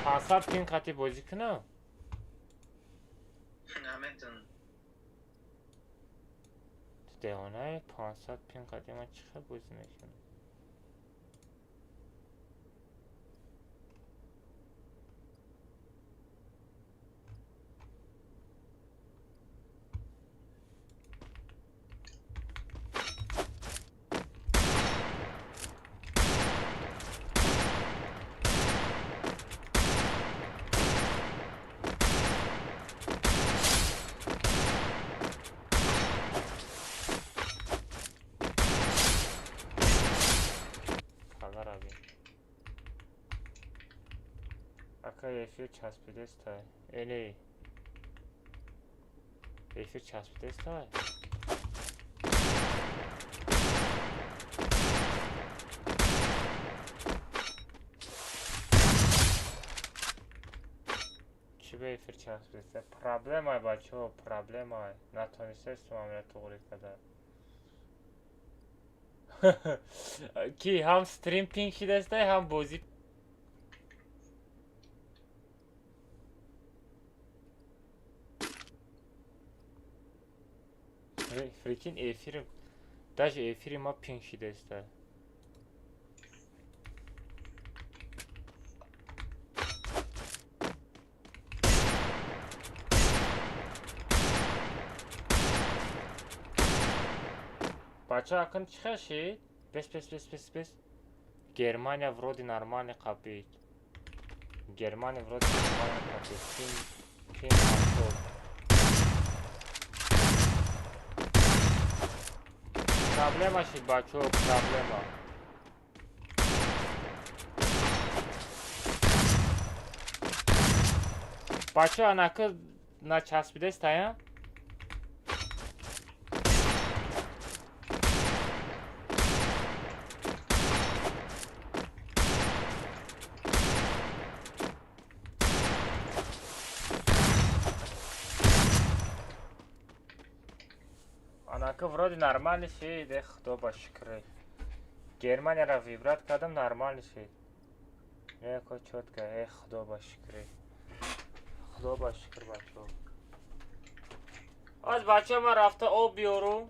500 پین قطعی بازی کنم نمیتونم. دیوانه 500 پین قطعی من چقدر بازی نکنم. Efir çaspides tay. Eli. Efir çaspides tay. چی به efir çaspides tay? Problem ay bacho, problem ay. نتونسته استم عملیات توغلی کده. کی هم ستریم پینگ شده است هم بازی. Freaking efir. Даже efir ma ping şide ist. Бача акın çıkar şey. Бес. Германия вроде нормально копит. Германия вроде нормально копит. Пин автор. Проблема şey бачо, проблема. Бачо анакı на часпиде стоя. Анакы вроде нормальный şey de худо шикры. Германия ра вибрат кадам нормальный şey. Яко чётко, худо шикры. خدا با شکر بچه ها. از بچه من رفته آب بیارو.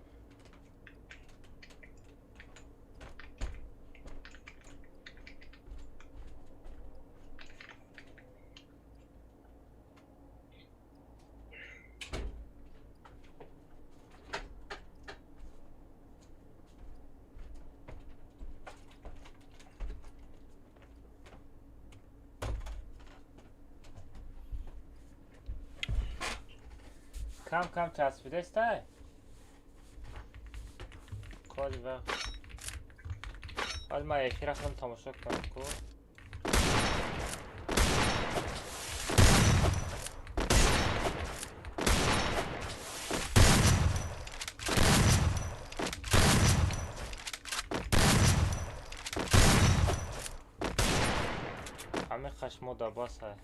کم چسبیده است کاری وقت حال من یکی رفتم تماشا کنم کو همه خشم دا باس های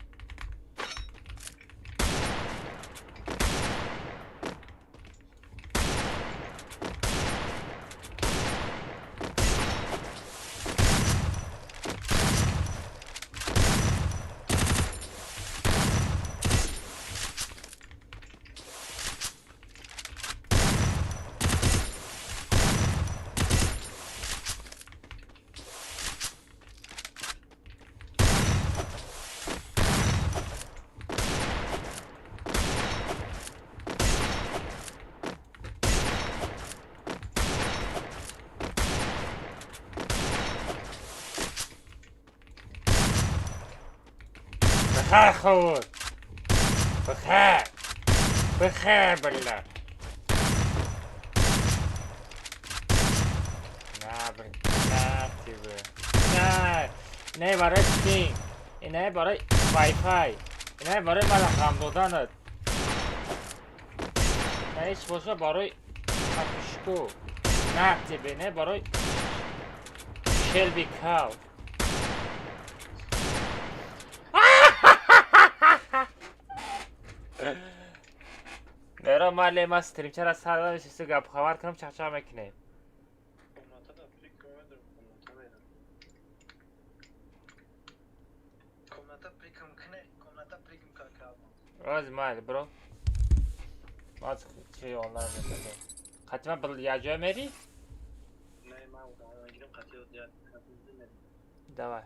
بخیر خود بخیر بالله نه برای چی اینه برای وای فای اینه برای من رقم دادنت نه هیچ باشه برای کپیشکو نه تیبه نه برای شلبی کاو نرا مالی ما استریم چرا سر نشسته گپ خبر کنم چخچه میکنیم Komnata prikam بگیم کاکا. راز mayli bro. Azıcık şey onlar mesela. Kaçma ya Cömer'i? نه ما اون گیرم قطعی زیاد نمیدونم. Давай.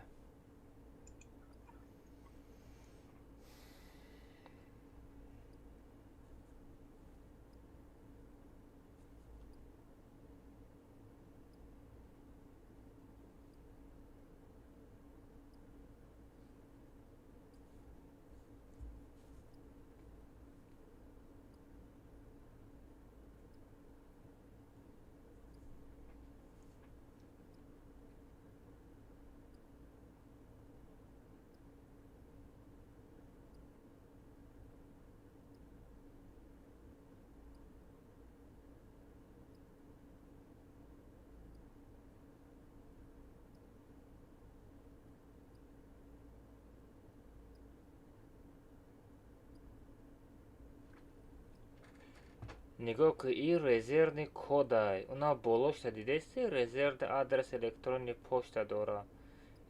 Нигока и резервный кодай. Уна болошта дидести резервный адрес электронный почта дора.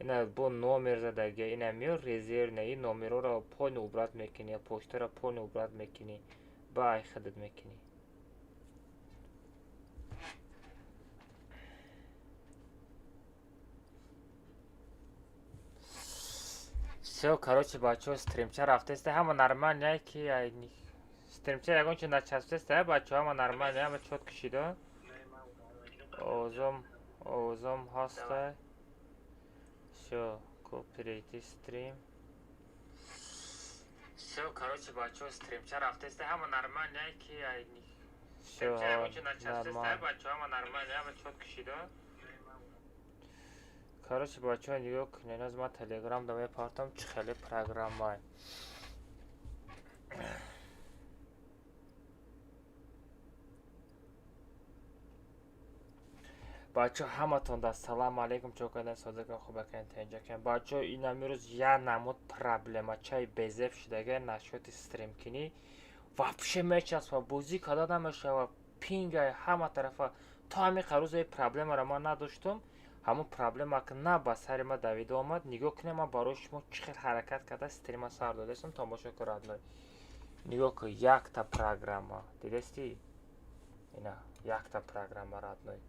Ина бо номер задаги. Ина миё резервный и номерора пойни убрат мекини. Почтара пойни убрат мекини. Ба ай хадад мекини. Все, короче, бачо, стримча рафтесте. Хама нормально, ки айни. Стримча ягон чи начастесте, бачо, хама нормально, хама чот кишидо. نه ما اون گیرم قطعی. Озом ҳастай. Всё, кооператив стрим. Всё, короче, бачо, стримча рафтесте, хама нормально, ки айни. Всё, нормально. Бачо, хама нормально, хама чот кишидо. Короче, бачо, нигоҳ кунед, аз ман телеграм да мепартам чӣ хеле программае. бачо ҳаматон да салом алейкум чокадан созакан хубакан тенҷакан бачо ин амирӯз я намуд проблема чай безеф шидага нашоти стрим кини вообще мечаспа бозӣ када намешава пингай ҳама тарафа то ҳамиқа рӯзаи проблемаро ман надоштум ҳамун проблема ки на ба сари ма давида омад нигоҳ кунед ман барои шумо чӣ хел ҳаракат карда стрима сар додастам тамошо кунед нигоҳ кун якта программа дидасти ина якта программа радной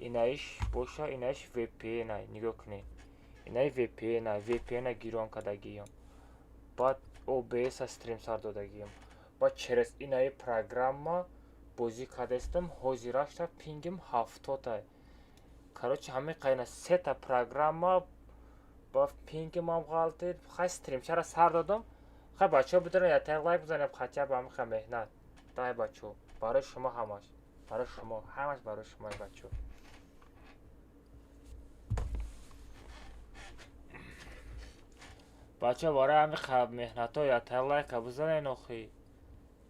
инаиш боша инаиш VPN нигоҳ кунед инаи VPN гирон кардагиём баъд OBS стрим сар додагиём баъд через инаи программа бозӣ кардастам ҳозирашта пингим 70 короче ҳамин қайна сета программа ба пингимам ғалтид хай стримчара сар додам хай бачаҳо бидорен ятак лайк бизанем хотя ба ҳамиқа меҳнат дай бачаҳо барои шумо ҳамаш барои шумо ҳамаш барои шумо бачаҳо бачаҳо барои ҳамиқа меҳнатҳо ятак лайка бизанен охи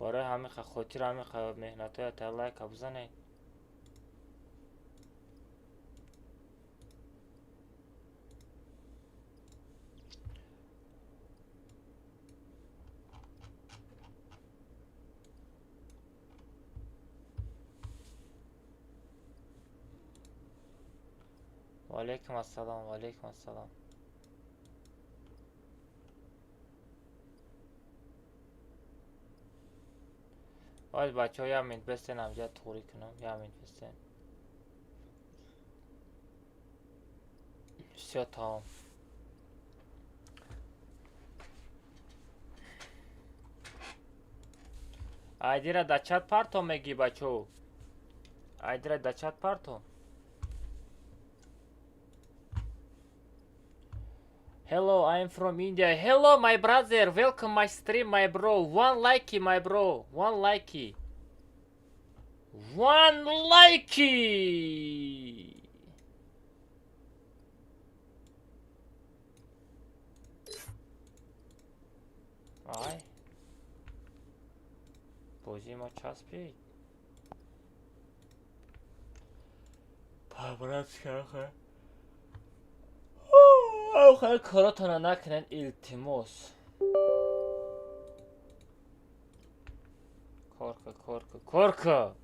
барои ҳамиқа хотири ҳамиқа меҳнатҳо ятак лайка бизанен وعلیکم السلام وعلیکم السلام وای بچه ها یه منت بستن همجا توری کنم یه منت بستن все tamam айдира да чат партом меги бачо айдира да чат партом Hello, I'm from India. Hello, my brother. Welcome my stream, my bro. One likey, my bro. One likey. One likey. Ay. بازی ما چسبید. پاورت کرده. آخر کاراتونو نکنن التماس. کارکا.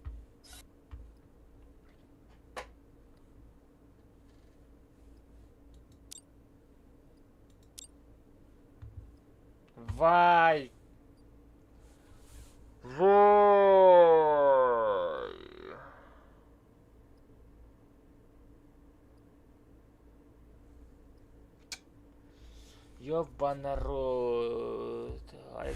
وای وای ёбаный народ. Ай,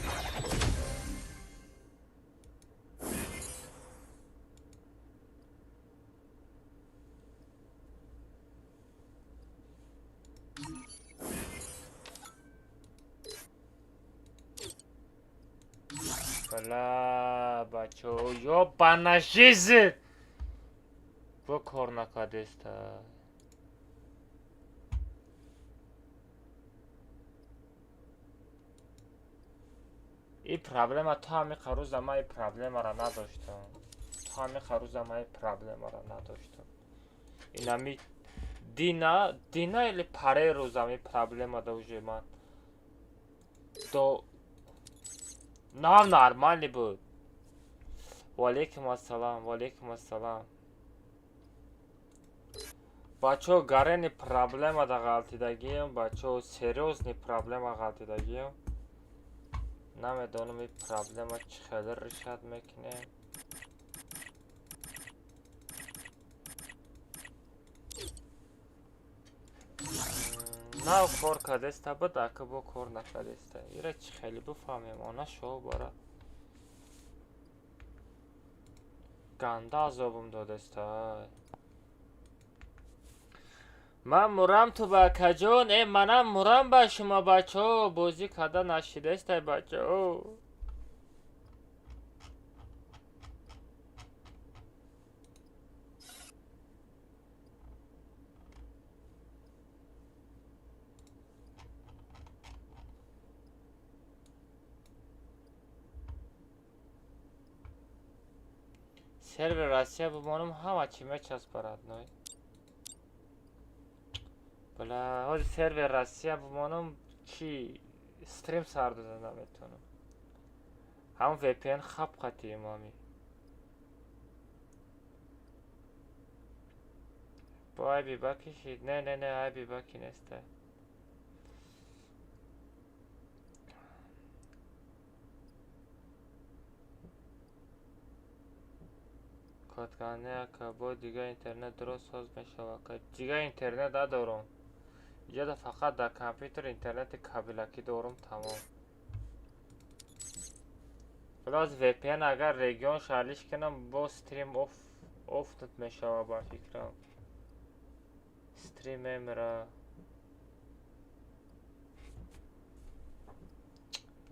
бля, бачо, ёбаная жизнь. Бо кор накадеста. این پرابلم تا همین روز ما این پرابلم را نداشتم. تا همین روز ما این پرابلم را نداشتم. این همی دینا ایلی پره روز همی پرابلم داشته من. دو نام نرمالی بود. وعلیکم السلام. وعلیکم السلام. بچه گرنی پرابلم دا غلطی دگیم. بچه سریوزنی پرابلم غلطی دگیم. نمیدونم این پرابلم چقدر رشد میکنه. نه کار کردسته بده که با کار نکردسته. ایره چی خیلی بفهمیم آنها شو باره گنده عذابم دادسته. من مرم تو با کجون. ای منم مرم با شما بچه. بازی کده نشیدسته بچه. سرور روسیه بمانم همه چی میچسب برد نای. بله حالا سرور روسیه بمانم چی استریم سر دادن نمیتونم. همون وی پی ان خب قطعی امامی. با ای بی باکی شید. نه ای بی باکی نسته. کاتکانه که با دیگه اینترنت درست ساز میشود که دیگه اینترنت ندارم. اینجا فقط در کامپیوتر اینترنت کابلکی دارم تمام. پلاس وی پی ان اگر رگیون شارلیش کنم با استریم اوف نت میشود با فکرم. استریم میره.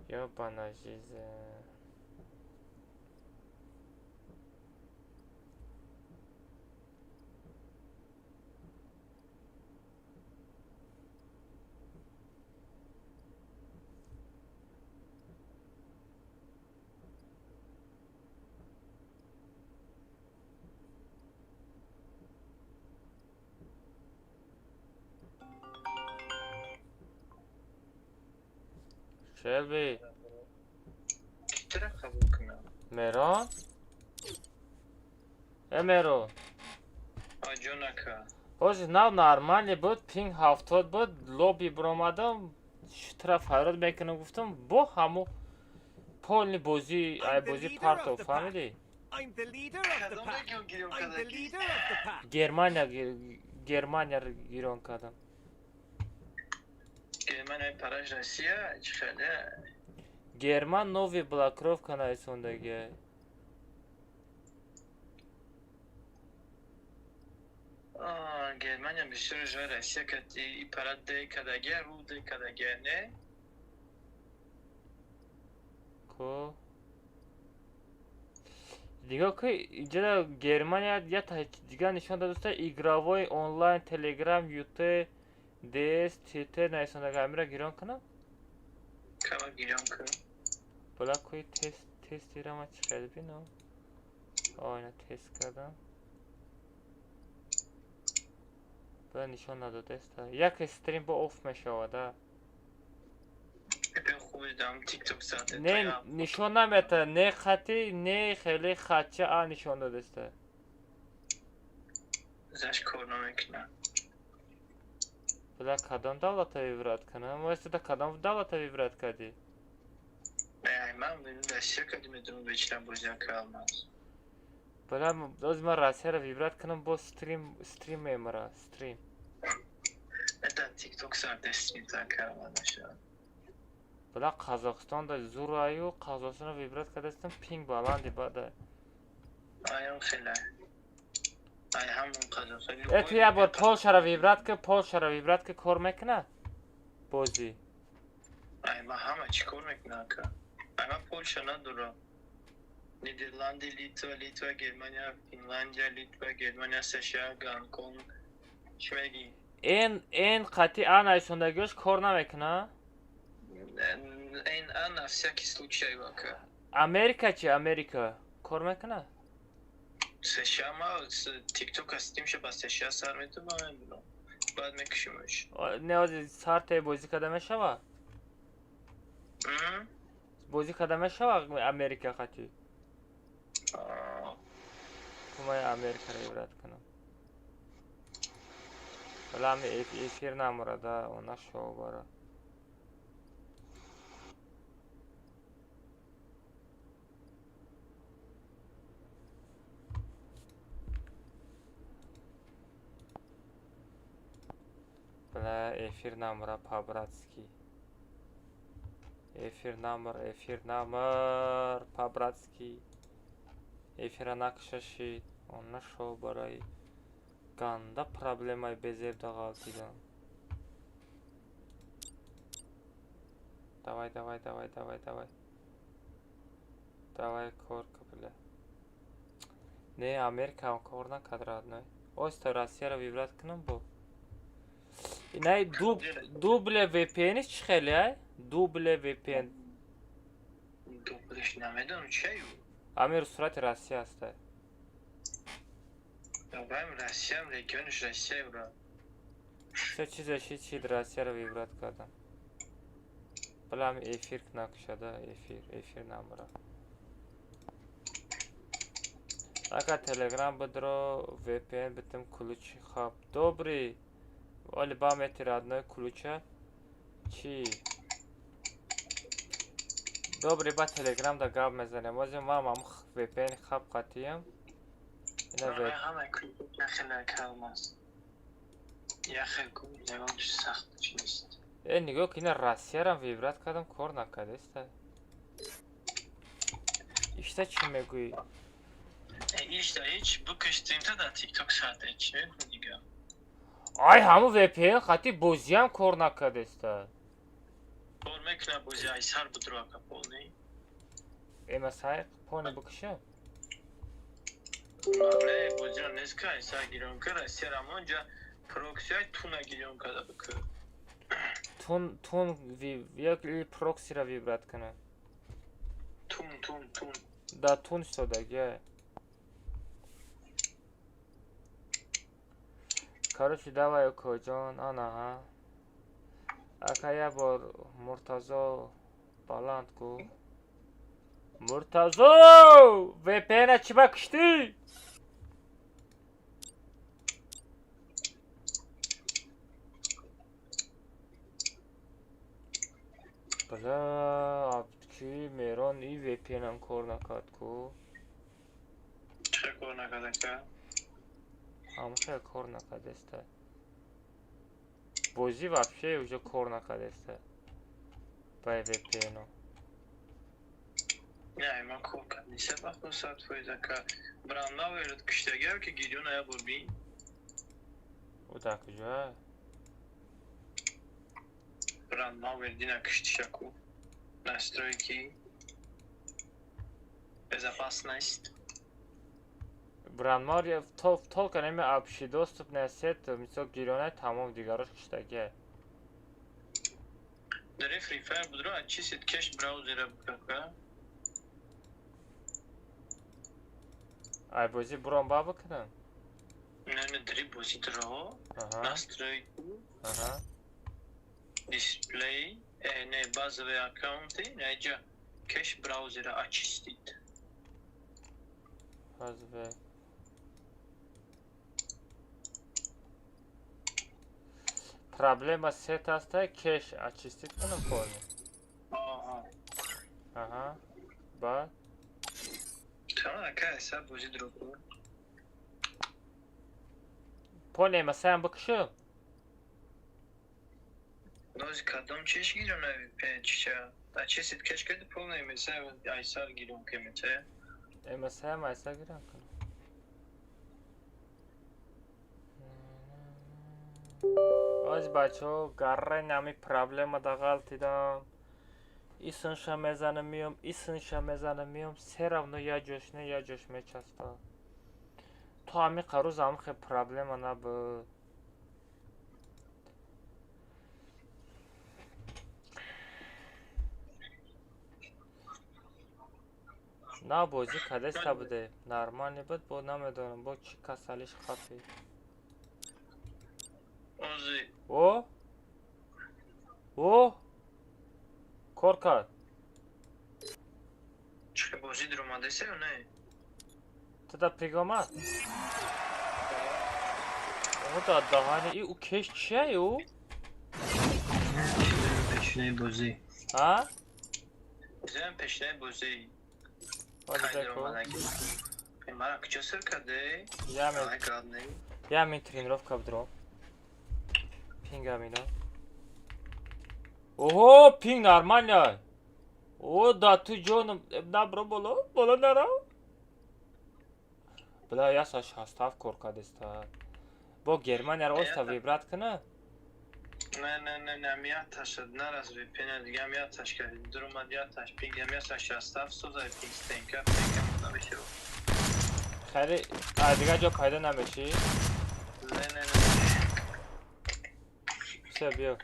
یا بانجیزه. شلبی چرا قبول کنم؟ میران؟ میرو آجونکا بازی نو نرمالی بود. پینگ 70 بود. لوبی برامدم شترا فراد میکنم گفتم با همو پولنی بازی ای بازی پارتو فهمیدی؟ گرمانیا گیران کردم. من پراش روسیه چخده؟ گرمان نوی بلاکروف کنه سوندگی. Germania بیشتر جای روسیه کتی پرد دی کداگه رو دی کداگه نه؟ کو دیگه که اینجا گرمانیا یا تا دیگه نشان داده است ایگراوی آنلاین تلگرام یوته دیس تیتر نایسونده امیره گیران کنم. کما گیران کن بلا کوی تست دیرم چی خیلی بینم. آینه تست کردم. بلا نشان نداده است. یک استریم با اوف میشود. ben خوبی دارم تیک توک ساعته نه نشان نمیده. نه خطی نه خیلی خطچه نشان داده است. زش کار نمیکنه بلا کدام دولت ویبرات کنه؟ ما است کدام دولت ویبرات کردی؟ Yani ben bunu Rusya kadimedimi veçlen bozyan kalmaz. Bilem özüme Rusya ra vibrat kınım bu stream memara stream. Neden TikTok sardesini kalmaz aşağı. Bila Kazakistan'da zurayu Kazakistan'a vibrat kadasın ping balan dibada. Ayağım fena. Ay hamon kazansa. Et ya bu Polşa ra vibrat ki kormek ne? Bozi. Ay ma hama çıkormek naka. Ay ma Polşa na duru. Niderlandi, Litva, Germanya, Finlandiya, Litva, Germanya, Seşya, Gankong, Şvegi. En kati anay sonda göç korna mekna. На всякий случай вака. Amerika. Kormek ne? США ма TikTok астим ше ба США сар метавонам бино. Баъд мекушимаш. Ne o sarte bozi kadame şava. Bozi kadame şava Amerika kati. Kumaya Amerika ra vibrat kınım. Bila mi efir namurada ona şov bara. Bila efir namura Pabratski. Efir namur Pabratski. Efira nakşaşit. Ona şov baray. Ganda problemay bezevda qaltidan. Давай. Давай korku bile. Ne Amerika korna kadradno. Osta Rusya ra vibrat kınım bu. Ne duble VPN çıxel ya. Duble VPN. Dublış nameden şey yok. Amir surat Rusya asta. Ya ben Rusya'm regionuş Rusya bura. Şi Rusya ra vibrat kadam. Bilam efir nakşada efir namura. Aka Telegram bedro VPN bitim ключ хаб. Добрый. Оли бамете родной ключа. Чи? Добрый ба Telegram da gab mezanem. Ozim mam VPN хаб qatiyam. Ina VPN hamma kulüp yaxına kalmaz. Yaxın kulüp devam saxt çizdi. Nigo ki ina Rusya ra vibrat kadam kor nakadesta. İşte çimeguy. İşte hiç bu kıştığında da TikTok sahte çevir diga. Ay hamı VPN khati boziyam kor nakadesta. Formek na bozi ay sar budro kapolni. Mesai poni bakışı. Ne bozi neska ay sar giron kara seramonca proxy ay tuna giron kada bakı. Tun як proxy ra vibrat kana. Tun. Da tun soda ge. Короче, давай кожон ана. Акая бор Муртазо баланд ку. Муртазо! VPN açı bakıştı. Bala abki meron iyi VPN kor nakat ku. Çek ona kadar ka. Hamşa kor nakadesta. Bozi вообще уже kor nakadesta. По VPN. Ne man korkan. Nise bak o saat fayda ka. Branla verit kışta gel ki gidiyorsun aya burbi. Вот так уже. Branla verdina kışta şaku. Настройки. Безопасность. Бранмар я толка неми апши доступная сет мисал гирёна тамом дигарош киштаге. Даре Free Fire budro açı setkeş browser'a bırakka. Ay bozi buron ba bakın. Ne dri bozi dro. Aha. Настройки. Aha. Display. Ne bazı account'ı nece cache browser'a aç istit. Hazve. Problema set asta cache açıstık mı polni? Aha. Aha. Bak. Tamam aka hesap bozi dropu. Polema sen bakışım. Noz kadam çeş giriyor ne pençça. Da çesit keşke de polne mesela aysar giriyor kemete. Ema sen maysa giren kın. Oz bacho garre nami problema da galtidam. İsınşa mezanımıyorum, isınşa mezanımıyorum. Seravno ya coşne ya coşmaya çasta. To ami qaruz am xe problema na bu. Na bozi kadesta bude. Normalni bud bo namedonam bo chi kasalish khafi. Ozi O korkak. çıkı bozi droma dese o ne? Tada prigomat. O da dahani i u keş çiye o. Peşine bozi. Ha? Güzel peşine bozi. Hadi Kaydır deko. olmadan gidiyor. Mara kıçasır kadı. Yamen. Ay kadını. Yamen trenirovka bdro. Pinga mino. Oho ping normalnya. O da tu jonum na bro bolo nara. Bla ya sa shastav korkadesta. Bo Germanya osta vibrat kana. Ne miyat taşıd naraz ve penal miyat taş geldi. Duruma miyat taş ping miyat taş şastaf soza ping stenka ping bir şey. Khari adiga jo payda nameshi. Ne. Sebiyo.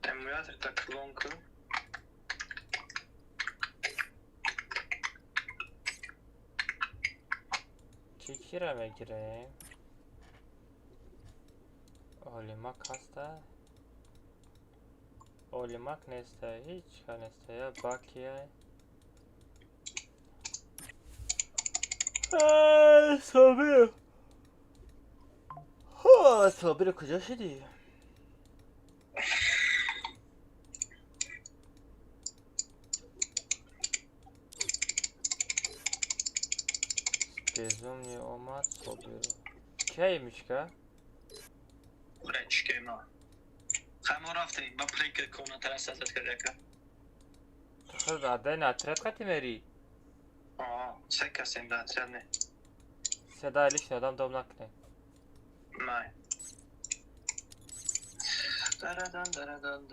Emulator taklonku. Kikira me gireyim. Olimak hasta. Olimak neste hiç neste ya bakiye. Sabir. Ha sabir kuca şidi. Bezumni omad sabir. Kiymiş ka? Buraya çıkayım ha. Kamu rafti. Ba playke kona tarasat kadaka. Tıkır aday natret kati meri. Aa, sekka sen daha sen ne? Seda iliş adam domlak ne? May. Daradan. Daradan.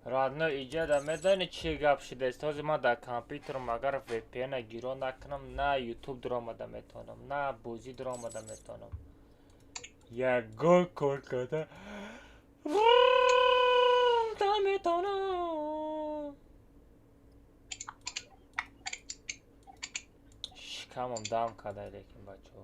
Radno icat amedani çi gap şides. Tozi ma da kompüterim agar VPN'a giro naknam na YouTube drama da metonum na bozi drama da metonum. Ya gol korkada. Da metonum. Şikamam dam kadar lekin bacho.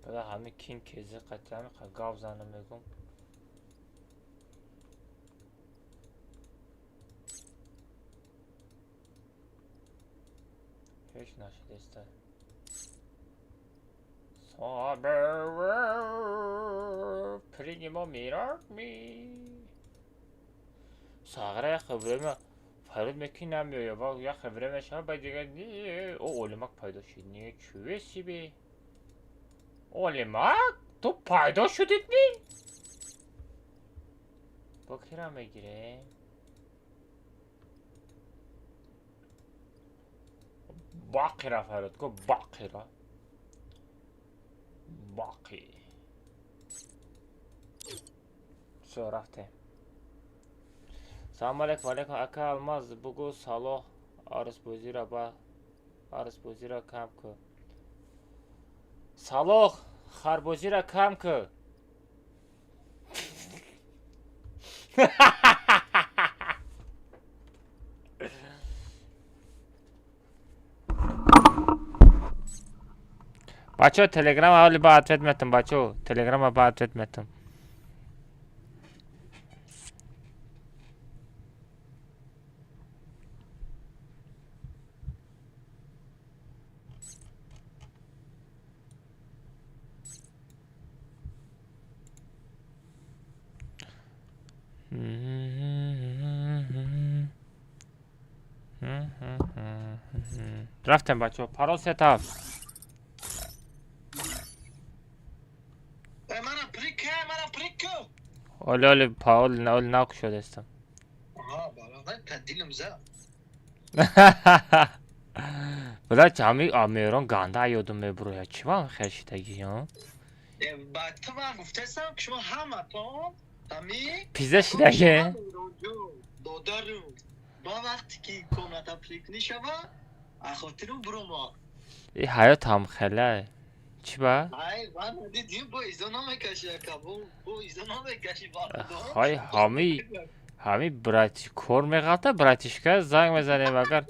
بله همه کین کیزه قطعه همه گاو زنم میگم هیچ نشده است صابر پریگما میرک می ساغره خبره ما فرود مکی نمیویا با یا خبره مشا باید دیگه نیه او اولمک پیدا شد نیه چوه سی بی Olimak? تو پیدا شدید می؟ با کی را میگیره؟ باقی را فراد گو باقی را باقی شو رفته سلام علیکم اکا الماز بگو صلاح آرس بوزی را با آرس بوزی را کم کن صلاح خربوزی را کم کن بچه تلگرام حالی با اتویت میتم بچه تلگرام با اتویت میتم رفتم بچه پارول ستاپ منم پریکو اولی پارول ناک شده استم بالا تدیلم زد بلا چمی آمیران گنده ایادم میبروی چی با خشتگی ها بعد تو من گفتستم که شما همه تا همی پیزش دیگه دادارو با وقتی که کامنت اپلیکنی شما اخواتیرون برو ما این حیات هم خیلی چی با؟ های من دیدیم با ایزا نمیکشی با ایزا نمیکشی خواهی همی براتی کور میغلطه براتیشکه زنگ میزنیم اگر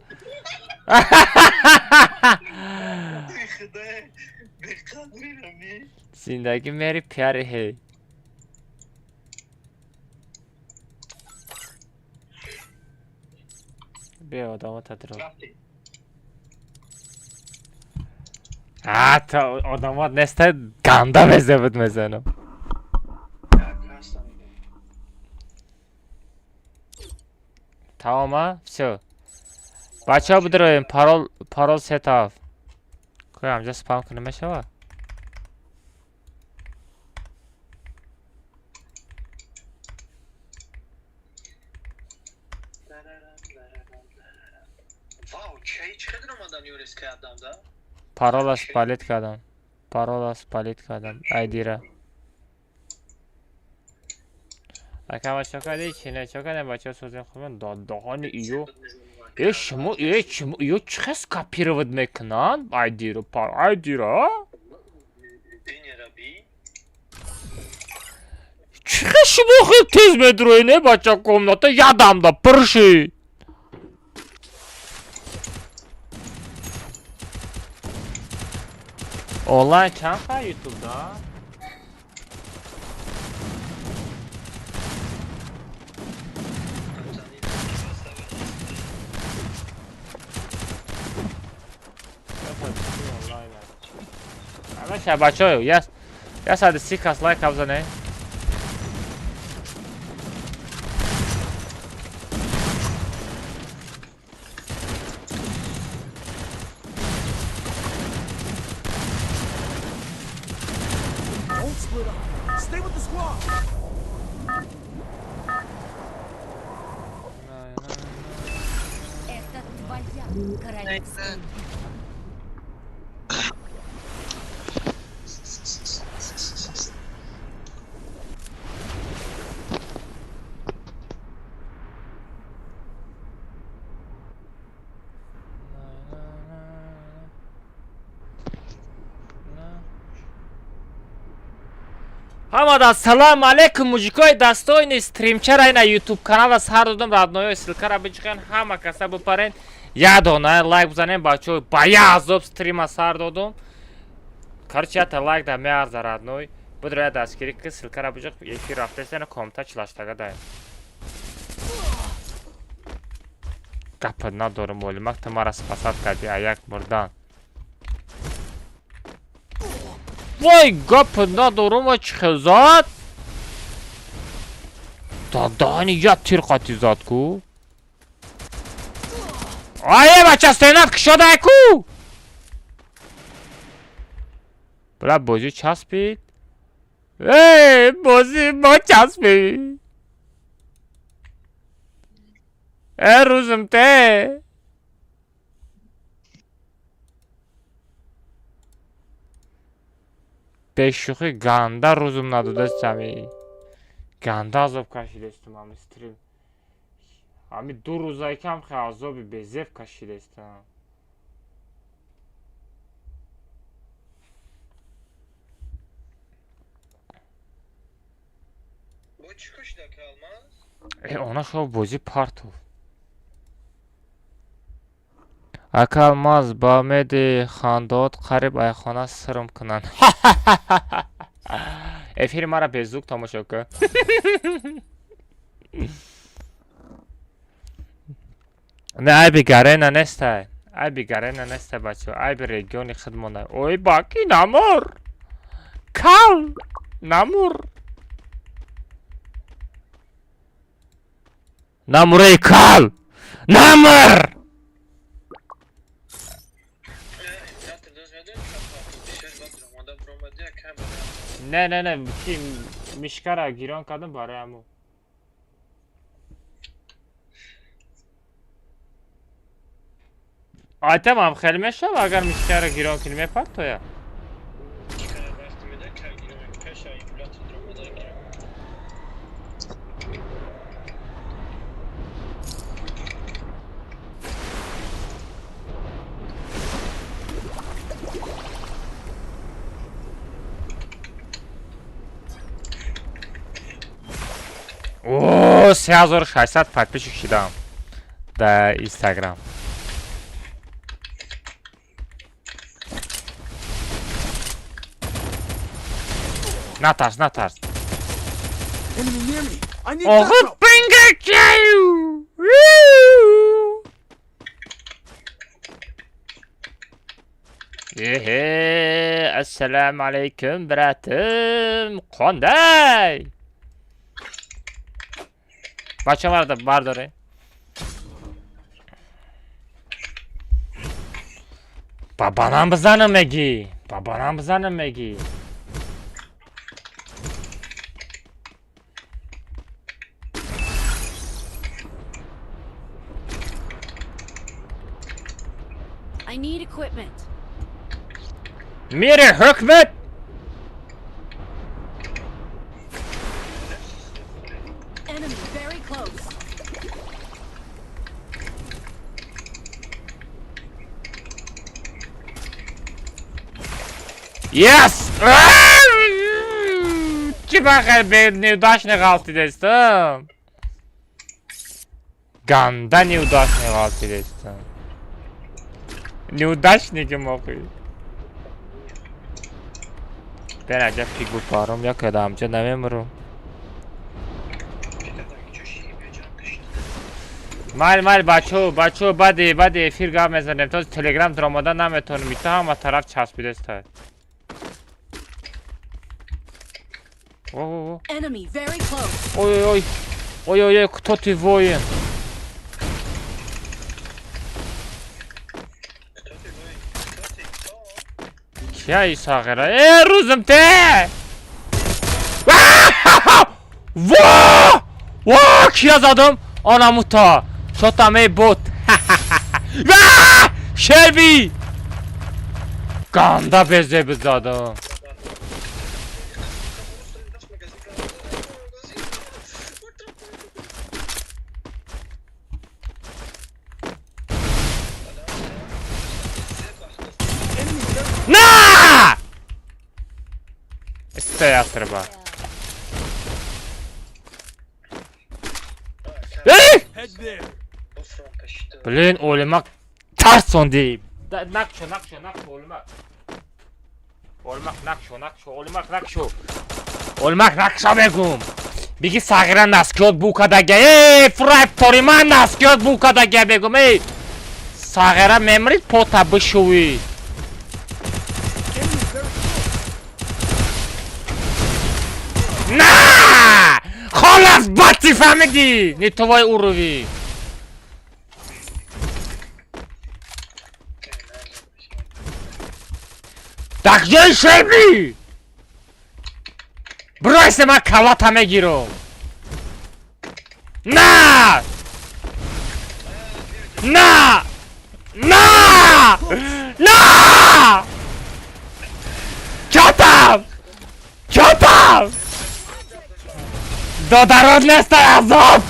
خدای بقدری نمی زندگی میری پیاری هی بیا آدم ها تدرو تا آدم ها نسته گنده میزه میزنم تمام все بچه ها بدرویم پارول ستاف که همجا سپام کنه میشه واو چه قدر اومدن یورس کردم دا پارول از پالیت کردم ایدی را اکا بچه ها کردی چی نه چه کردیم بچه ها سوزیم خوبیم دادهان ایو شما ایو چه کپیرود میکنن ایدی را ایدی را چه شما خیلی تیز میدروی نه بچه کمناتا یادم دا پرشی آنلاین چند خواهی یوتیوب دا؟ همه بچه های یه ساعت 30 کس لایک بزنه Stay with the squad. Это твоя королевская. Hamada salam alaikum mujikoy dastoyni стримчара ина YouTube канала сар додам радноё ссылкара бичикан ҳама каса бупарен я дона лайк бзанем бачо бая азоб стрима сар додам короче ята лайк да меарза радной будра дастгирӣ ки ссылкара бичик эфир рафтесена комта члаштага даем гапа надорам молимак ты мара спасат карди аяк мурдан وای گپ ندارم و چه زد دادانی یک تیر قاطی زد کو آیه بچه استینت که شده کو بلا بازی چسبید ای بازی ما چسبید ای روزم ته بشوخی گنده روزم ندادستم گنده عذاب کشیدستم همی استریم همی 2 روزایی که هم خیلی عذابی بزف کشیدستم با چی کشیده که الماس؟ ای اونا شما بازی پارتو Akalmaz Bamedi Xandod qarib ayxona sırım kınan. Efir mara bezduk tomosha kı. Ne ay bir garena nesta. Ay bir garena nesta bacho. Ay bir regioni xidmona. Oy baki namur. Kal. Namur. Namurey kal. Namur. Ne kim mişkara giron kadın bari amu. Ay tamam xelme şab agar mişkara giron kilme pat to ya. Oo 3600 подписчик дам. Да, Instagram. Na tarz. Enemy near me. I need Oğlum backup. pingekçiyim. Yehe, assalamu aleyküm bratım. Qanday? Bacha var dore. Babanam bizanım megi. I need equipment. Mire hükmet. Enemy very close. Yes! Чебахай бе неудачный галти дестам. Ганда неудачный галти дестам. Неудачником охуй. Ben acaba figür param ya kadamca nememru. Mal bacho bade efir ga mezanem to telegram dramada nametonum ita ama taraf çaspide sta. Oh. Enemy very close. Ой, кто ты воин? Kya isagera? Ruzum te! Vaa! Kya zadım? Anamı ta! Şotamey bot! Shelby! Ganda beze bizadım. Na! Стоя треба. Head there. Блин, oylamak ters on deyip. Nakşo oylamak. Oylamak nakşo begum. Bigi sagira naskiyot bu kadar ge. Frap toriman naskiyot bu kadar ge begum. Sagira memri pota bışuvi. Na! Xolas bati famidi! Nie tvoj urovi. Tak gdzie Shelby? Broj se ma kalata megiro. Na! Co tam? Dodarodne storazot!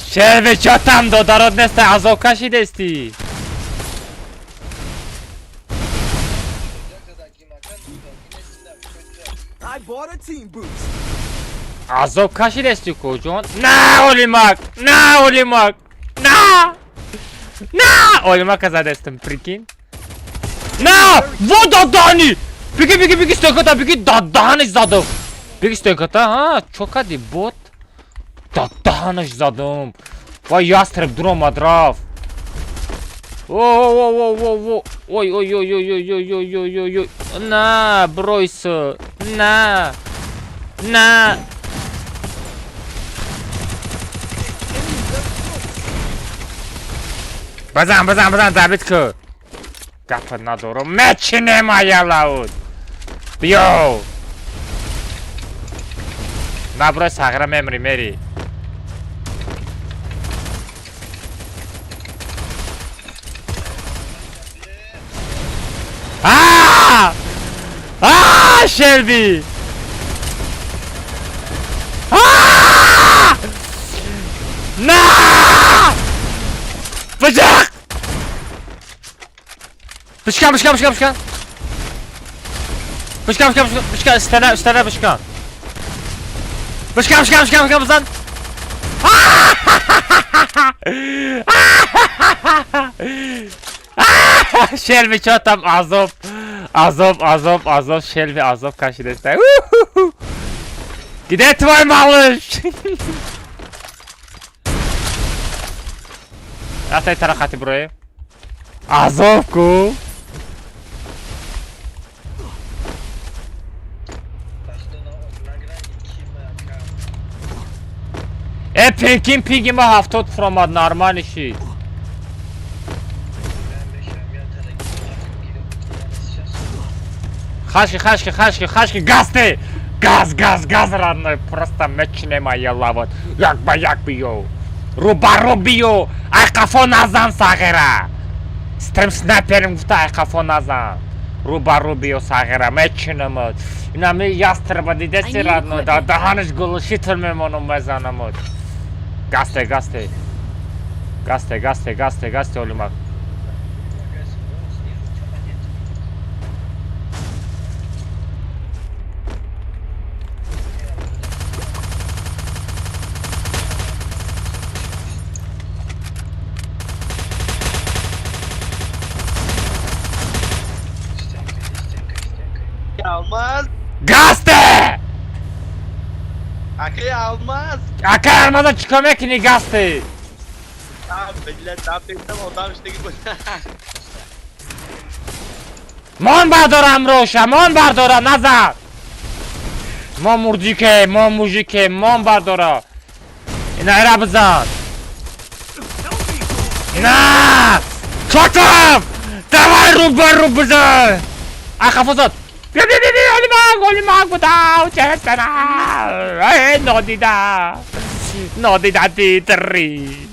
Shelby, co tam? Dodarodne storazot kashi desti? I bought a team boost. Azov kashi desti kojon? Na Olimak! Na Olimak! Na! Na! Olimak kaza destim, prikин. Na! Вот Дадани! Беги, стойката, беги, Даданыч задым. Беги, стойката, ha? Чокади, бот. Даданыч задым. Vay yastreb, durma draf. Ой. На, бройся. На. Базан, забитку. Капа надору. Мечи немає лаут. Йоу. На, брой сагра мемри, мери. Shelby! Na! Bıçak! Bıçkan! Bıçkan, üstlerine bıçkan. Bıçkan bızdan. Shelby çok tam Azov, Shelby, Azov kaşı destek. Gide твой малыш! Aтай тарахати buraya. Azovku! Pingime haftot from normal işi. Хашки, газ ты! Газ, родной, просто меч немає лавот. Як б'ю. Руба б'ю, айкафон азан сагира. С тем снайпером в айкафон азан. Руба б'ю сагира, меч немає. Інами ястреба дідесі, родной, да ганеш гулушителмем onu mezanamut. Gazte, olmak. Almaz. Gazte! Akay almaz. Akay almadan çıkamak ni gazte. Millet ne yapayım ondan işte git. Mon bardora Roşa, mon bardora nazar. Mon mujike, mon bardora. İna Rabzan. Na! Çotam! Давай рубы! А хафозот! Олимак, бутау, честно! Эй, нодида, титри!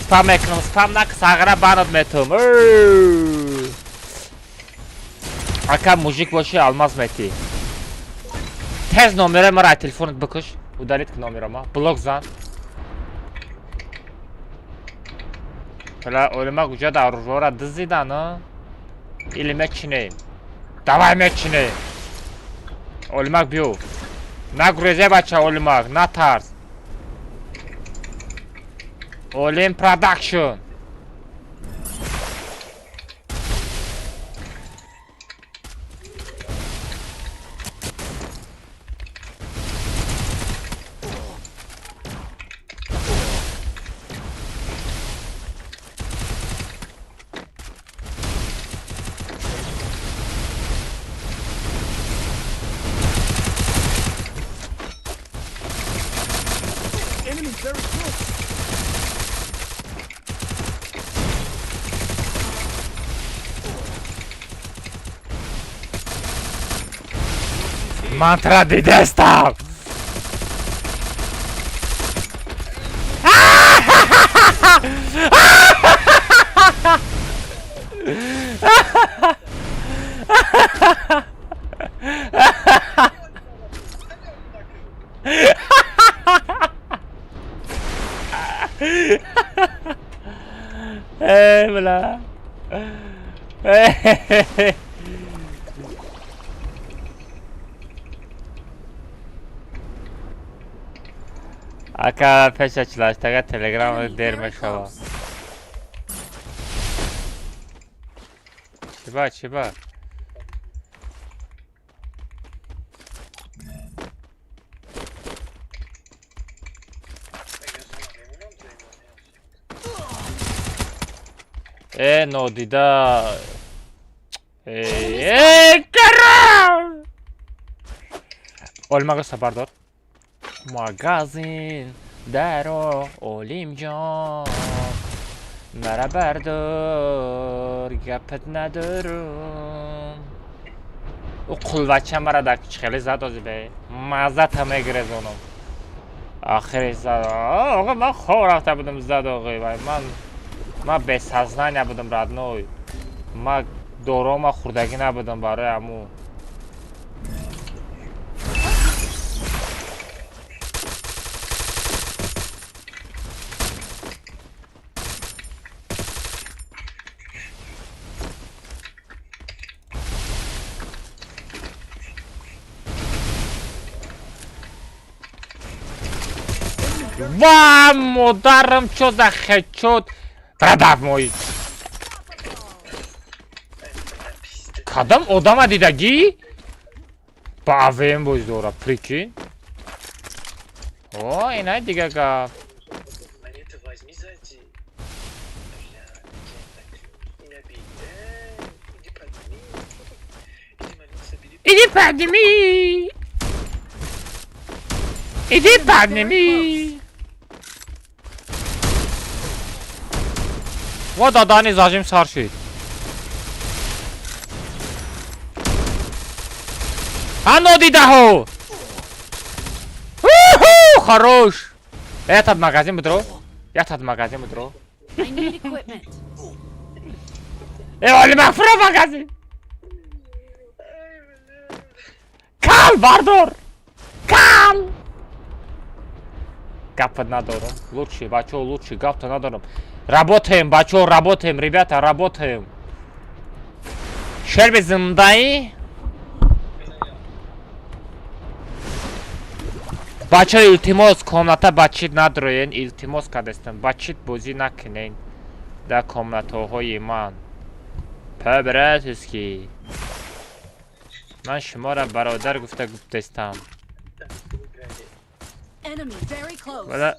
Spam ekran, spamnak sagra banot metum. Aka mujik başı almaz meti. Tez nomere mara telefonu bakış. Udalit nomerama. Blok zan. Hala olmak uca da rora dizida no. Ili mečine. Давай mečine. Olmak biyo. Na greze bacha olmak, na tarz. Olim Production. Enemies very close. Mantra di desktop. Bla. Aka peş açılaştığa telegram derme şava. Chiba. No dida. Karam. Olmağı sabardor. Magazin daro olimcan. Nara berdor gapet nedurum. O kulvaçam arada çıkalı zaten be. Mazat hamle girez onun. Ahire zad. Oğlum ben xorafta budum zad oğlum. من به سازنای نبودم رادنوی ما دورو خوردگی نبودم برای عمو وام مدرم چو زخه شد Продавмой. Kadam odama didagi. Bavem bozdora priki. O, inay digaga. İdi pandemi. Вот Адани зажим саршид. Ано дидахо. Хорош. Этот магазин бедро. I need equipment. Оли мафро магазин. Кал бардор. Кал. Гапа надором. Лучше, бачо, лучше. Гапа надором. Работаем, бачо, работаем, ребята, работаем. Шерби зындай. Бачо, илтимос, комната бачит надроен, илтимос кадестен. Бачит бози накинен. Да комнатаҳои ман. Побратиски. Ман шуморо бародар гуфта гуфтестам. Enemy very close. Вала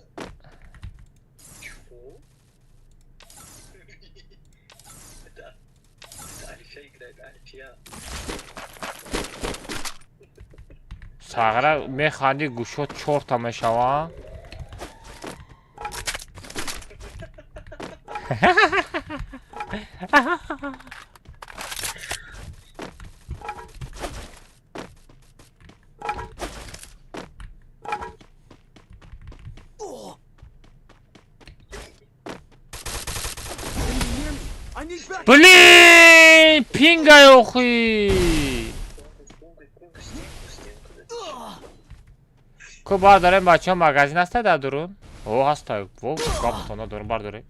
сағра механди гушот чорта мешава. I need back. Блин, пинга ёхи. Ко бар дорем бача магазин аста да дурун. О аста. Во каптона дурун бар доре.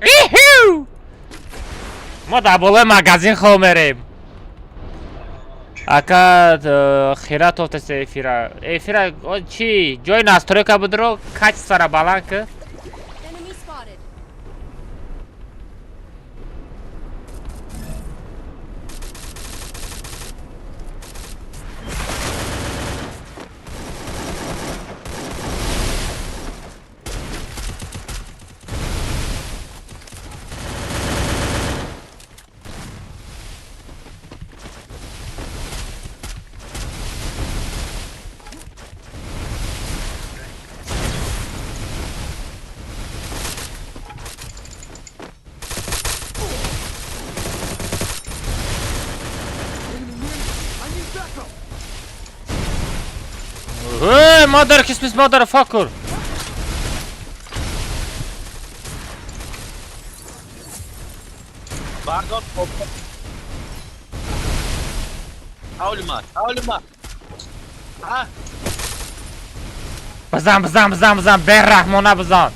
Иху! Ма да боле магазин хо мерем. Ака хират офтес эфира. Эфира чи ҷои настройка будро качествора баланд ки. Enemy spotted. Hey, mother kismis motherfucker. Pardon. Haulma. Ha? Bızan, ber rahmona bızan.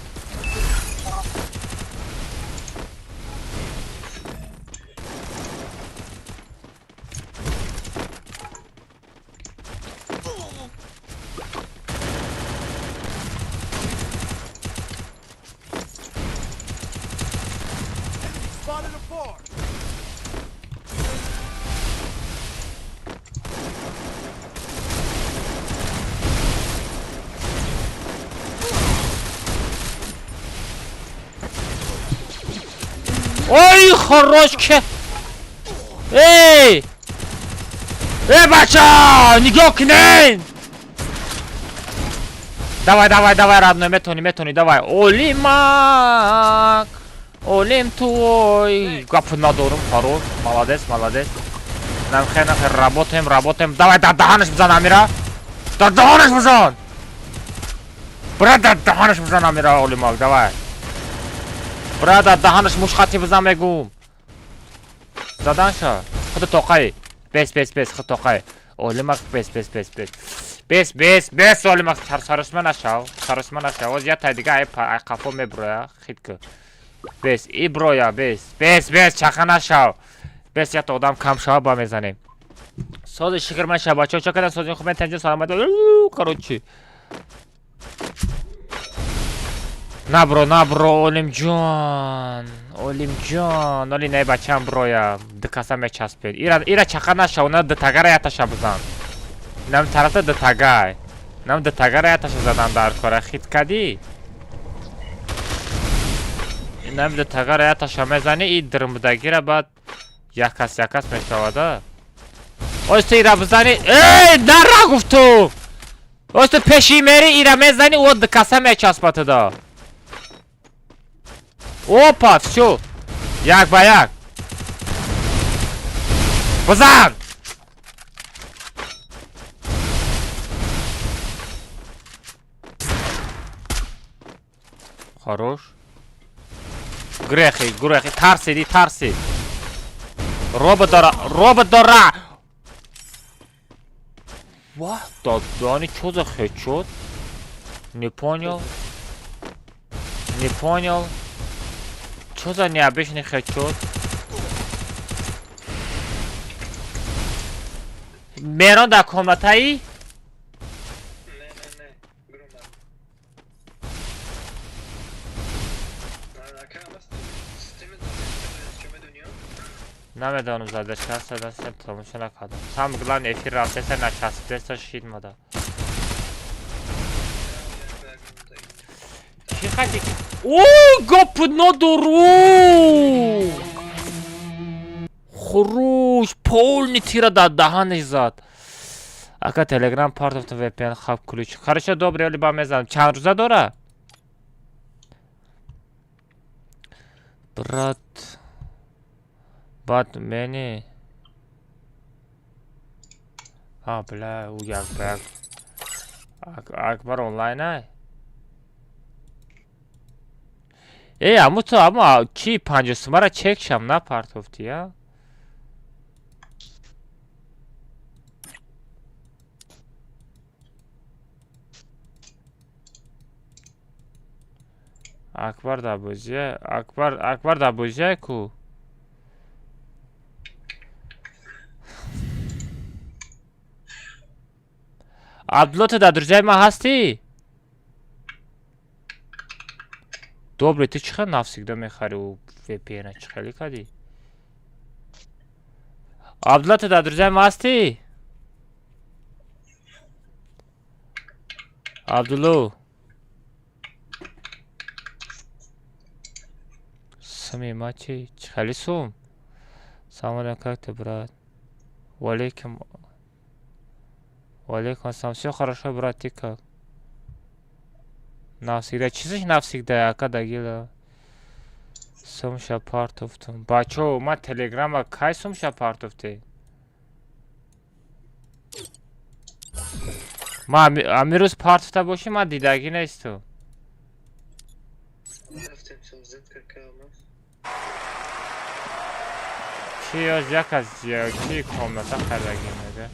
ای خراش که ای بچه نگاه کنین давай родной метони давай олимак олим твой гап надорум хорош молодец нам хена работаем давай да даханаш бизан амира да даханаш бизан брат да даханаш бизан амира олимак давай брат да даханаш мушхати бизан мегум заданша худ тоқай бес худ тоқай олимак бес олимак сарышма нашав оз я тайдига ай қафо меброя хитку бес и броя бес чақа нашав бес я то одам кам шава ба мезанем сози шикрман шав бача ча кадан сози хуб мен танҷа саломат корочи набро олимҷон оли не бачам броя дикаса мечаспед ира чақа нашав на дитагара яташа бизан нам тарафта дитагай нам дитагара яташа задан дар кора хит кади нам дитагара яташа мезани и дирмудагира баъд якас мешавада осто ира бизани дарра гуфтум осто пеши мери ира мезани о дикаса мечаспатада опа всё як ба як бизан хорош грехи тарсиди робот дора ва додани чё за хэдшот не понял чё за необычный хэдшот мерон дар комнатаи намедонам зада шаста дастем тамошо накардам сам гилан эфир рафтеса начаспидеса шидмада чӣ хади гап надору хуруш полни тира дар даҳанаш зад ака телеграм part of the VPN хаб ключ хорошо добре оли ба мезанам чанд рӯза дора брат бад мени бля у як акбар онлайн ай аммо чи 5 сумара чек шам на партофти я акбар да бузия ку عبدالله تو در درجه ما هستی؟ добре ти чихел навсегда мехари у VPN чи хели кади عبدالله تو در درجه ما هستی؟ عبدالله سمی ما چی خیلی سوم سلام علیکم как ты брат وعلیکم السلام все хорошо брат ты как навсегда чизиш навсегда ака дагила сумша партофтум бачо ма телеграма кай сумша партофте ма амирус партофта боши ма дидаги несту чи ёз як аз чи комната хадаги мега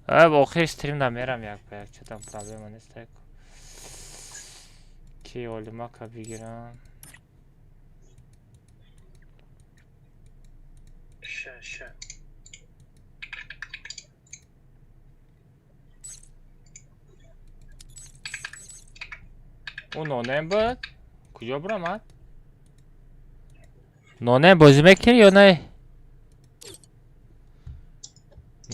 охир стрим намерам як ба як чё там проблема нест ки олимака бигирам ша او نونم بود کجا برامد نونم بازی میکنی یا نه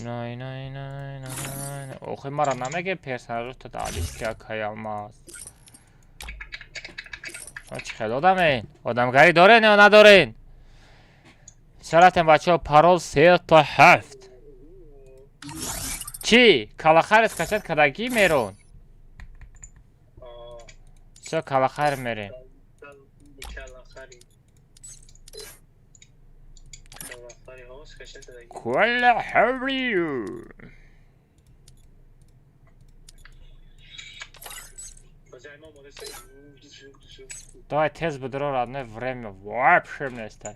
نه اوخی مرا نمیگه پرسنل رو تا دالیش که اکای алмаз چقدر آدمین؟ آدمگری دارین یا ندارین؟ شرطم بچه ها پارول 3 تا 7 چی؟ کلاخر اسکشت کدگی میرون؟ چه کلاخر میرین؟ کل حریو давай тез بدرو را одно время вообще место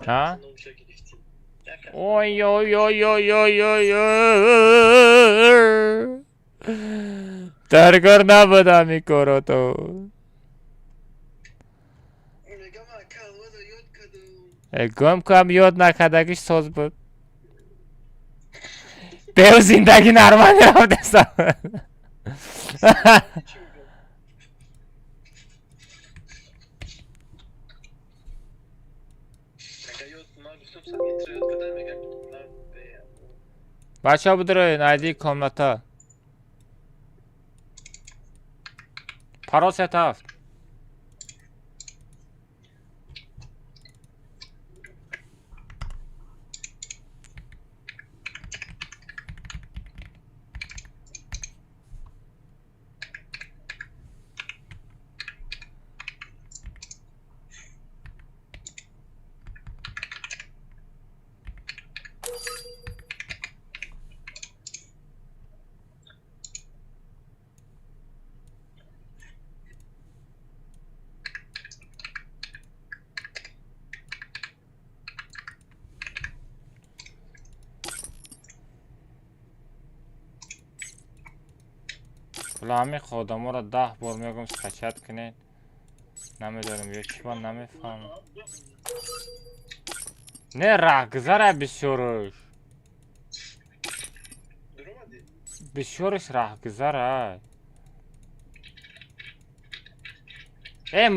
а ой ой ой ой ой ой درگار نبودم این کارو تو گم کم یاد نکردگیش ساز بود به زندگی نرمال رفته بچه ها بدروین ایدی کامنتا پارول 3 تا 7 همه خودمو را 10 بار میگم سکچت کنین نمیدونم یا چی من نمیفهم نه رهگذره بسیارش بسیارش رهگذره ای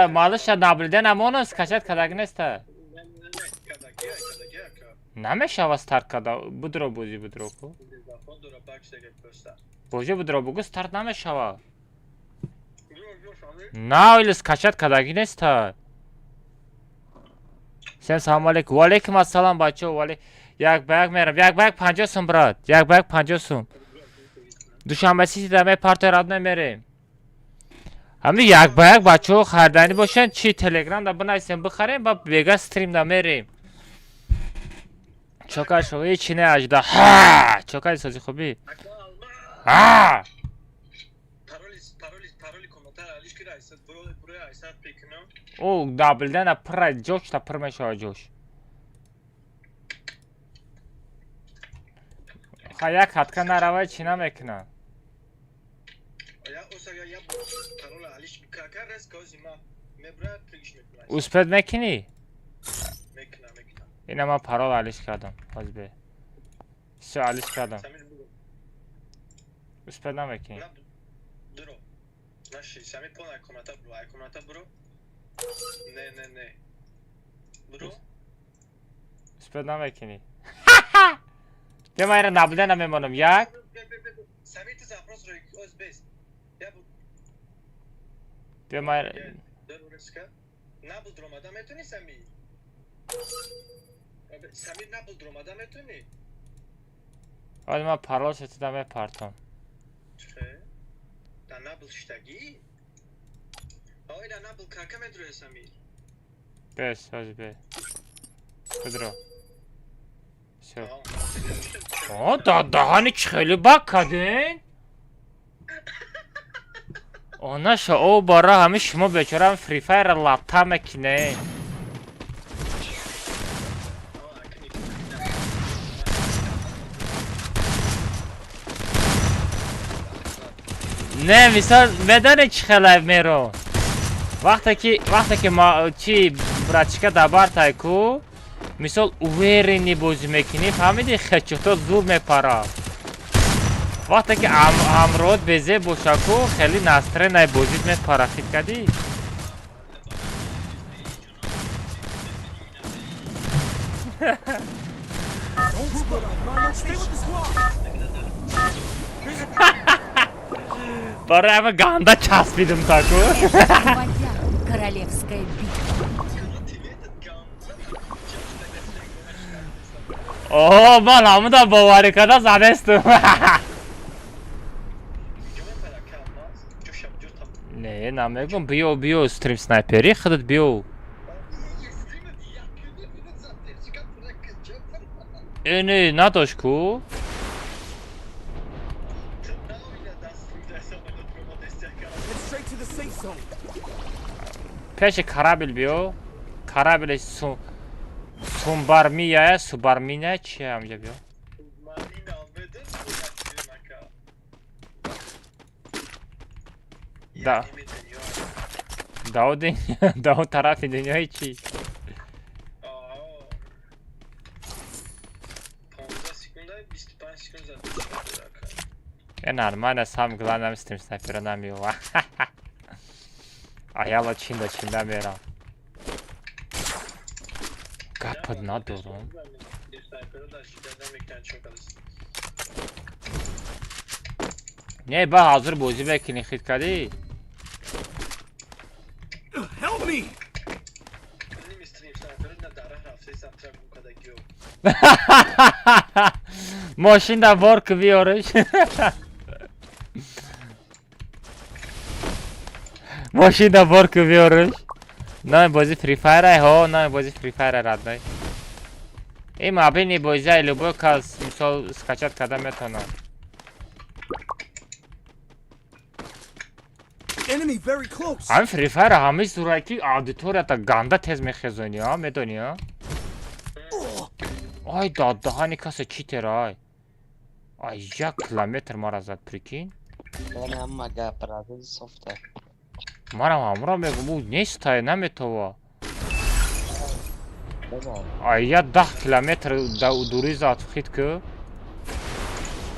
مالش نبلیده نمونه سکچت کدک نیسته نمیشه از ترک کده بدرو بوزی بدرو کو بوجه بدرو بگو ستارت نمیشه نه ولی سکچت کدگی نیسته سلام علیکم و علیکم السلام بچه ولی یک بیگ میرم یک بیگ 50 سوم برات یک بیگ 50 سوم دوشنبه سیتی دمه پارت راد نمیریم همین یک بیگ بچه خریدنی باشن چی تلگرام دا بنایسیم بخریم با بیگا استریم دا میریم چوکر شوی چینه اجده ها چوکر سازی خوبی ها او دابلدن پر جوش تا پر میشه جوش خواهی یک حدکه نروی چی نمیکنه اوسپد میکنی؟ اینه من پارول علیش کردم باز به سو علیش کردم اوسپد نمیکنی Naši, sami pona komata bro. Ne. Bro. اوسپد نمیکنی بیا من ایره نبوده نمیمانم یک Sami to zapros roik oz best. Ya bu. بیا من ایره Dörvreska. Nabul dromada metuni Sami. Sami nabul dromada metuni. آدم من پارول ستیدم پارتم Çe. Da nabul shtagi. Oy da nabul kaka medro Sami. بس باز به بدرو سو دهانی خیلی بک کردین آنشا او بارا همه شما بیچاره فری فایر لطه مکنه نه مثال میدانه چی خیلی میرون وقتی که ما چی براتشکا دبار تایکو مثال اویرینی بازی میکنی فهمیدی خچوتا زور میپارا وقتی که امرود بزه بوشاکو خیلی نستره نای بازید میپارا خید کدی Don't split up, Milo. Stay with the squad. برای همه گنده چسبیدم تاکو. Королевская битва. اوه من همه دا باوری کده زده استم. نه نمیگم بیو استریم سنایپری خودت بیو. اینه نداشت کو؟ Head straight to the safe zone. پیش کرابل بیو. کرابل سومبارمیه سوبارمینه چیه همجا بیو؟ Da. Dağ tarafı dünyayı çi. Нормально, сам главное стрим снайпера набил. А я вот чинда мера. Как под надором. Ne bak hazır bozu bekleyin hitkadi. Help me! Maşında work viyoruz. Maşında work viyoruz. Ne bozu Free Fire ho, ne bozu Free Fire radnay. Ey mabini bozu lubo kas misal skachat kadam etona. Enemy very close. هم فری فایر همه صورتی آدیتور تا گنده تز میخزونی ها میدونی ها آی دهانی کسی چی ترای آی 1 کیلومتر ما را زد پریکین Ben amma gapiradi softa. ما را میگم او نیست تای نمیتوا Baba. آی یا 10 کیلومتر دوری زد خید که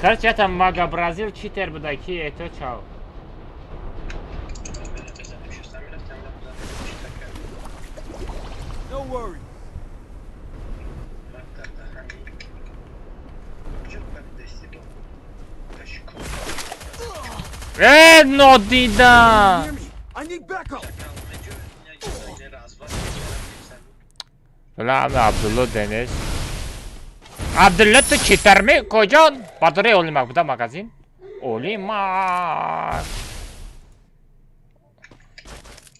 کرچه تا مگا برازیل چی تر بده کی ایتو چاو No worry. نو دیدم Hear me. I need backup. Ulan Abdullah Deniz. Abdullah tu çiter mi kocan? Badire olmak bu da magazin. Olmak.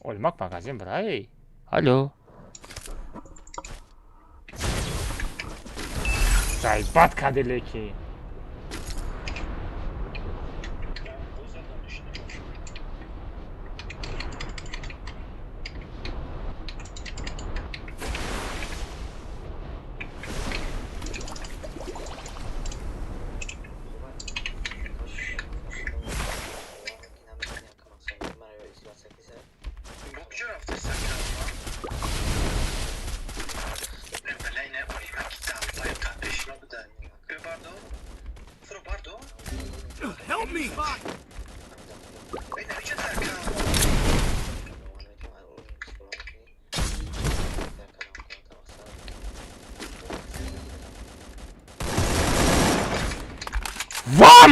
Olmak magazin bray. Alo. Saybat kadileki. Help me.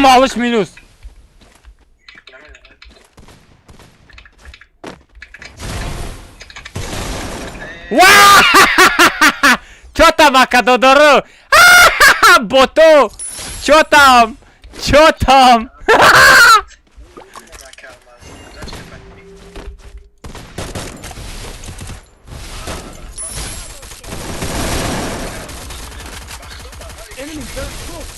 Alış minus. Čo tam aká Dodoru? Boto! Čo tam? Čo tam? Enemy very close.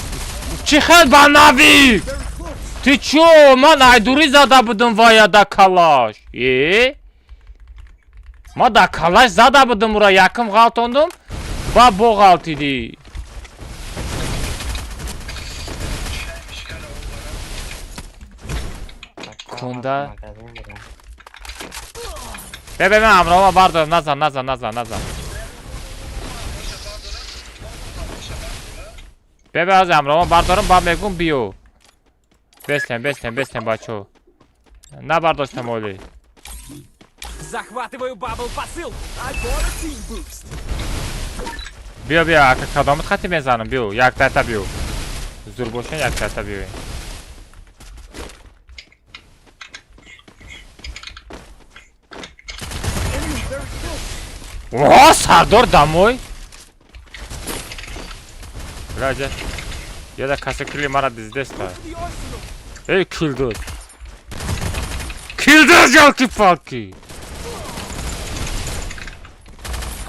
Чихel banavi! Very close. Ty čo? Man ajduri zada budem vaya da kalaş. Ma da kalaş zada budem ura yakın kaltondum. Ba boğalt idi. Kunda. Bebe ben amrama bardo nazar. Bebe az amrama bardarım ba megum biyo. Бестен, бачо. На бардоштам оли. Захватываю бабл посыл. I bought a team boost. Био, ака кадомат хати мезанам, био. Як дата био. Зур бошен, як дата био. Oha Sardor домой. Раджа. Я да касакли мара дизде ста. Go for the arsenal. Ey Kilduz. Kilduz yalki-palki.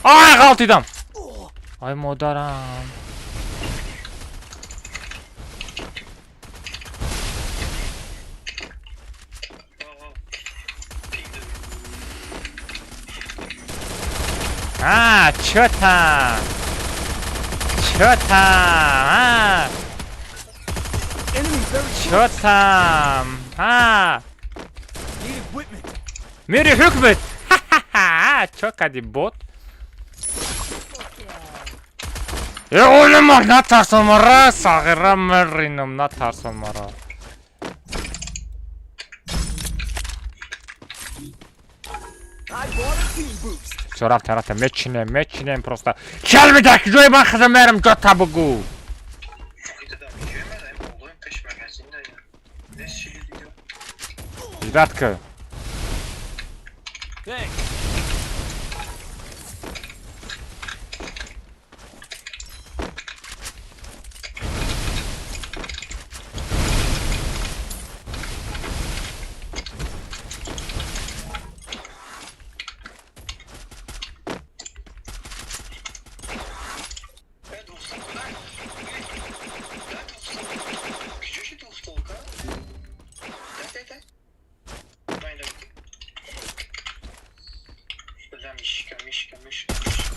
Ay qaltıydam. Ay modaram. Ha, çö tam. Çö tam. Ha. Enemy very close. Çö tam. Ha. Need equipment. Meri hükmet. Çok hadi bot. Oğlum ne tarsın mara? Sağıra merinim ne tarsın mara? I bought a team boost. Çorap tarafta meçinem prosta. Kelmedek joy ben kızım götta bugu. Zdatkı. Thanks.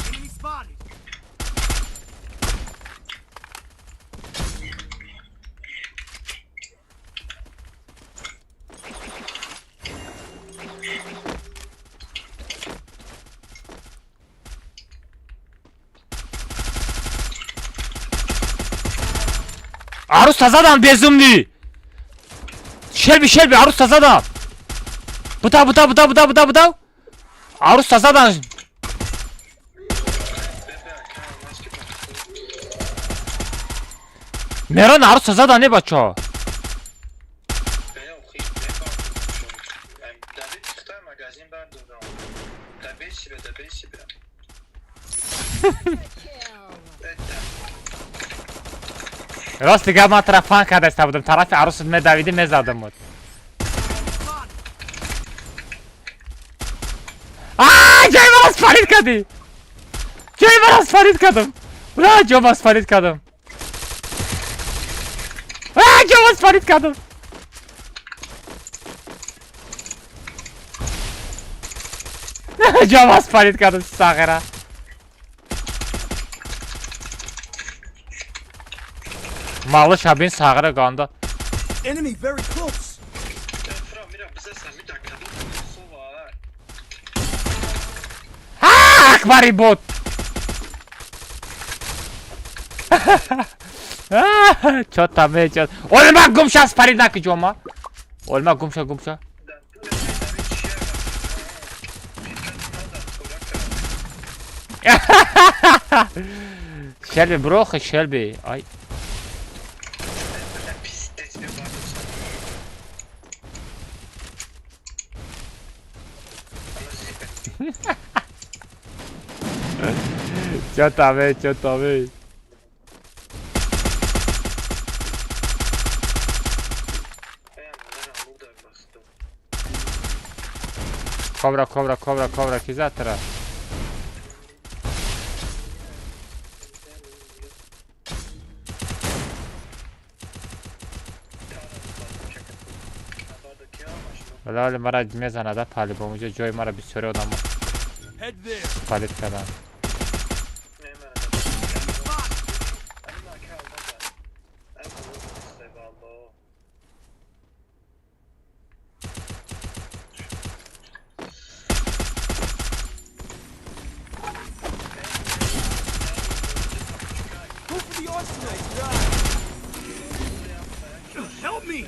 Enemy spotted. Arus tazadan bezumli. Shelby Arus tazadan. Bıda. Arus tazadan. Meron Arus tazadan ne bacho? Rast دیگه ما طرف فان کرده بودم طرف عروس داویدی میزدم بود جای من از فرید کردی جای من از فرید کردم برای جام از فرید کردم جام از فرید کردم جام از فرید کردم ساغره Malı şabin sağıra qanda. Enemy very close. Akbari bot. Çot tabi çot. Olma gumşa sparida ki coma. Olma gumşa. Shelby bro, Shelby. Ay. Çot tabi. Kobra, chi zattera? ولی مرا میزنه ده پالی با اونجا جای مرا بسیاری آدم Head there. پالیت کردن Go for the arsenal. Help me.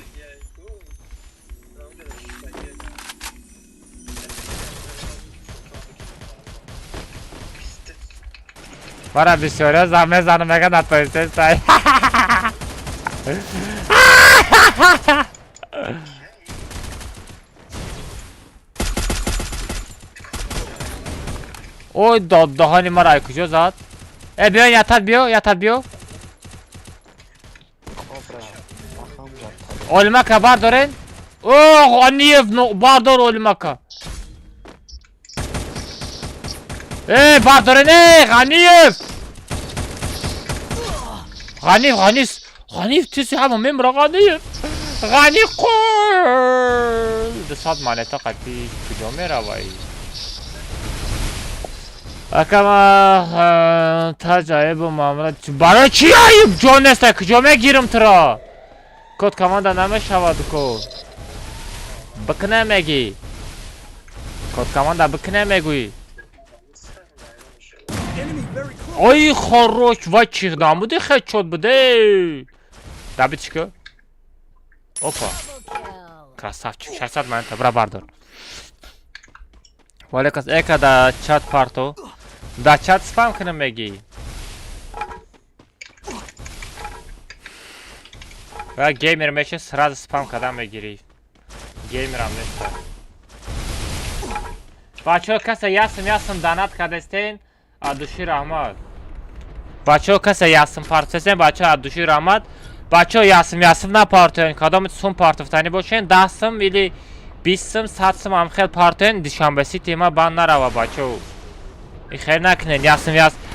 مرا بسیاری از میزنه میگه نتایسته سای Ой, даддаҳани маро куҷо зад? Биё ятад биё. Кобра. Бахам жат. Олимака бардорен. О, Ғаниев бардор Олимака. Бардорен, Ғаниев. Ғаниев тиси ҳама мемра Ғаниев. Ғани қол. 200 монета қати куҷо меравай? Акама таҷаибу маъмурат барои чӣ айб ҷон неста куҷо мегирам туро? Код команда намешавад ко. Бик намегӣ. Код команда бик намегӯӣ. Enemy very close. Ой хорош ва чихдам буди хедшот буде. Дабичко. Опа. Double kill. Красавчик. 600 монета бра бардор. Валекас эка да чат парто. Да чат спам кунам мегӣ. Ва геймер меши сразу спам кардан мегирӣ. Геймерам неста. Бачаҳо каса ясм донат кардастен? Адуши раҳмат. Бачаҳо каса ясм партистен? Бачаҳо адуши раҳмат. Бачаҳо ясм напартоен. Кадомит сум партофтани бошен? 10 сум или 20 сум, 100 сум ам хел партоен. Душанбеси тема банд нарава бачаҳо. Ихер накунен ясм.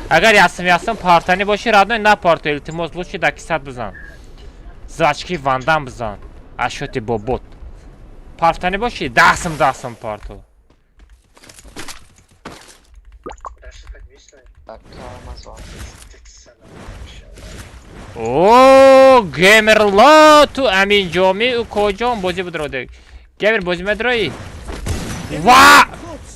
Агар ясм партани боши радной напарто. Илтимос лучше да кисат бизан. Зачки вандам бизан. Ашоти бобот. Партани боши 10 сум парто. Bakkalmaz var. О, геймерла ту аминҷоми у коҷон бозӣ будроде. Геймер бозӣ медроӣ? Ва! Close.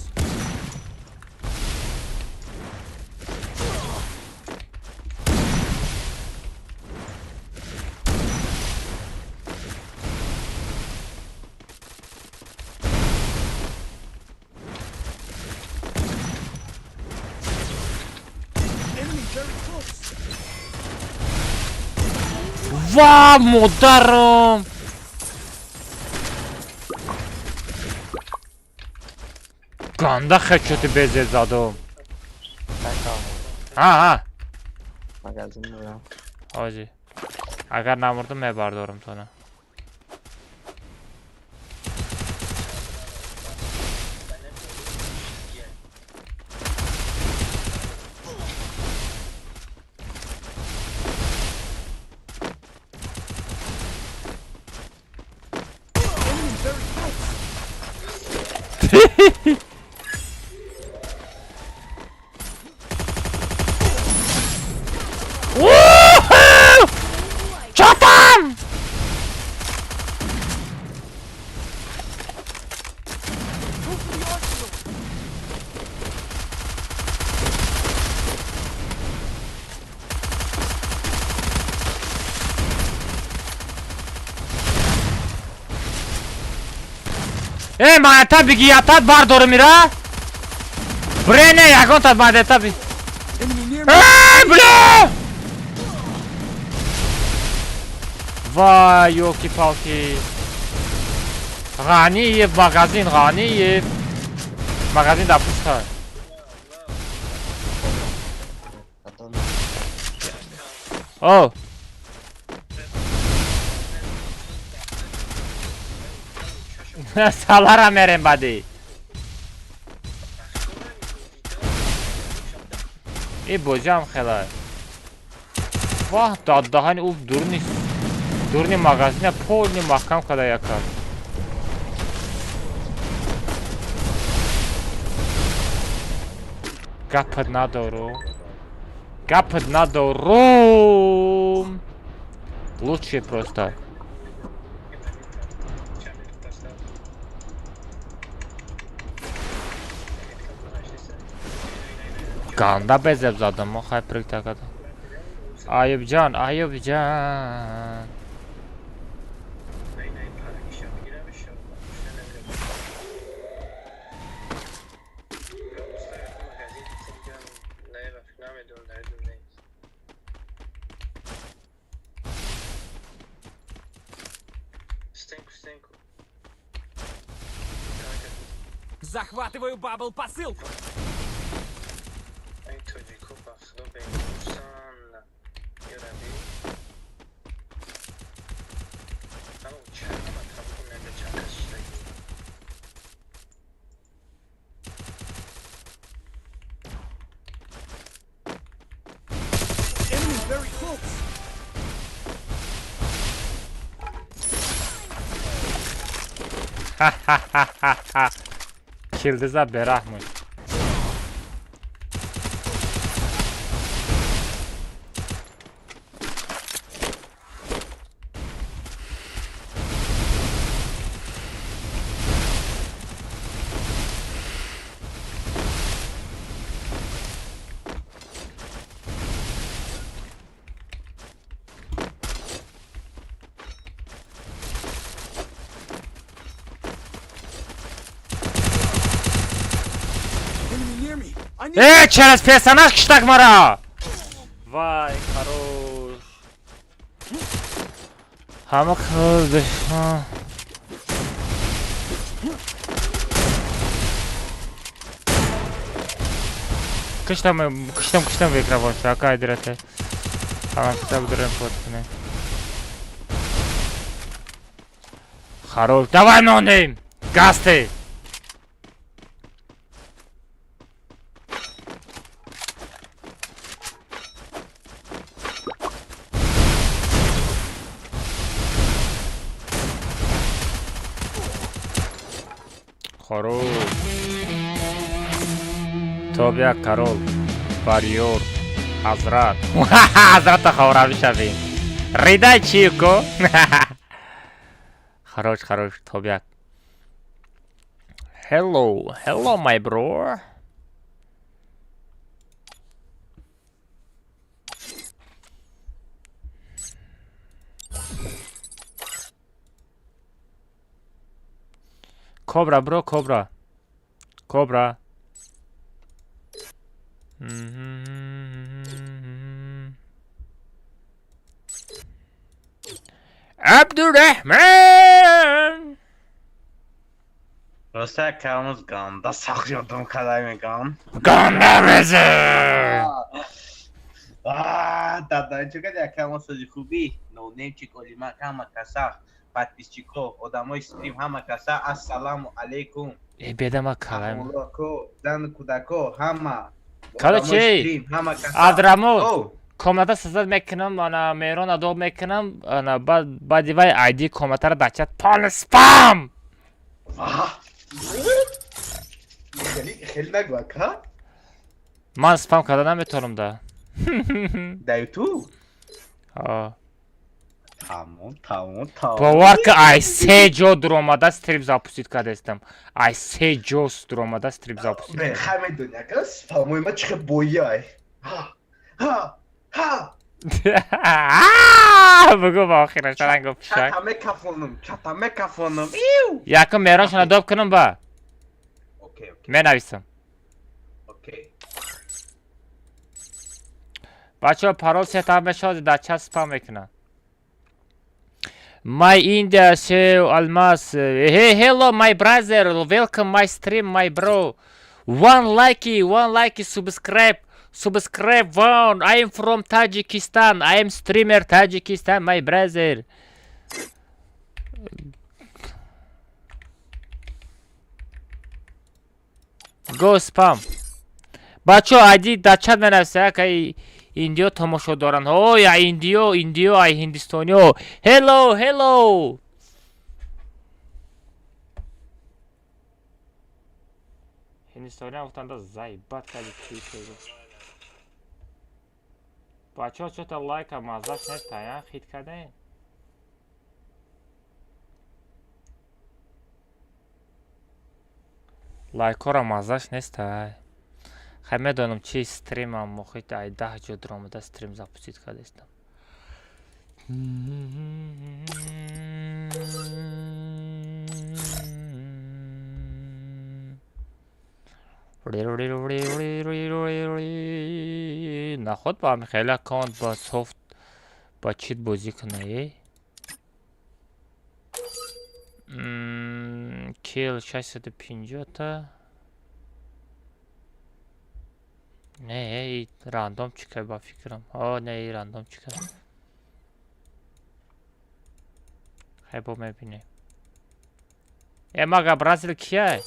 Enemy very close. Ва, модарам! Ганда хедшоти безед задам. Bakkal. Magazin buram. Ҳоҷи. Агар намурдам мебардорам тона. Enemy very close. Çatam! Move to the arsenal. Монета биги ятад бардорам ира? Брене ягонтад монета би. Enemy near me. Бля! Вай, ёлки-палки. Ғаниев, магазин Ғаниев. Магазин да пуста. Adam. О. Салара мерем бади. бозиам хела. Ваҳ, даддаҳани ӯ дурни магазина полни маҳкам када якад. Гапат надорум. Лучше просто. Ganda bezeb zadım o hyperlik takada. Ayıpcan. Захватываю бабл посылку. таҷико ба худо бемурсанд. Ёраби ҳама чама тамом неда чакасштаги. Enemy very close. Kildiza berahmış. Enemy near me. I need. Через персонаж киштак мара. Vay хорош. Hamı kıldı. Ha. Кыштам векра баша, какая дырата. Ага, кыштам дырем фотканы. Хорош, давай ноунейм. Газ ты. Хорош. Тобия король. Варьёр. Азрат. Азрата хаврави шавем. Ридай чико. Хорош, Тобия. Hello my bro. Cobra bro, Cobra. Abdurrahman. Rosa kalmış qanda saxıyordum kalayım qan. Göndermezi. Dadan чекай, kalmış sözü خوبی. No name chico lima kama kasa. Подписчиков, одамой стрим ҳама каса ассалому алейкум. Bedema kalayım. Амулоко, зан кудако ҳама. Kardeşim, Abdurrahman. Komada sızat mekanım, ana Meron adol mekanım, ana badivay ID komatara daçat pal spam. خیلی نگوک ها؟ Man spam kadanam etonumda. در تو؟ Ha. Tamam. Bavar ki Aysejo dromada strip zapustit kadestem. Aysejo dromada strip zapustit. به همه دنیا که سپاموی ما چه بویای ها Bugün bakıra şaran gopşak. çatame kafonum Yakın Meron şuna dop kınım ba. okey Men avisam. Bacho parol setup meşod da ças spam ekna. My India show Almas. Hey, hello my brother. Welcome my stream my bro. One like, subscribe. One. I am from Tajikistan. I am streamer Tajikistan my brother. Go spam. Bacho ID dachat menavsa kai Indio tomosho doran. Oh ya Indio ay Hindistoniyo. Hello. Hindistoniya uftanda zaybat kali tweet. Bacho chota like mazach nesta ya khit kade. Лайкора мазаш нестай. Хаме донам чи стримам мохит ай 10 ҷо дромада стрим запустит кардестам. Наход ба Михаил аккаунт ба софт ба чит бозӣ кунае. Kill 650 та. نه راندوم çıkıyor با فکرم. نه راندوم çıkıyor. خیلی میبینه. اما برازیل کیه؟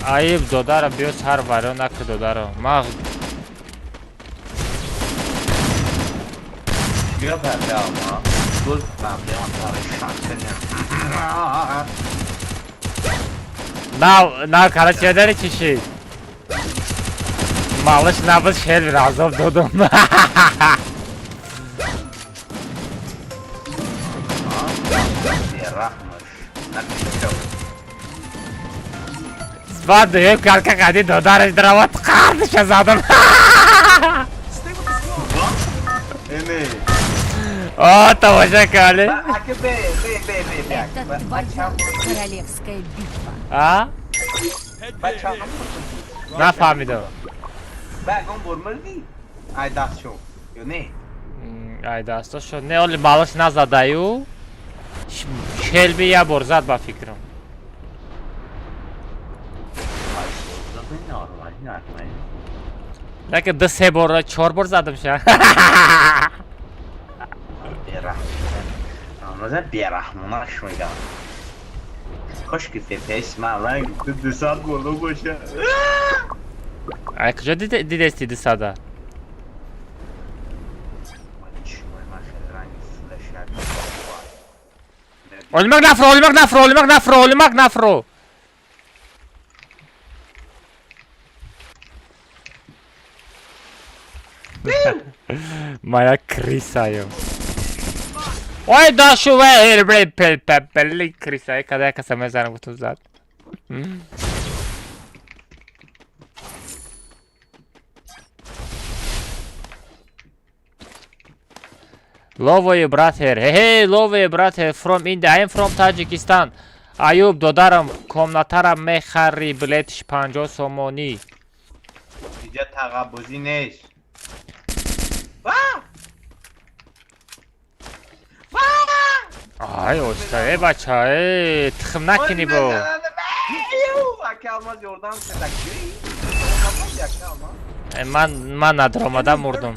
ayıp dodara bios har var ona ki dodara. Ma بیا پرده اما گل پرده اما تاره شاکنه na karaçeden çişi. Malış nabız şer biraz dodum. بیرحمش نکشو Spadł hep kalka kadi dodara dramat kardeş azadım. Emi O tavaşa kali. Akı be Это твоя королевская битва. Ha? Bak Ne fahmidim. Bəqon vurmurdu Ay daşo Yo ne Ay dasta şu ne oldu malış nazadayı. Şelbi ya borzat ba fikrim. Ay zaten normal Ne ki dı se borra çor borzadım şu an. بیرحمن آنوزه بیرحمون میگم خوش که فپیس من رنگ تو دو ساعت گلو باشه Ay kıca didestiydi sada. Ölmek nafro. Moja krisają. Oj, daszu pelli krisają, kada jaka same zanim tu zad. Lovoy brother, hey Lovoy brother from India, I am from Tajikistan. Ayub dodarım, komnataram mexari biletiş 50 somoni. اینجا تقبضی نیست Ay usta bacha tıkım nakini bu. Akı almaz yordan sedakçıyı Man nadromadan vurdum.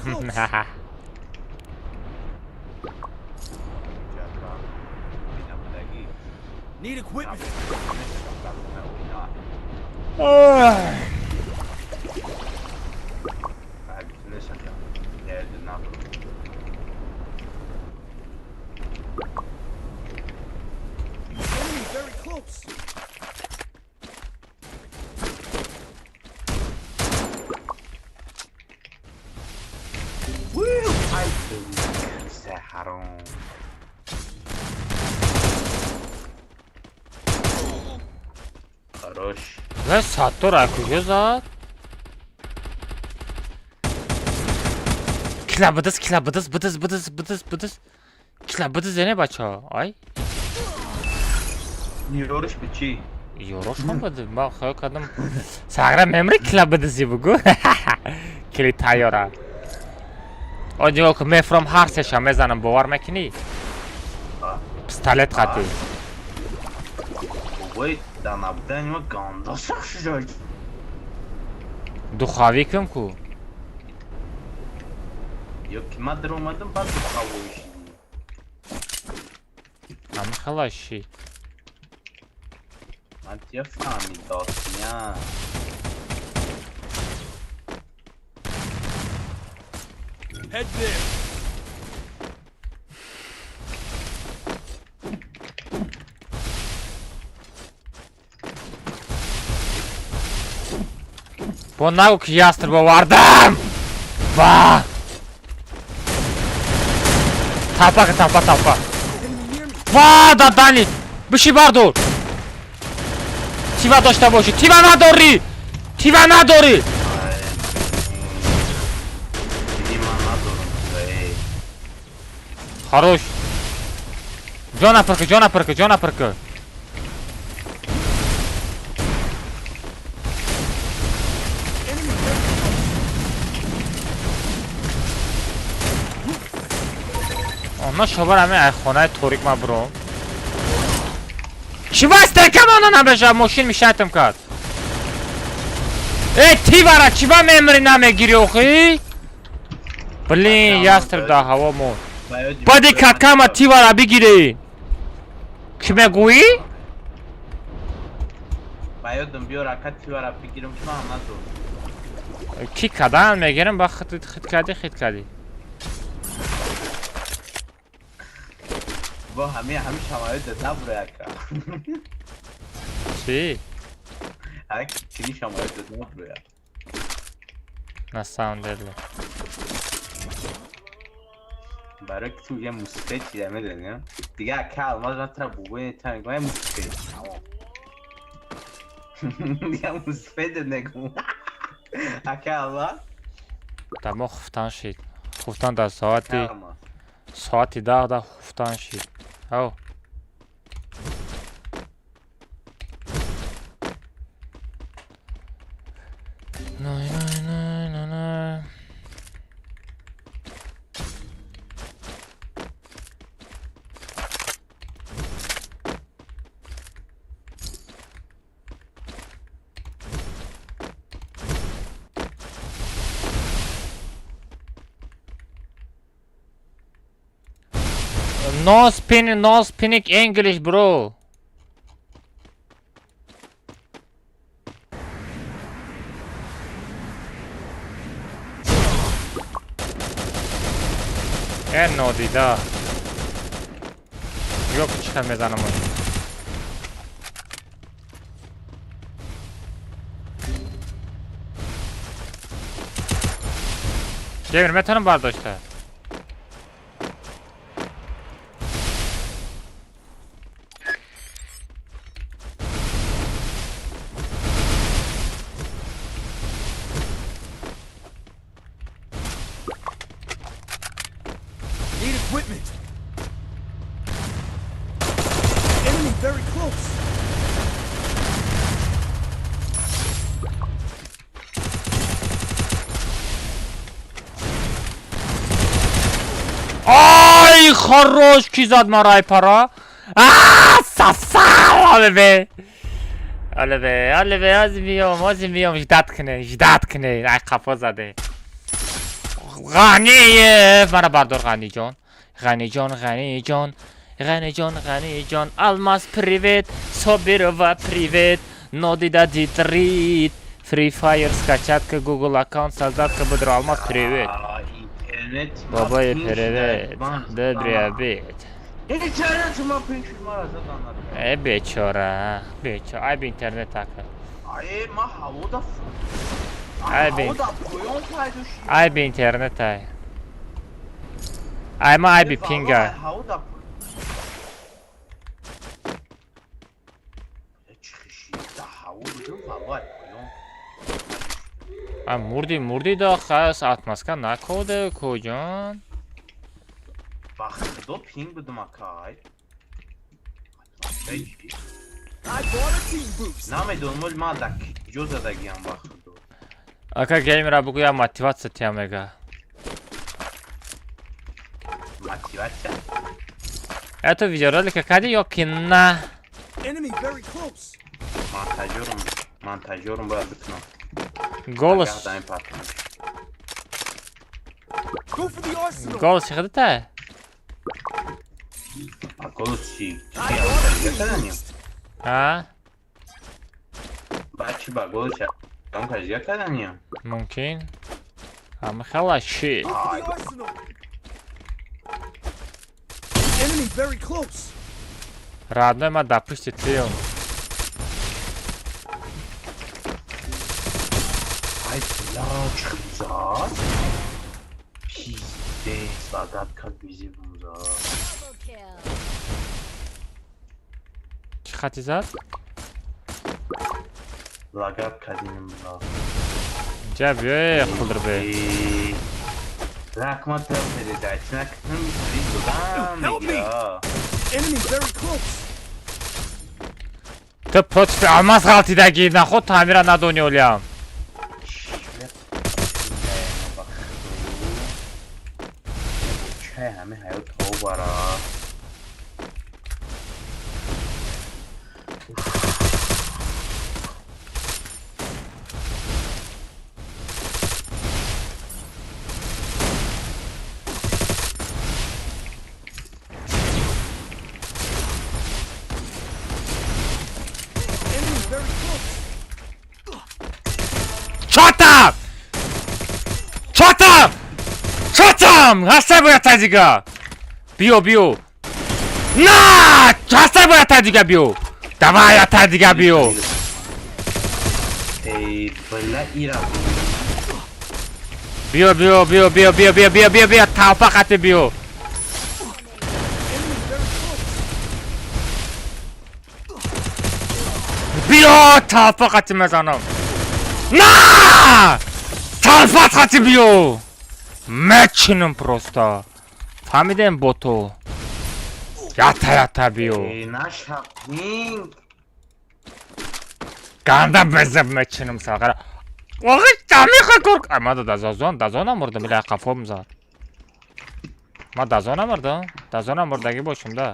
Need equipment. Enemy very close. Ay se haram Хорош Ve sattor kujya zat. Kilabıdız bıdız. Kilabıdız ne bacha? Ay. Yoruluş bir çiğ Yoruşmadım bak kadın. Sagra memri kilabıdızı bu. Kili tayora. Ojo ki me from Harsesha mezanem bavar mekini. Pistolet qati. Vay danabdan ve ganda sakşıcak Duxavi kim ku? Yok kime dromadım ben de kavuş Am xalashi. Ben tiye fahmi dağıtım ya Head there. Bu nagu ki yastırba vardım. Va! Tapa. Enemy near me. Va da dani. Bishi bardur. Tiva doshta boshi. Tiva nadori. Gideyim anlatıyorum size Хорош. Jona pırkı. اونا شبار همه خونه توریک ما برو چی واسه کمان نباشه ماشین میشتم کرد ای تی برا چی با میمری نمیگیری اوخی بلین یاستر دا هوا مون بادی کاکاما تی برا بگیری کی میگویی؟ باید بیار اکت تی برا بگیرم که من نزد کی کدام میگیرم با خط کردی با همه شمایل داد نبره اکا چی؟ کی شمایل داد نبره نه ساوند دل برای که تو یه موسیقی چیده میدونی دیگه اکا الماز نتره بگوی تنگاه موسیقی دیگه موسیقی ده نگو اکا الماز دما خفتان شید خفتان در ساعتی ده خفتان شید او نه No speaking English, bro. No دیده. yok çıkar mezanım onu. Cemil metanım vardı işte. Need equipment. Enemy very close. Ay хорош کی زد مرای پرا سفر البه از میام جدت کنه ای قفا زده غنیه مرا بردار غنی جان الماس پریوت собирова привет нодида дитрит Free Fire скачать к Google аккаунт создать к буду алмаз привет Baba привет добрый обед İnternetime pinçim var zaten. Beçora ay bir internet hakkı Ay ma havada. Ay bir Havada koyun paylaşıyor. ay bir internet ay ay ma ay bir pinga Havada. Çıkışı da havada var koyun. ay murdi da khas atmaska nakode kocan Bak do ping budum akay. I bought a team boost. Name dolmul madak. Joza da giyan bak. Aka gamer buguya motivatsiya temega Motivatsiya. Это видеоролик кади ёкина Enemy very close. Montajyorum bu arada. голос Go for the arsenal. голос çıktı Golosçi. I bought a team Yakalanya. boost. ha Bak golosçi. Kanka yakalanya. mümkün ama hala shit Go for the arsenal. Enemy very close. родной ма допустит film Ay silah çıkacağız. Pis sagat kalk bizi bunza. çıkartacağız Lagat kadinim bunza. cab kıldır be Rakmat yapmadı da. Çınak kısmın bir Help me. ya. Enemy very close. ты против алмаз галтидagi наход тамира надонёлям Çay همه hayat tavuk var ha. Enemies very close. Shut up! Shut up! Shut up! Hasaj moja tadziga! Biu! Na! Hasaj moja tadziga biu! Dawaj ja tadziga biu! Ej, bella ira. Biu! Ta fakat biu! بیو تا فقط میزنم نه تا فقط بیو میچینم پروستا فهمیدم با تو یاتا بیو Ey, nasz hapning. گنده بزب میچینم ساقرا واقعی تمیخه کرک اما دازان مردم میله قفام زد ما دازان مردگی باشم ده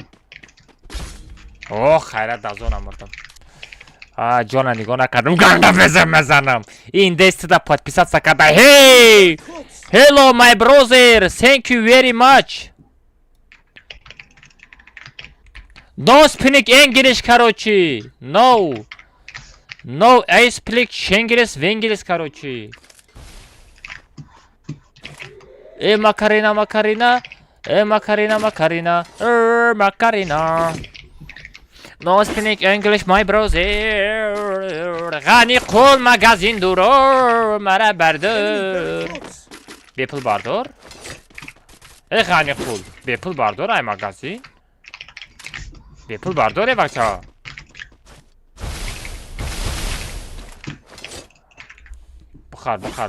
اوه خیرت دازان مردم جانا نگاه نکردم گنده بزم میزنم این دسته دا подписаться کرده hey hello my brother thank you very much don't speak English короче no I speak English короче Macarena No speak English my brother غنی قول مگزین دورو مرا بردار بیپل باردار ای غنی قول بیپل باردار ای مگزین بیپل باردار ای بچه ها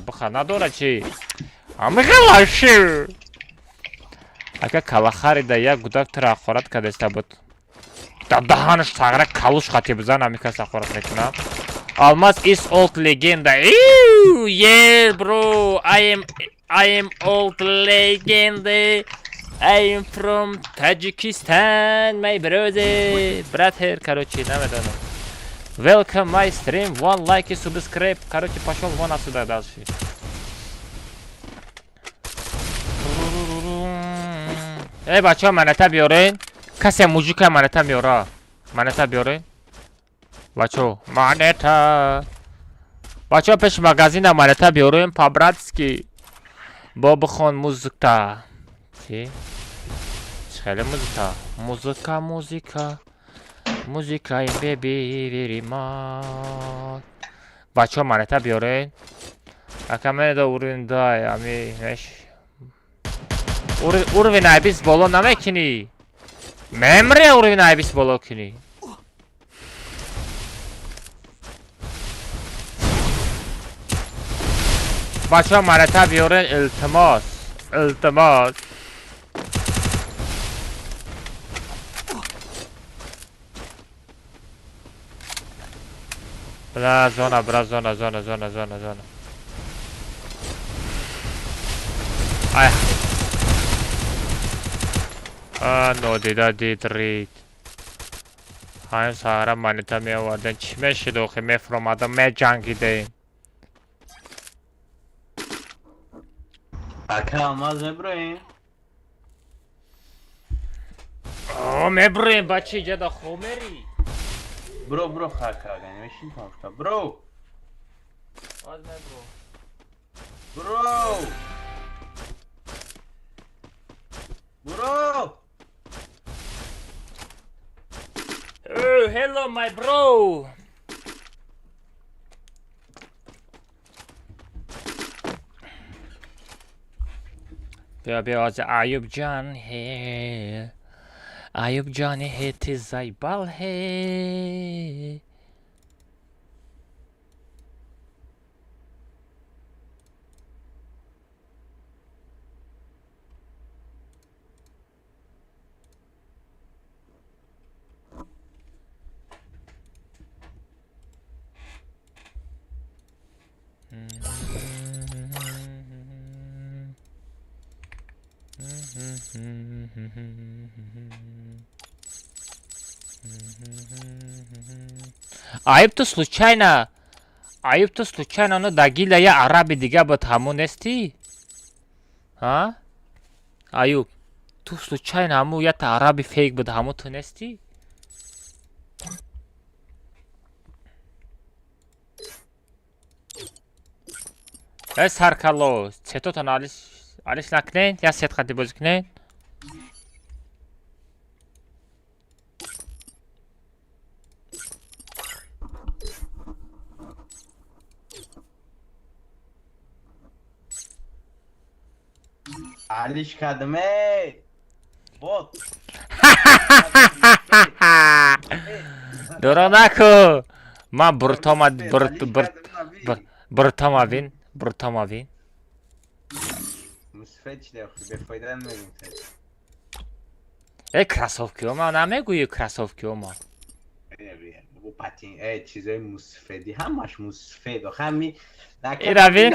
بخار نداره چی اما خلاشی اگه کلا خریده یک گودک تر خورد کدسته بود در دهانش تغیره کلوش خطی بزن کس خورد میکنم Almaz is old legenda yeah bro I am old legenda I am from Tajikistan my brother короче نمیدونم welcome my stream one like subscribe короче пошел вон отсюда дальше ای بچه ها منتا بیارین کسی موجیک منتا بیاره منتا بیارین بچه ها بچه ها پیش مگزین منتا بیارین پابراتسکی با بخون موزیکتا چی؟ خیلی موزیکا این بیری مات بچه ها منتا بیارین اکا منه دا ورین دای امی نش Уровень айбис боло намекини. Мемре уровень айбис боло кини. Бача марата биорен илтимос. Бра зона. Ай. No did read. I'm sorry, manita me vardan çime şidoğu me from adam me jangideyim. Aka almaz Ibrahim. Oh me bachija da khomeri. Bro haka yani meşin konuşta. Bro. Az me bro. Bro. Oh, hello my bro. biraz Ayub Can he. Ayub Can he tizaybal he. Ayıp to случайно onu dagila ya Arabi diga bu tamu nesti? Ha? Ayıp. Tu случайно amu ya ta Arabi fake bu tamu tu nesti? Sarkalo, çetotan aliş naknen ya set khati bozuknen. Aliş kadme. Bot. Doronako. Ma Brtomavin. Musfet de به فایده نمیدیم. Krasovki oma نمیگویی krasovki oma. Bu patin چیزای مسفدی همش مسفد و همین Rabin.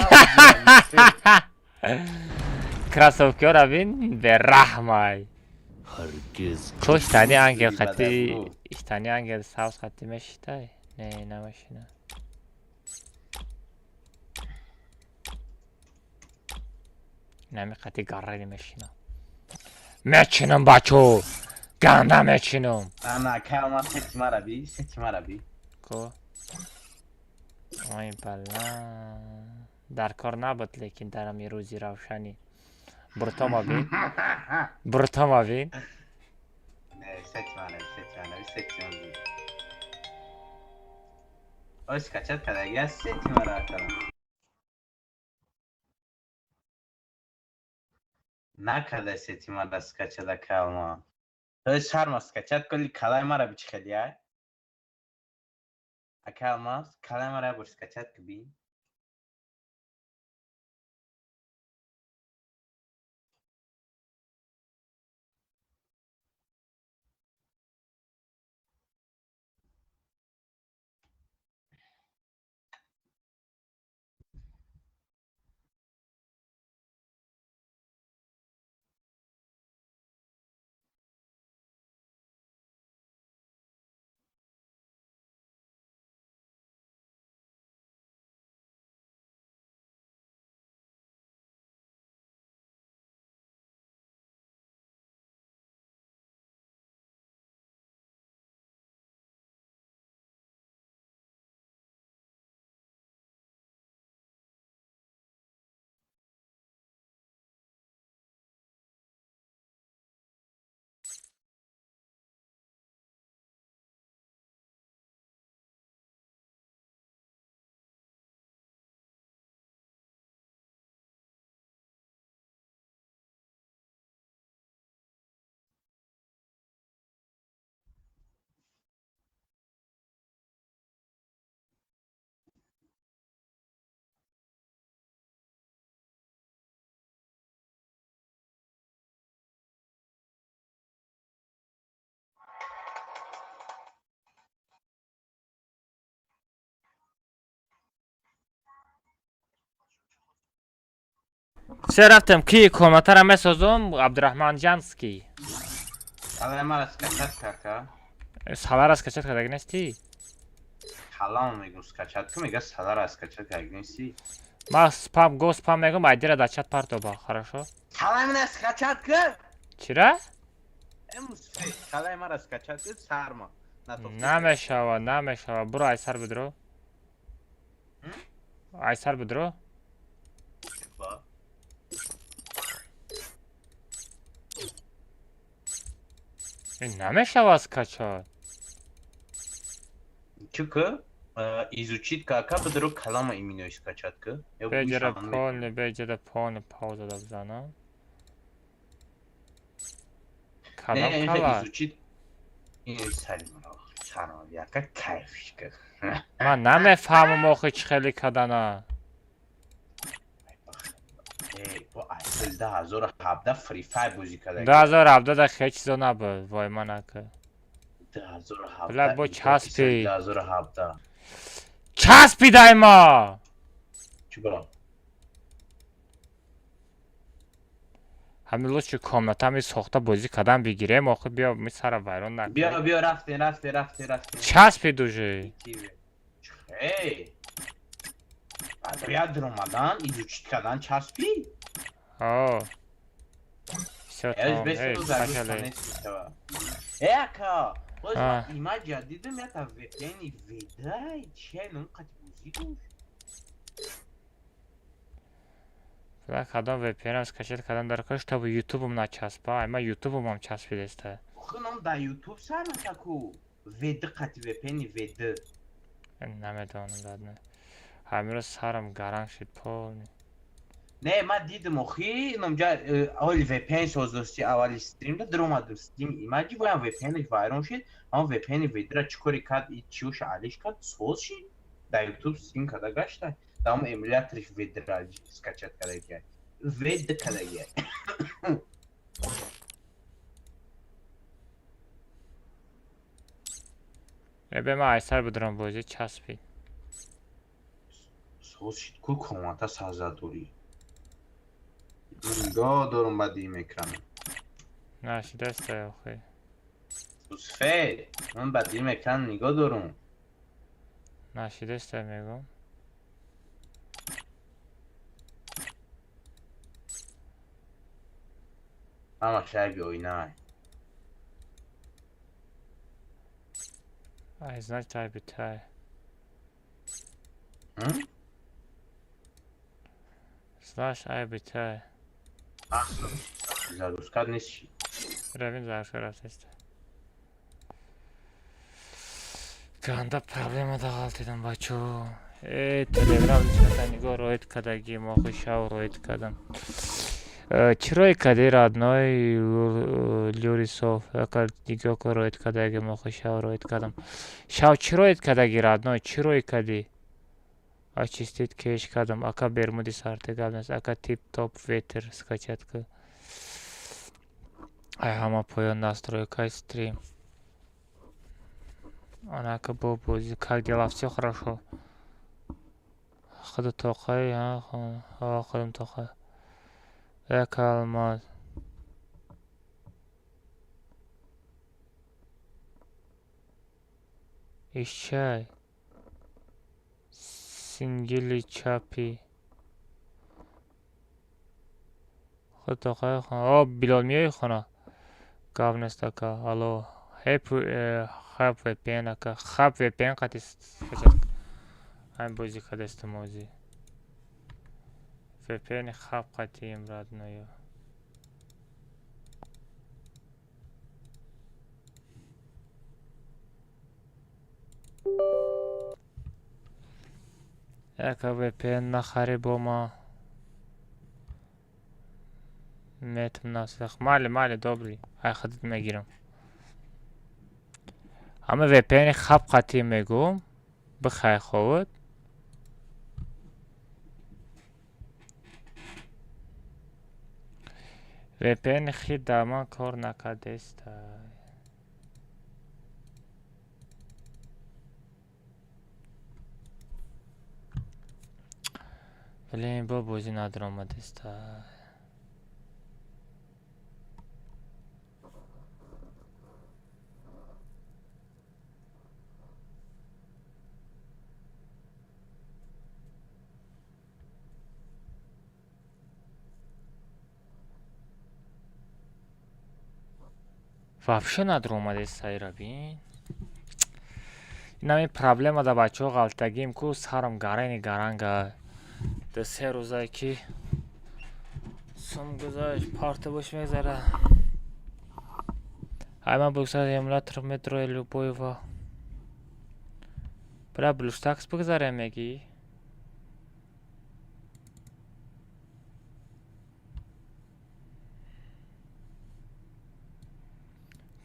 Krasovki Rabin به رحمای. تو iştani angel khati iştani angel saus khati meştay. Ne namaşina. Nami khati garrali meşina. Meçinum baço. Ganda meçinum. انا کلمه ست مربی Ko. Ay balla. Dar kor nabud lekin daram ye rozi ravshani. Brtomavin. نه ست مربی اوش کچت کدگی ست مربی نکرده ست مربی کچت کلمه اوش هرماس کچت کلی کلای مربی چی خیلی های اکلماس کلای مربی برس کچت کبی Se raftem ki komatara mesozum Abdurrahman Janski. کلای مربی کچت کاکا Salar az kaçat kadar nesti? کلام میگم کچت که میگه سالار از کچت کدگی نیستی Ma spam megum aydira da chat parto ba, хорошо? کلای من از کچت که Chira? مسفد کلای مربی از کچت که سرما Nameshava. Bro Aysar bidro. Aysar bidro. Nameshava az kaçat. Çünkü izучить кака بدرو کلام ایمینو скачать که Becere polni pauza da bzanam. نه Kalam اینجا kala. izучить این سلام яка кайфишка Man namefhamim oxi chi kheli kadana. bu اصل 2017 فری فایر بازی کرده 2017 da hech zo nabud, voy manaka. 2017 بلا با چسبی. 2017 Chaspidai ma! چی برام همین لوچ کامنات هم ساخته بازی کردن بگیریم آخه بیا می سر ویران نکنی. بیا رفته چسبی دوژه. Hey. Adria durmadan iduçkadan çaspi. آه. بسیار Ez تمام. besin ای uzarmış پشله. tanesi. Eka. Pois Ah. imagem de meta VPN vida çe nun katbuzidu. و کدام VPN از کشید کدام در کش تا یوتیوب هم نچسبه اما یوتیوب هم چسبیده است. Xunum da YouTube sana taku. Vedi kat VPN vedi. نمیدانم دادنه. همین رو سرم گرم شد پول. Ne ma dedim oxi, nomca avval VPN sözləşdi avval streamdə durmadım. Steam imagem bu VPN var şid, amma VPN vedra çikori kad içiş aliş kad soz şid. Da YouTube stream kada gaşta. Tam emulator vedra skачать kada gel. Ved kada gel. به من ایسر بدرم بازی چسبید. Soz şid ku komata sazadori. Nigah دارم بدیم ekranı. نشیده است آخه. Sfe, من بدیم ekran nigah دارم. نشیده است میگم. Ama şey bir oynay. It's not type of tie. Hı? Slash IBT. Güzel Ruskad neşi. Ravin zarfı rafteşte. Ganda problema da halt edin бачо. Telegram чата нигор роид кадаги мохи шав роид кадам. Чирой кади родной Люрисов, акал нигоко роид кадаги мохи шав роид кадам. Шав чирой кадаги родной, чирой кади. Очистить кеш кадам, ака бермуди сарте галнес, ака тип-топ ветер скачатка. Ай, хама поён настройка стрим. Она как бы как дела, все хорошо. Ходу тохай, ходом тохай. Алмаз. Ищай. Сингели чапи. Ход тохай, о, Билал миёй хона. Гавнестака, алло. خب VPN اکا خب VPN قطعی سکچت هم بازی کده استمازی VPN خب قطعی امراد نیا اکا VPN نخری با ما میتم ناسخ مالی دوبری های خدت میگیرم اما VPN خب قطعی میگم بخواه خود VPN خیلی دامان کار نکرده است ولی این با بازی ندار آمده است вообще надо омаде сайра бин инами проблема да бачаҳо ғалтагим ку сарам гарани гаранга да се рӯзае ки сум гузашт парта бош мегзара ҳай ман бигсад эмулятор метро любоева бира блюстакс бигзарем мегӣ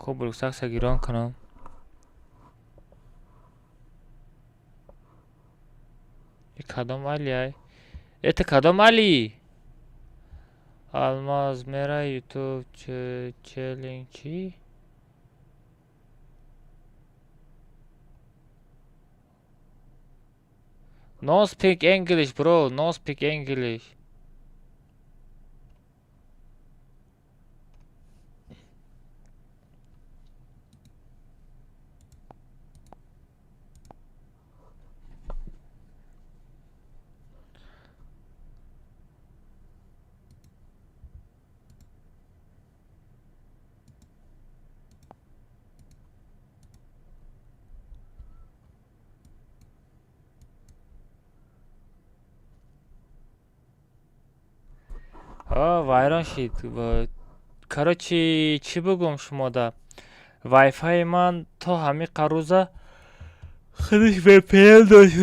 خب بلوکساکس گیران کنم یک کدام علی های ایت کدام علی الماز میرا یوتیوب چلینگ چی no speak English bro no speak English вайрон шид. Короче, чӣ бигӯм шумода? Wi-Fi ман то ҳамин қарӯза худаш VPN дошт.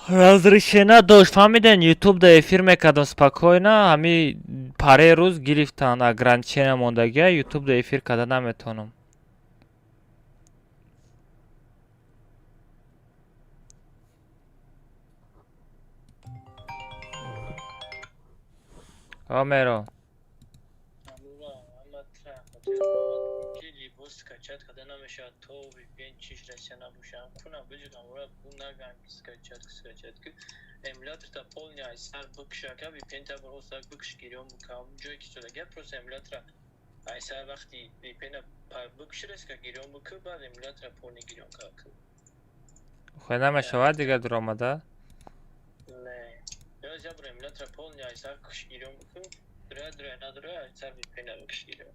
Разрешена дошт. Фаҳмиден YouTube да эфир мекардам спокойно. Ҳамин параи рӯз гирифтан. Ограничения мондагия YouTube да эфир карда наметавонам. Меро. скачать, когда нам еще то VPN чиш ресена бушам кунам бежам ура бунагам скачать эмулятор полный айсар букшака VPN та просто букш гирем букам джой ки сюда я просто эмулятор айсар вақти VPN букш реска гирем бук бад эмулятор полный гирем как خدا مشاهد دیگه درآمده. не я забрал эмулятор полный айсар куш гирем бук дра надра айсар VPN букш гирем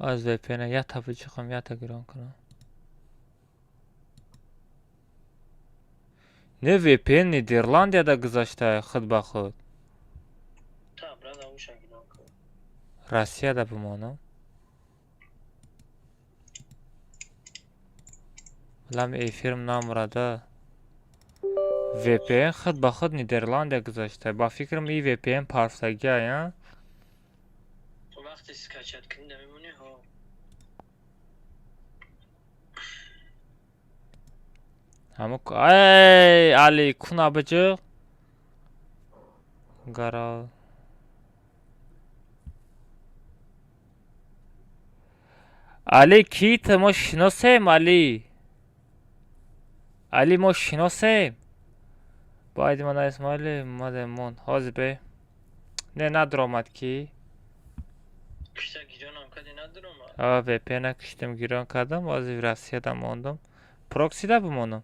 از VPN یا تابو چیکم یا تا گران کنم. نه VPN نیدرلندیادا گذاشته خود با خود. تا برای اوشان گران کن. روسیادا بمانم. لام ایفیرم نامراده. VPN خود با خود نیدرلندیا گذاشته. با فکرم ای VPN پارساگیه یا. وقتی скачать کنی میمونی ها. همون ای علی کنا بچه گرا علی کیت ما شناسیم علی ما شناسیم باید من اسماعیل مادمون حاضر به نه ندرامد کی کشتا گیرانم کدی ندرامد VPN کشتم گیران کردم از روسیه دا موندم پروکسی دا بمونم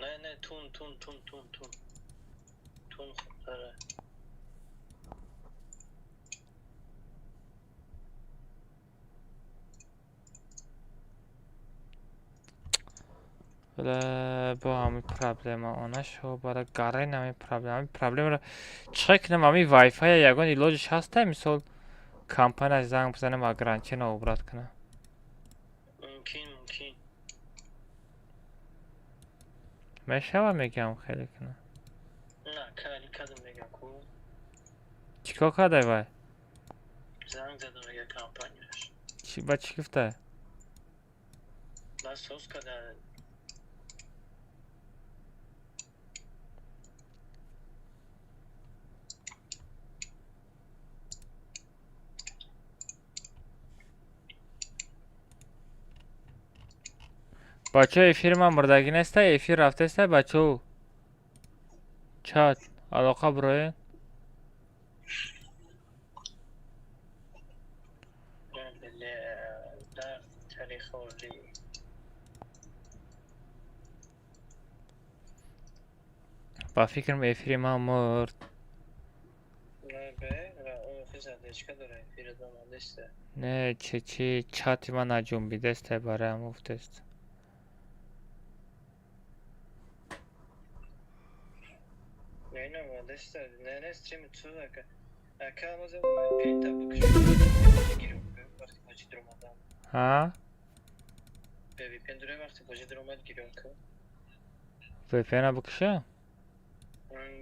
نه تون خوبتره بله با همین پرابلم آنش و برای گارین همین پرابلم را چه کنم همین وای فای یگان ایلاجش هسته مثال کمپانیش زنگ بزنم اگرانچه نوبرات کنم ممکن میشه میگم خیلی کنم نه کاری کدوم میگم کو چیکار کرده وای زنگ زدم یه کمپانیش چی با چی گفته بس سوز کده بچه افیر من مردگی نسته افیر رفته سته بچه چات علاقه برای در تاریخ اولی با فکرم افیر من مرد نه به اون خیزنده چکا داره افیر دامنده سته نه چی چاتی من نجوم بیده سته برای هم افته است نه مهندسته نه استریم تو اکا مازم پینتا بکشم گیرم وقتی باجی در اومدم ها ببی پندره وقتی باجی در اومد گیرم که VPN بکشه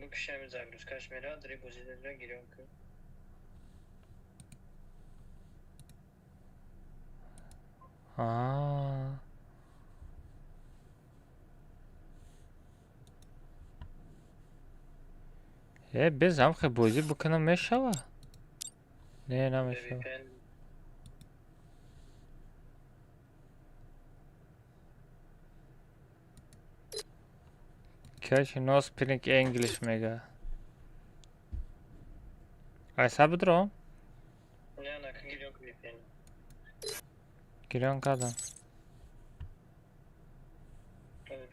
بکشم زاگروز کشمیره داری باجی در گیرم که بزم خیلی بازی بکنم میشوه نه نمیشوه کاش نو سپیلینگ انگلیش میگه ایسا بدرم نه که گیرم که VPN گیران کردم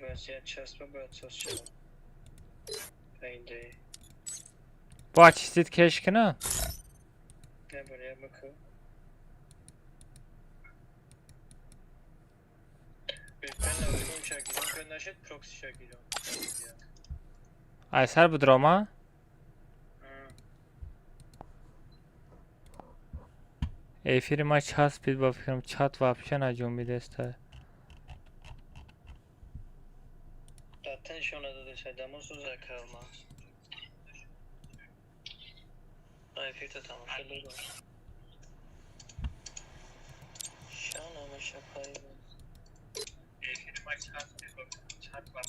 وضعیت چسبه باید ساز شدم پینده با چیزید کش کنه نه برای بکن VPN نمیدونم شکیدم که نشد پروکسی شکیدم Aysel bu drama. Эфире матч has bir bakıyorum. Chat вообще на чем бедеста. Zaten şu anda da şeyden söze kalmaz. Ay fikte tamam. Şan ama şapayı. Efiri maç has bir bakıyorum. Chat var.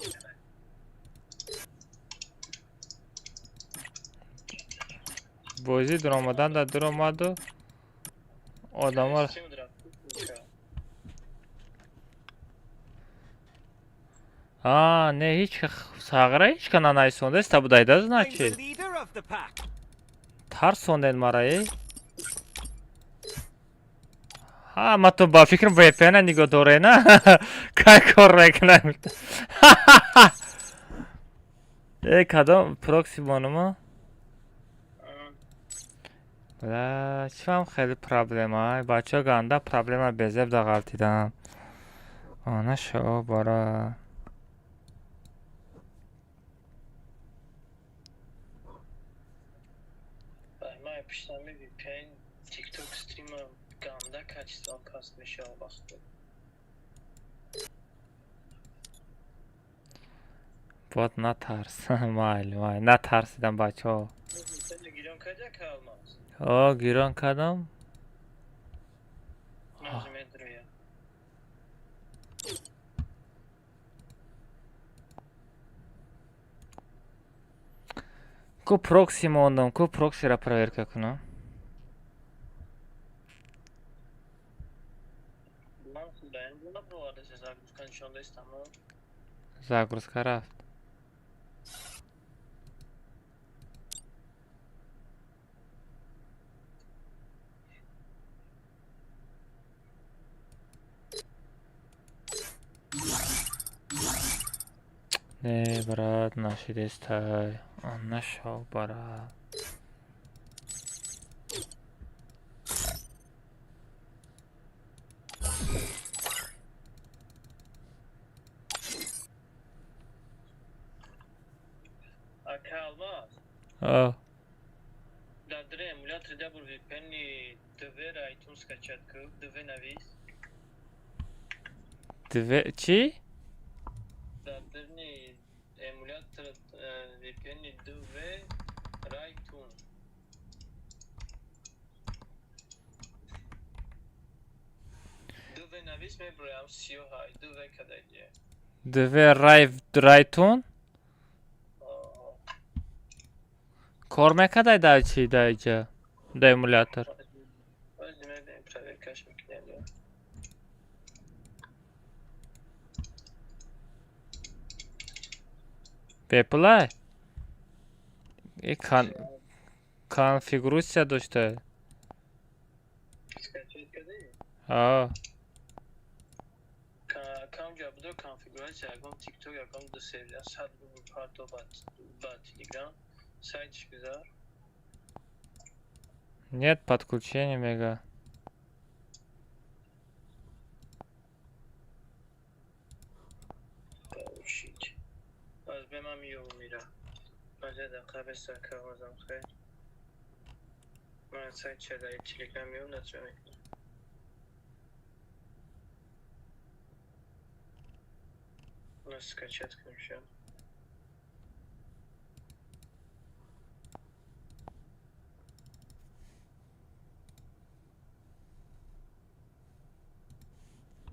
Bozi dramadan da dramadı. Adamlar ne hiç sağıra hiç kananay sonda sta budayda I'm the znači. leader of the pack. Tar sonda marayı. Ha ma to ba fikrim VPN nigo dorena. Kaj korrekna. Kadam proxy mu? چم خیلی پرابلم های بچه ها گنده پرابلم های بزرگ دا غلطی دارم آنه شو برا Ben yapıştırma VPN TikTok stream'e gamda kaç saat kasmış ya baktı. بود نترس مای نترسیدم بچه ها Sen de giriyorsun kaca kalmaz. گیران کدام Lazım edir ya. کو پروکسی موندم کو پروکسی را проверка کنم Ben buna buralarda siz Aguskan şu anda İstanbul. загрузка رفت نه برات نشده است آن نشو برات Kalmaz. Dadre emulator da bu VPN'i döver iTunes kaçat kıl döve navis. چی؟ Dadre emulator VPN'i döve iTunes. Döve navis mi buraya siyo hay döve kadar diye. دوه رایتون کار میکرده در چی در اینجا در ایمولاتور Özleme benim praver kaç miktar diyor. بپلای این کانفیگوریسیا داشته Kaçat kadar. آه Kam cevabı konfigürasyon agam TikTok agam da sevilen sad bu parto bat Telegram sayt güzel. нет подключения мега Oh shit. Az bemam yok mira. Acaba kabesta kavazam khay. Ben sayt şeyler Telegram yok nasıl demek? Nasıl kaçat konuşuyorum?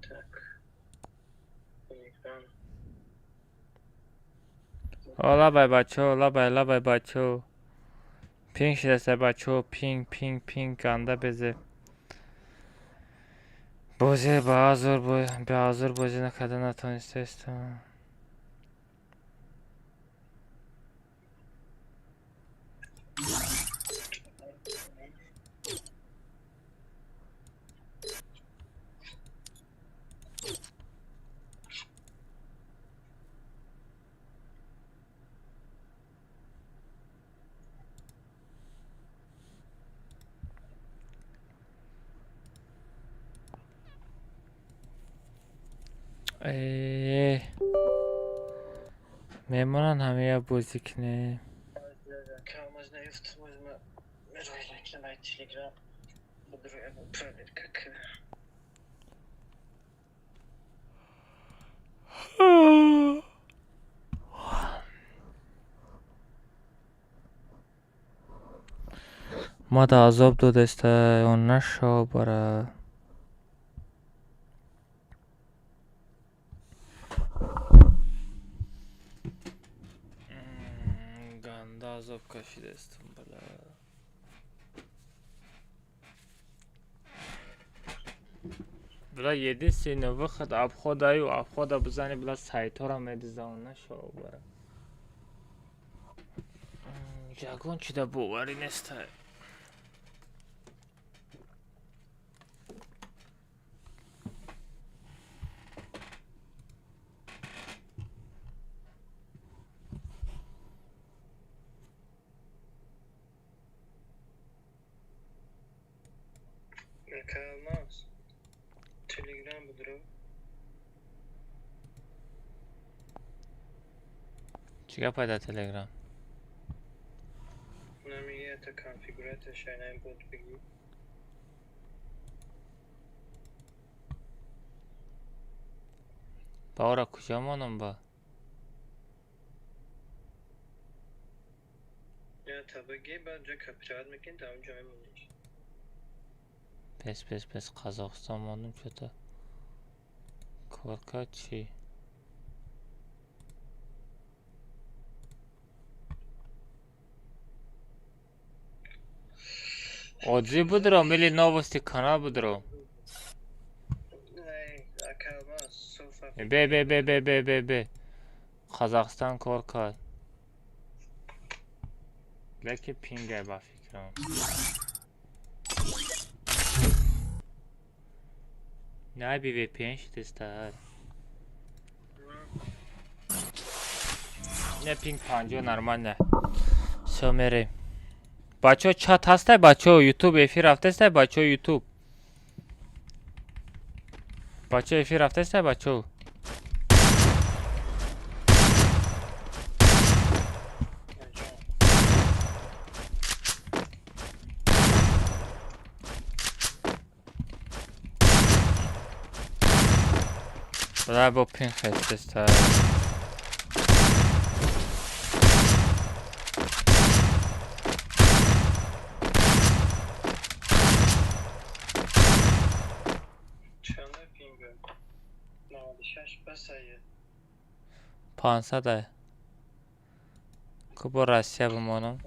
Tak. Ekran. لابای بچه ها لابای بچه ها پینگ شده بچه ها پینگ گنده بزه بازی به حضور بازی نکرده نتونسته استم Memnunum همه بازیکنه. Kalmaz ne yuftumuz mu? Merak etme Telegram. Bu duruyor bu böyle kakı. ما da azap دادسته اون نشا برا. Ganda azap کشیدستم بلا. بلا 7 سینه وقت اب خدای و اب خدا بزنی بلا سایت ها را میدیزه اون نشا برا. جاگون چی دا بواری نسته. Kalmaz. Telegram bu durum. چیکار پیدا تلگرام؟ نمیگه تا کنفیگورات شاید بود بگی. باورا کجا مانم با؟ یا تا بگی بعد جا کپیرات میکن تا اونجا میمونیش. پس قزاقستان ماندم چطور؟ کارکات چی؟ Odzi budro, mili novosti kanal budro. Kalmaz. Sofa. Be. Kazakistan korkar. Belki pinge ba fikrim. Ne bir VPN şiddet Ne ping panjo normal ne. Sömeri. بچه ها چت هسته بچه ها یوتیوب افی رفته است بچه ها یوتیوب بچه افی رفته است بچه ها بذار با پین خسته است پانصده که با راسیه بمانم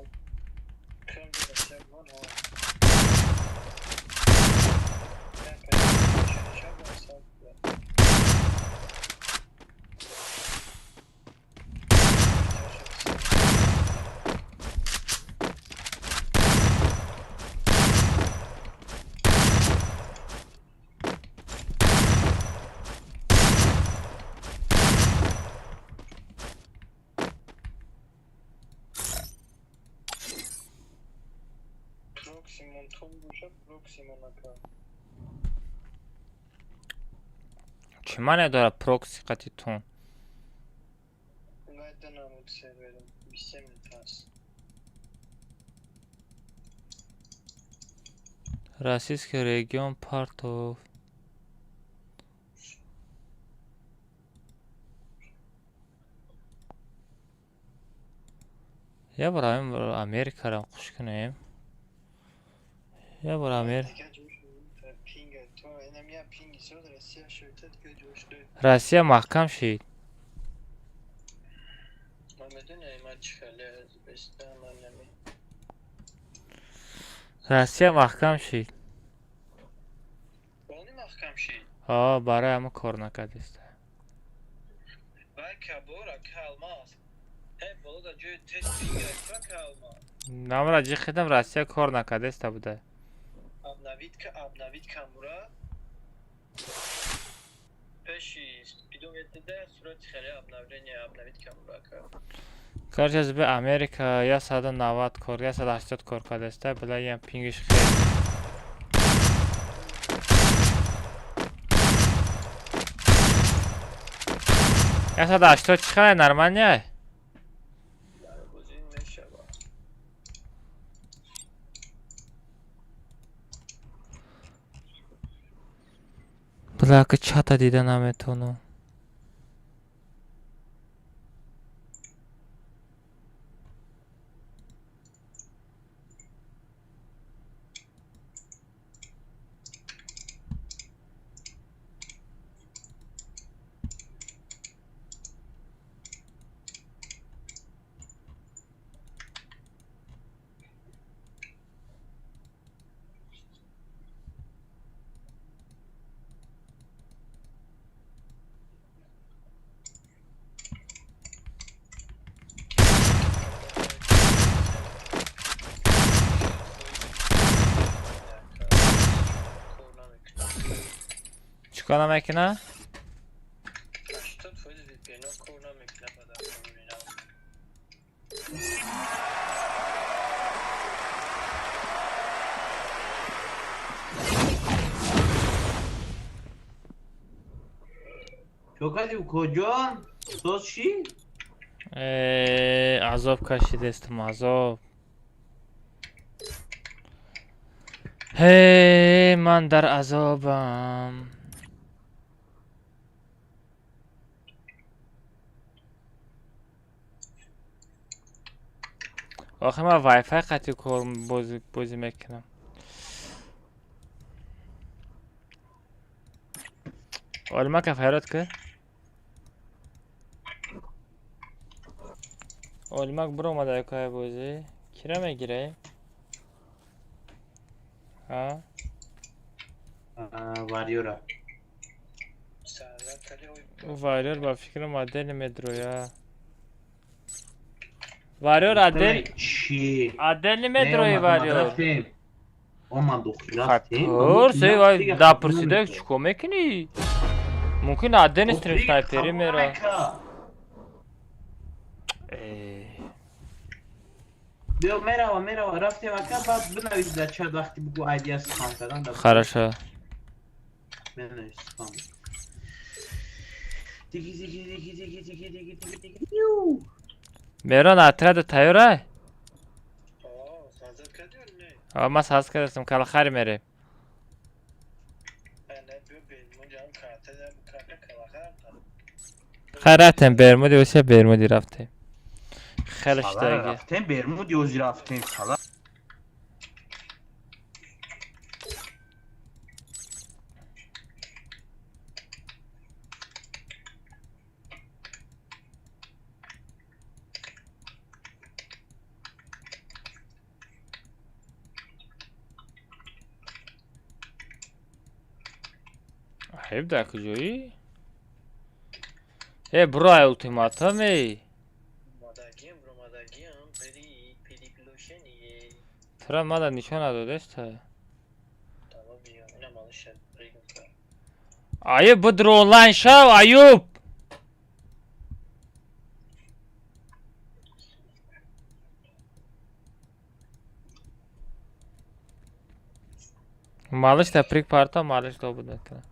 Kime ne dara proxy katitun? Nereden anlık severim? Bir şey mi tas? Российский регион партов. Ya buram Amerika'dan kuş güneyim. Ya buram Rusya mahkam şehit. Rusya mahkam şehit. Ha, برای همه کار نکردست. نمرا جی خدم راسیا کار نکردست بوده. Abnavit kamera. Peşi spidometrede surat xəli abnavit kamera. Karşısı bir Amerika ya sada 90 kor ya sada 80 kor kadeste bile yani pingiş xeyli. Ya sada 80 çıxar normal ne? Бляка, чата диде наметону. Чекана мекина? Что твой VPN корна мекна бада корна. شوکالی کجا؟ سوز چی؟ عذاب کشیدستم عذاب. هی من در عذابم. آخه من وای فای قطعی کارم بازی میکنم. آلما که فیرات که؟ آلما برو اومده که بازی کی را میگیره؟ ها؟ واریورا واریور با فکرم عدل نمیدرویا. واریور عدل؟ چی؟ عدل نمیدروی واریور. Aman doktor. خطور سی وای دا پرسیده چیکار میکنی؟ ممکن عدل استریم سنایپری میره. بیا میرا رفتیم اکا بعد بنویس در چت وقتی بگو ایدی از سپام کردن. خرشه. بنویس سپام. دیگی. میران اتراد تایوره؟ سازت کردی ولی نه؟ ما ساز کردم کل خری میره. نه بیا بیرمون جام کارته دارم کارته کلاخر. خیراتم برمودی واسه برمودی رفته. خیلی سالا اشتاقی. رفتیم برمود یوزی رفتیم سالا. حیب در کجایی؟ برای ultimatum مادرگیم برو مادرگیم پری پلوشنیه. ترا ما در نشان نداده است. تمام بیا اینم مالش ریگم کن. ایوب بدر آنلاین شو ایوب. مالش تپریک پارتا مالش دو بوده کنه.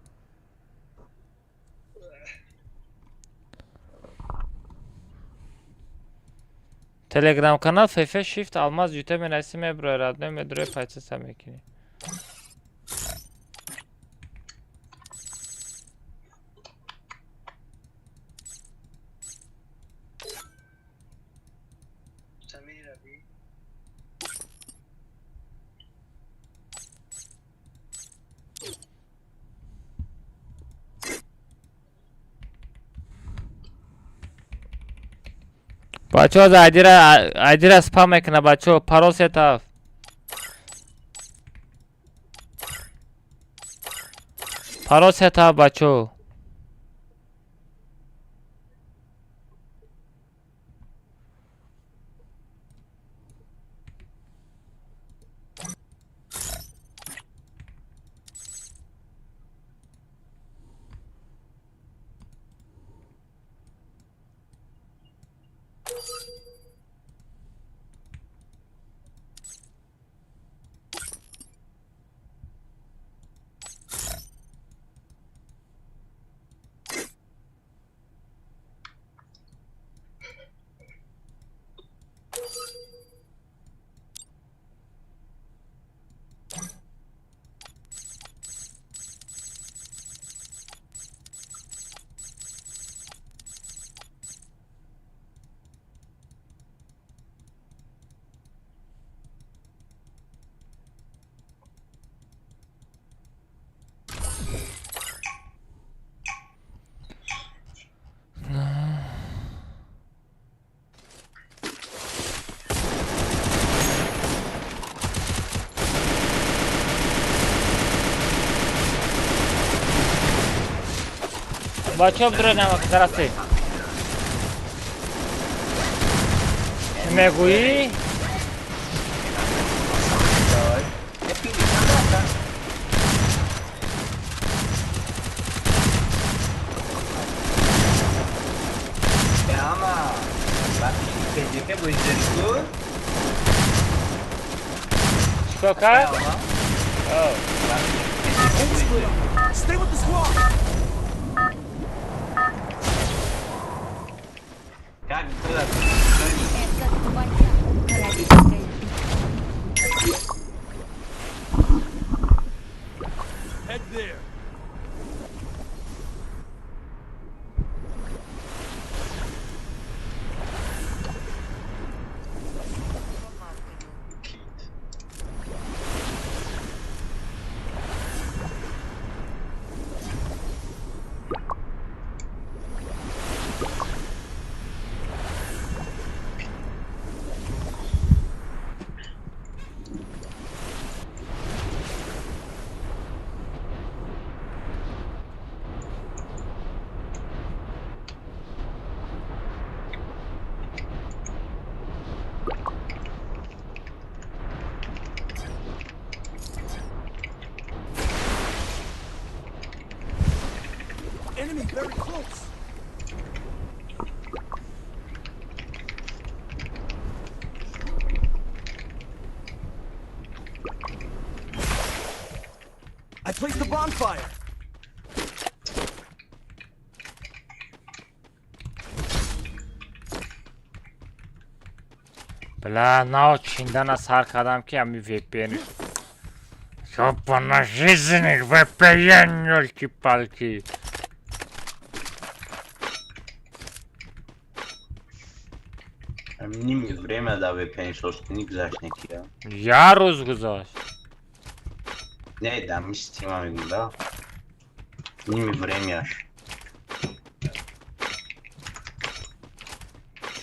تلگرام کانال فیفا شیفت almaz YouTube nesime bro radyo medroya payçı samekini. سمیر ربی بچه ها ایدی را سپام میکنه بچه ها پارول ستاف. پارول ستاف بچه ها. Бачо бдрона максарасы. Мегуи? Ama bak PCK bu izleri Сколько? Oh. Stay with the squad. Как туда? Это твоя королевская битва. Head there. Enemy very close. I placed the bonfire. Бля, на очень да нас аркадам ки ами VPN. Ёбана жизнь, VPN, ёлки-палки. Ними время да VPN собственник зашник я. Я розгузаш. Не, да, мы с темами, да. Ними время аж.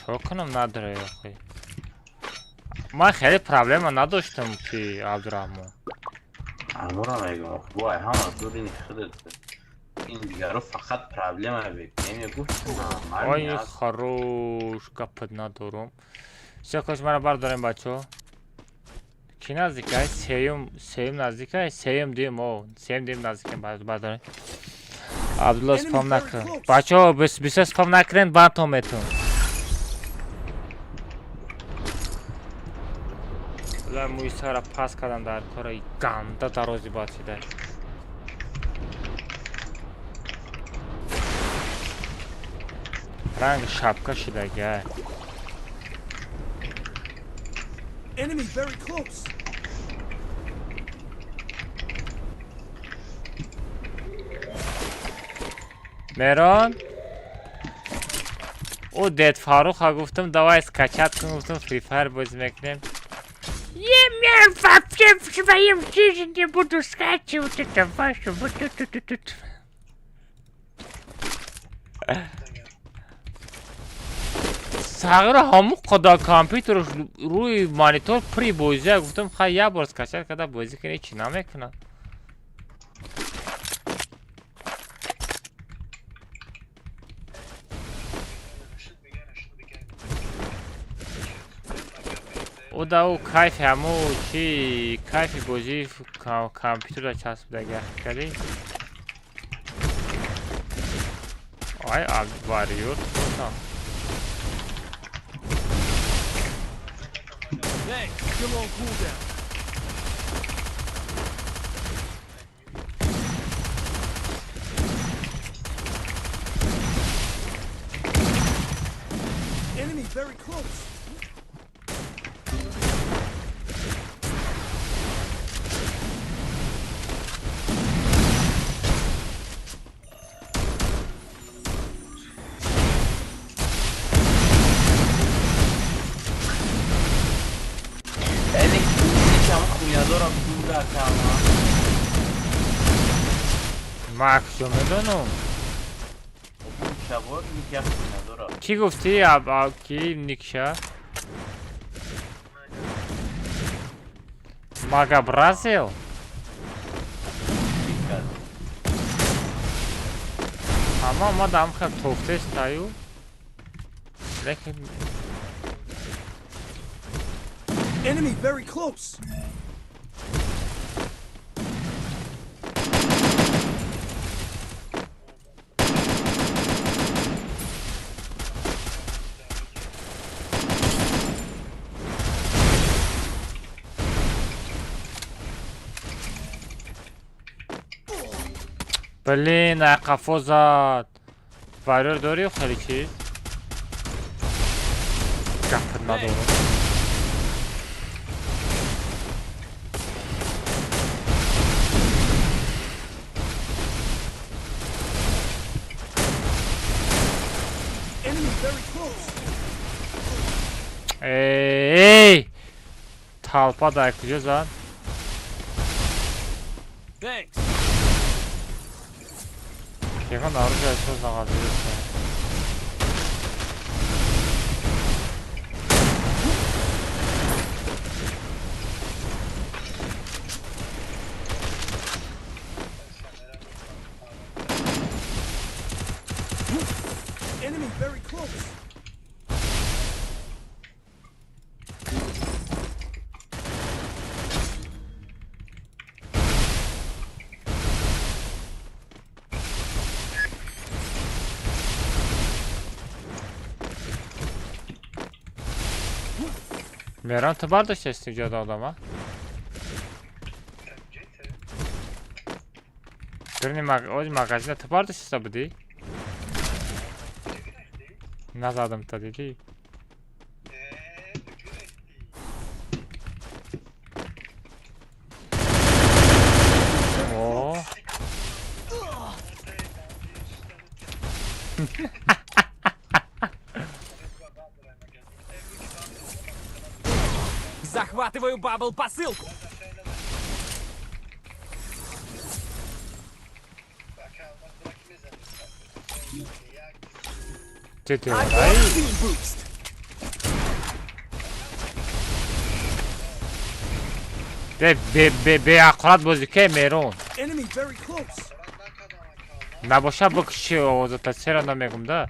Чё کنم نداره آخه. من خیلی پرابلم نداشتم که عبدالرحمن. امورا میگم وای همه دوری نخدت. این دیگه رو فقط پرابلم VPN گفت. Ой, хорош, капать надором. Все, коч мара бардорем бачо. Ки наздикай? Сеюм наздикай? Сеюм дим, о. Сеюм дим наздикай бардорем. Абдулла спам накрен. Бачо, бисе спам накрен, бантометун. Бля, муисара пас кардам дар кораи ганда дарози бачида. Ранг шапка шидага. Enemy very close. Мерон. او دید فاروق ها گفتم دوای اسکچت کن گفتم فری فایر بازی میکنیم. یه میرم فاپیم شبایم چیزی نبودو سکچی و تتفاشو بودو ساغر همو قدا کامپیوتر روی مانیتور پری بازی گفتم خواهی یه بار اسکچت کده بازی کنی چی نمیکنه. او دا او کایف همو چی کایفی بازی کامپیوتر را چسبیده کردی. آی واریور خودم. Thanks. Still on cooldown. Enemy very close. ماکسو میدونم. شبار میگه نداره. کی گفتی کی نیکشا؟ ماگا برازیل. Tamam adam خب توفته استایو لیکن Enemy very close. بلین قفا زد وایرر داری و خیلی چیز گفت ندارم Enemy very close. ey talpa da kıcı zan Thanks. yakın arıca söz ağzıysa Enemy very close. Meran tıbar da ses istiyordu adama. Birinin magazine tıbar da ses bu değil. Nazadım tadı değil. Oo. Захватываю бабл посылку. Ciddi I olay. got a team boost. به اقرات بازی که میرون Enemy very close. نباشه بکشی آوازو تا چرا نمیگم ده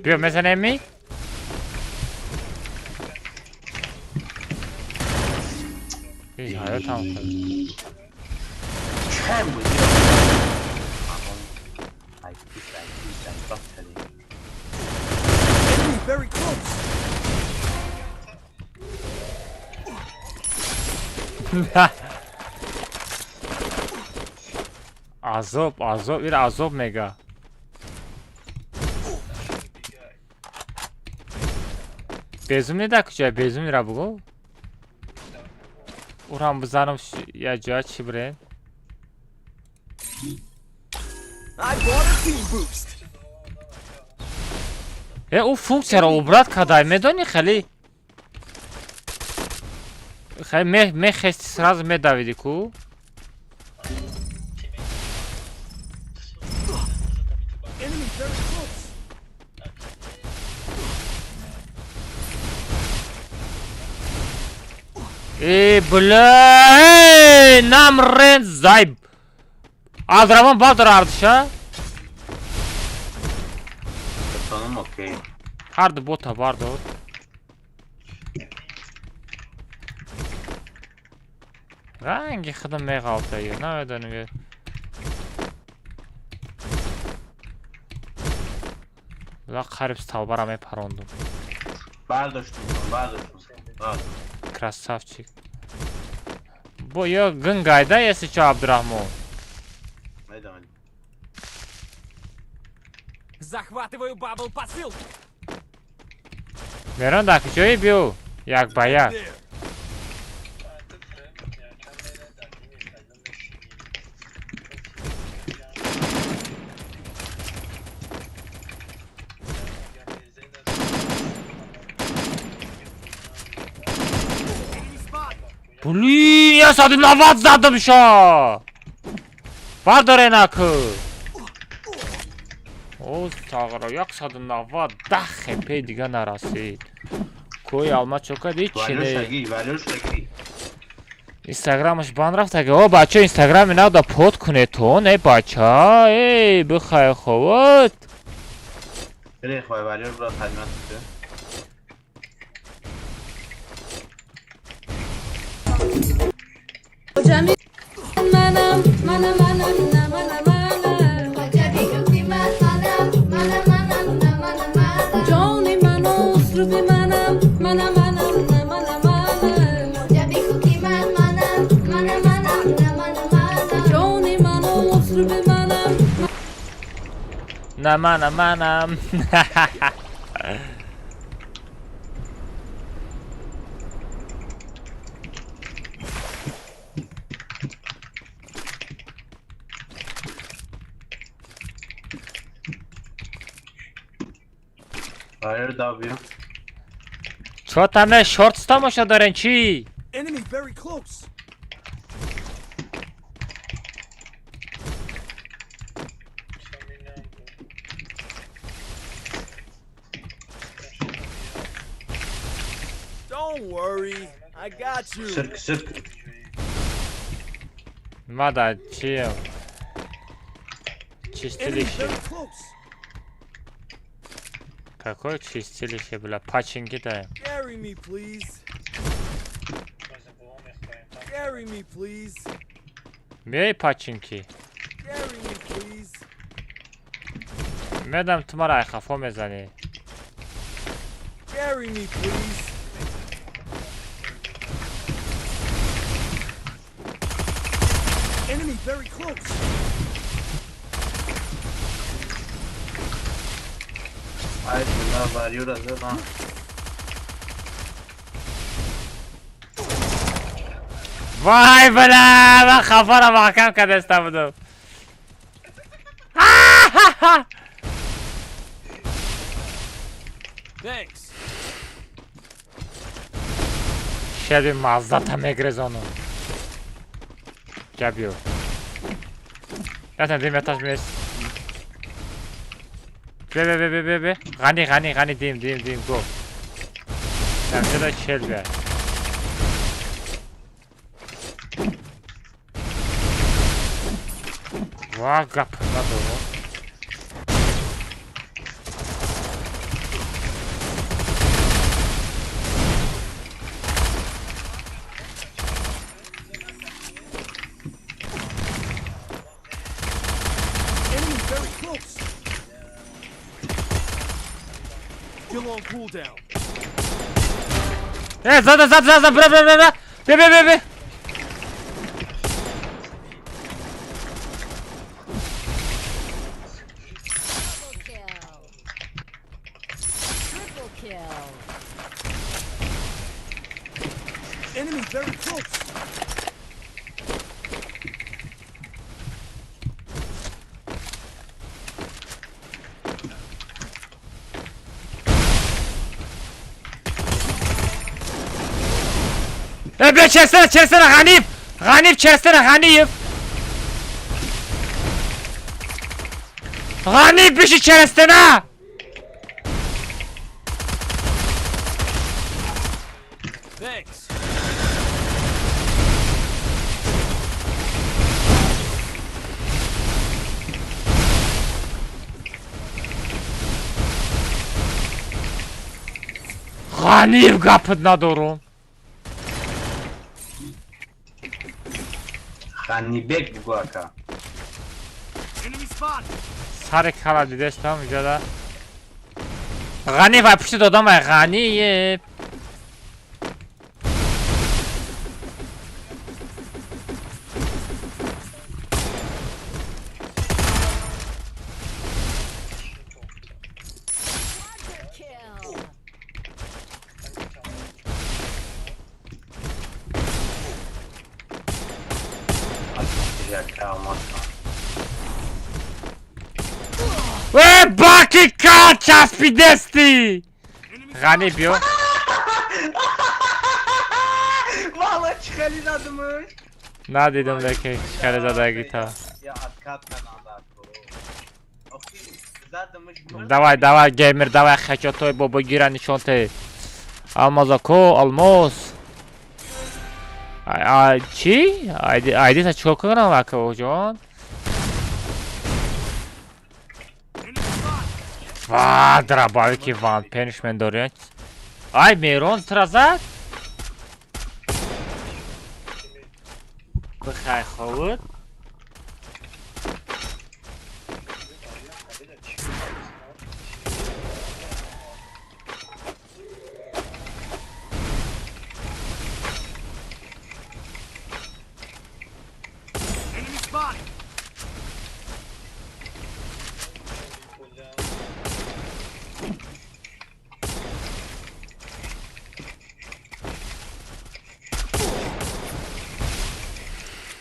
بیا مثلا امی هیچ حیات هم کنی چند بود Ay bak tabii. Enemy very close. Azop bir azop mega Bezum ne dakika bezum lira bu Uran buzanım ya cığa çibre I got a team boost. او فونکسیا را obrat kadar medoni خلی خلی می خستی сразу медавиди ку Enemy very close. бля намрен зайб Adramın baldır ardışa Sonum okey. Hardı bota vardı o Hangi xıdım mega alta yer ne ödünü ver La qarib stalbaram hep parondum Bardاشتم. Krasavчик Bu yo gıngayda yesi ço Abdurrahman Ne demek? Захватываю бабл посылку. Meron daki çoyu biyo Yak bayak There. Блин, я саду навад задым шо Бардор энакы Оз тағыра, як саду навад Дахе пей дига нарасид Кой алма чока ди чиле Valeu, Shaggy. Инстаграмаш бан рафт ага о бача инстаграм надо под кунетон эй бача эй бихай ховот Nereye koy veriyor? Burada talimat tutuyor. Manam, mana mana na mana mana. Johnny mano, struvi manam, mana mana na mana mana. Johnny mano, struvi manam. Наман аманам Hayır da yapıyor. Чё там е шорт тамоша дорен чи Enemy very close. Don't worry, I got you. Sırk sırk. мада чи Enemy чистилище very close. какой чистилище бля пачинги да Carry me, please. Carry me, please. бей пачинки Carry me, please. медам тумара хафо мезани Carry me, please. Enemy very close. Hayır bunlar varıyor hazır lan. вай бля ман хафара маҳкам кардеста будам Thanks. шеби маззата мегрезону ҷабиё ятан дим яташ мес бе ғани дим го дамҷада чел бе ва гап надоро Enemy very close. Still on cooldown. зад бра бе Triple kill. Enemy very close. بیا چرسنه غنیف چرسنه غنیف بشی چرسنه Thanks. غنیف گپت ندارم Hannibek bu aka. Enemy spot. سر کلا دیدستم اینجا دا غنیف های پشت دادم های غنیف Kill. Yaka olmaz. باکی کار چسبیدستی غنی بیو Valla çıkarıladımış. نه دیدم لکه شکر زده گیتا Ya atkat kanalda. Okey. Zadımış mı? давай геймер давай хачотой бобо гира нишонте алмаза ко алмоз چی؟ آیدی تا چیکار کنم اکو جان؟ واه درابایی که وان پنشمن داره. Ay Meron ترازد؟ بخیر خود. Enemy spotted.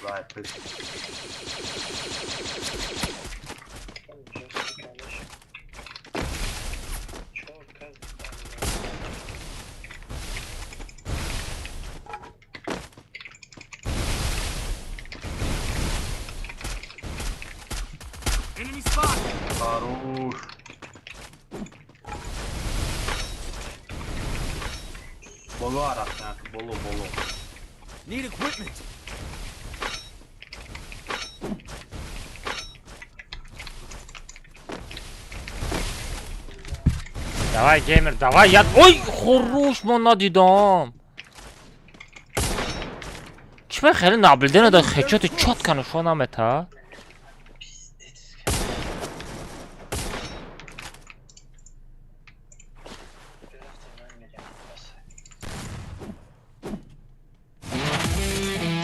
Vay pes. Enemy spotted. Haruş. Bolu arak yani bolu. Need equipment. Давай геймер, давай я... Ой, хорош, man надидам. چه خیلی نابلده نداره خیچات چات کنه شو نامت ها.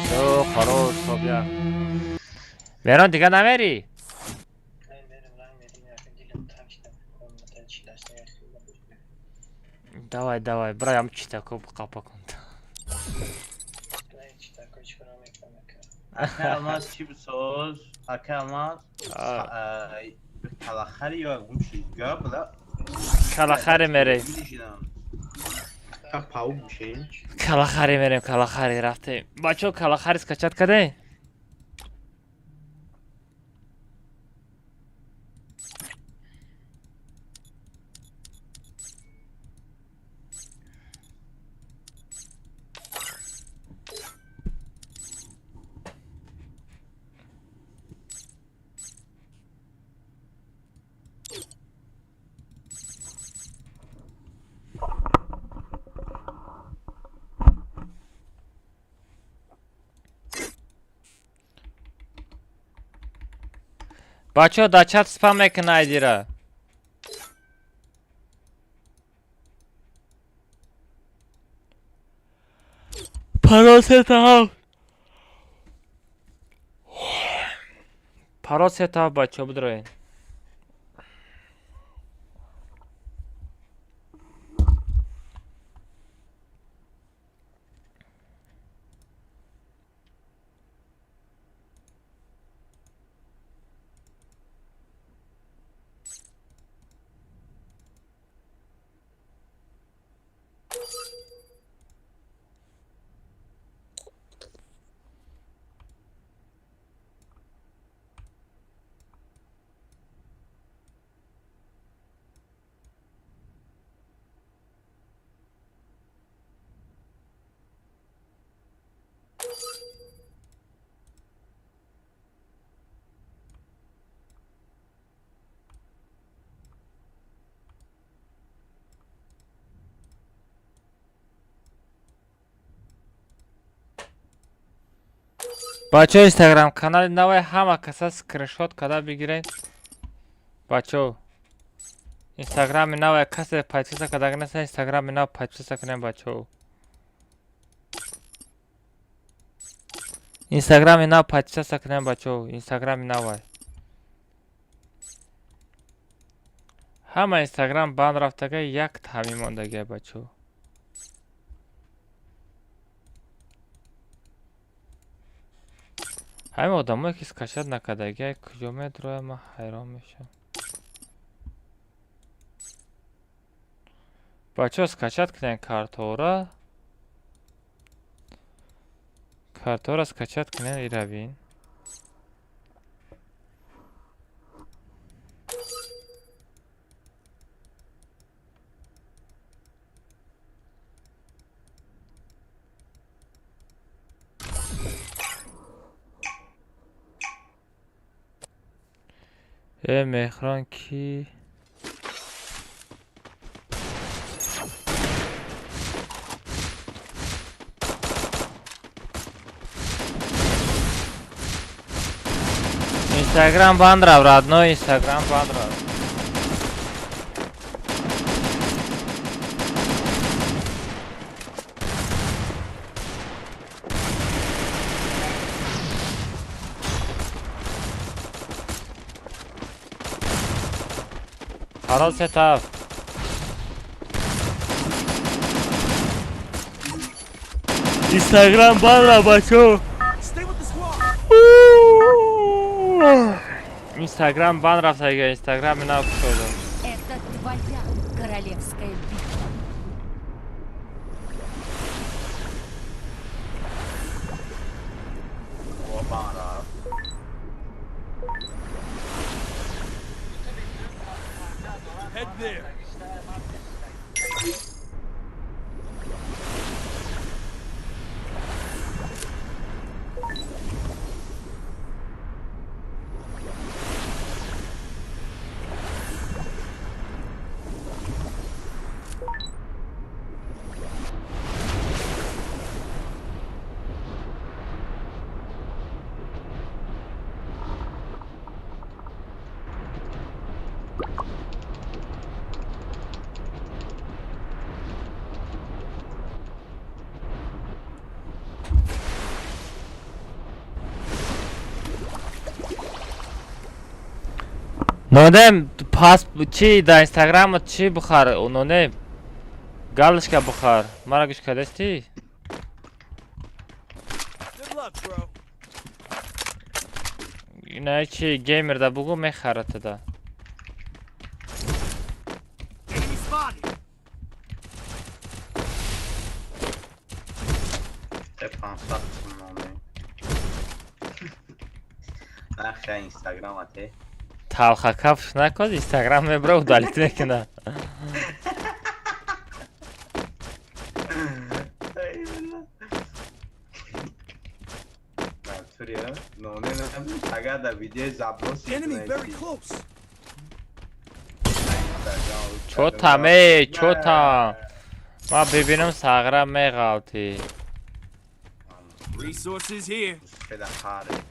شو خروش خب بیا میران دیگه نمیری؟ давай برایم چی تاکو قاپا کن. Akalmaz çip sos, akalmaz. Kalaxar yok bu şey. Gör bu da. کلاخری میری. Ta pau bir şey. کلاخری میریم کلاخری رفتیم. بچه کلاخری اسکچت کده؟ بچه دا چت سپام میکنه ایدی را. پاراستا بچه بدروین. بچه اینستاگرام کانال نوی همه کسا سکرینشات کده بگیرین. بچه اینستاگرام نوی کسی پایتیسا کده گنسه اینستاگرام نوی پایتیسا کنین بچه. اینستاگرام نوی پایتیسا کنین بچه. اینستاگرام نوی همه اینستاگرام بند رفتگه یک تامی موندگه بچه. همه آدمایی که اسکچت نکردگه کجا میدروه من حیران میشم. بچه اسکچت کنین کارتورا اسکچت کنین ای روین. مهران کی؟ اینستاگرام بند رو رادنو اینستاگرام بند رو حالا سه طرف اینستاگرام بند رو بچو Stay with the squad. اینستاگرام بند رفت اگه اینستاگرام اینا شده Это твоя королевская битва. Head there. نونم پاس چی در اینستاگرام چی بخار نونم گالش که بخار مرا گوش کدستی Good luck, bro. اینا چی گیمر دا بگو میخرت دا Enemy spotted. Defansa tutulmalı. Nakşa Instagram atı. تلخ کفش نکن اینستاگرام میبره و دالیت نکنه Turya, none aga da video zablos. Enemy very close. چوتمه چوتم ما ببینم ساغرم میغالتی Resources here. Peda hare.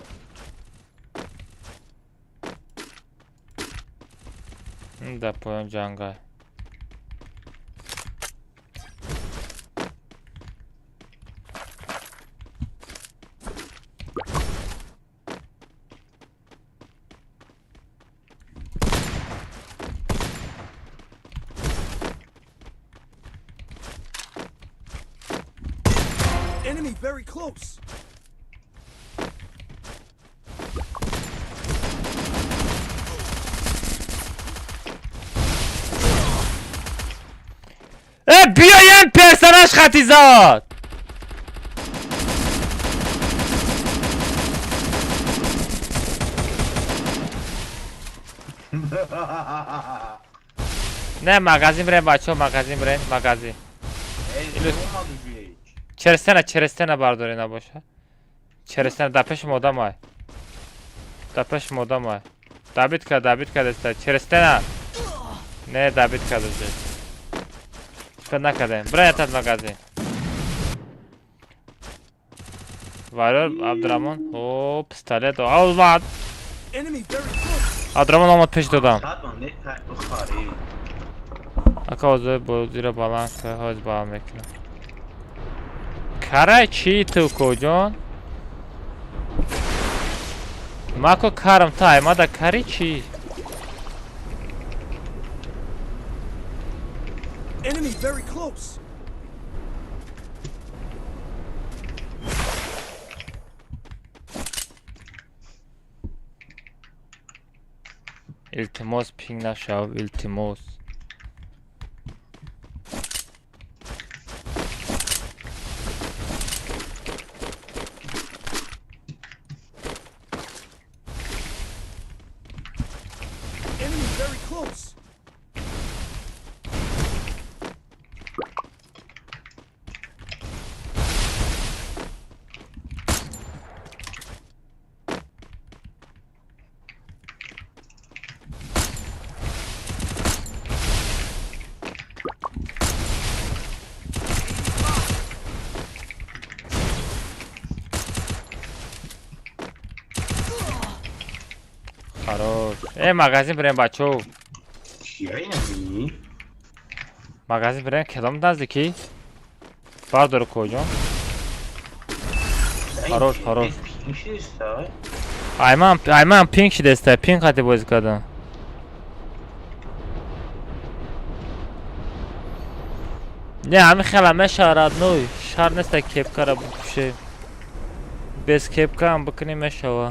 ده پایان جنگای Enemy very close. بیاین پرسناش خطیزاد نه مغازین برین بچه ها مغازین برین مغازین چرستنه برداری نباشه چرستنه دپش مودم های دپش مودم های دابید کرد استه چرستنه نه دابید کرد استه فکر نکردیم برای اتت مغازین وایرال عبدالرحمن او پستالت او اومد Enemy very close. عبدالرحمن آمد پیش دادم Sadman ne tak bukhari. اکا وزای بازی رو بالانس که های با میکنم کاره چی تو کجان؟ ما که کارم تای ما دا کاری چی؟ Enemy very close. التماس پینگ نشو التماس Enemy very close. Хорош. Магазин بریم بچو. چیه نبینی؟ Магазин بریم کدام نزدیکی؟ بردار کجا؟ Хорош. پیش نیست های؟ Ayman pink şi deste. Pink hadi boz kadın. Ne همین خلمه شهرات نوی شهر نیست کپ کارا بپوشه بس کپ کارم بکنیم شوا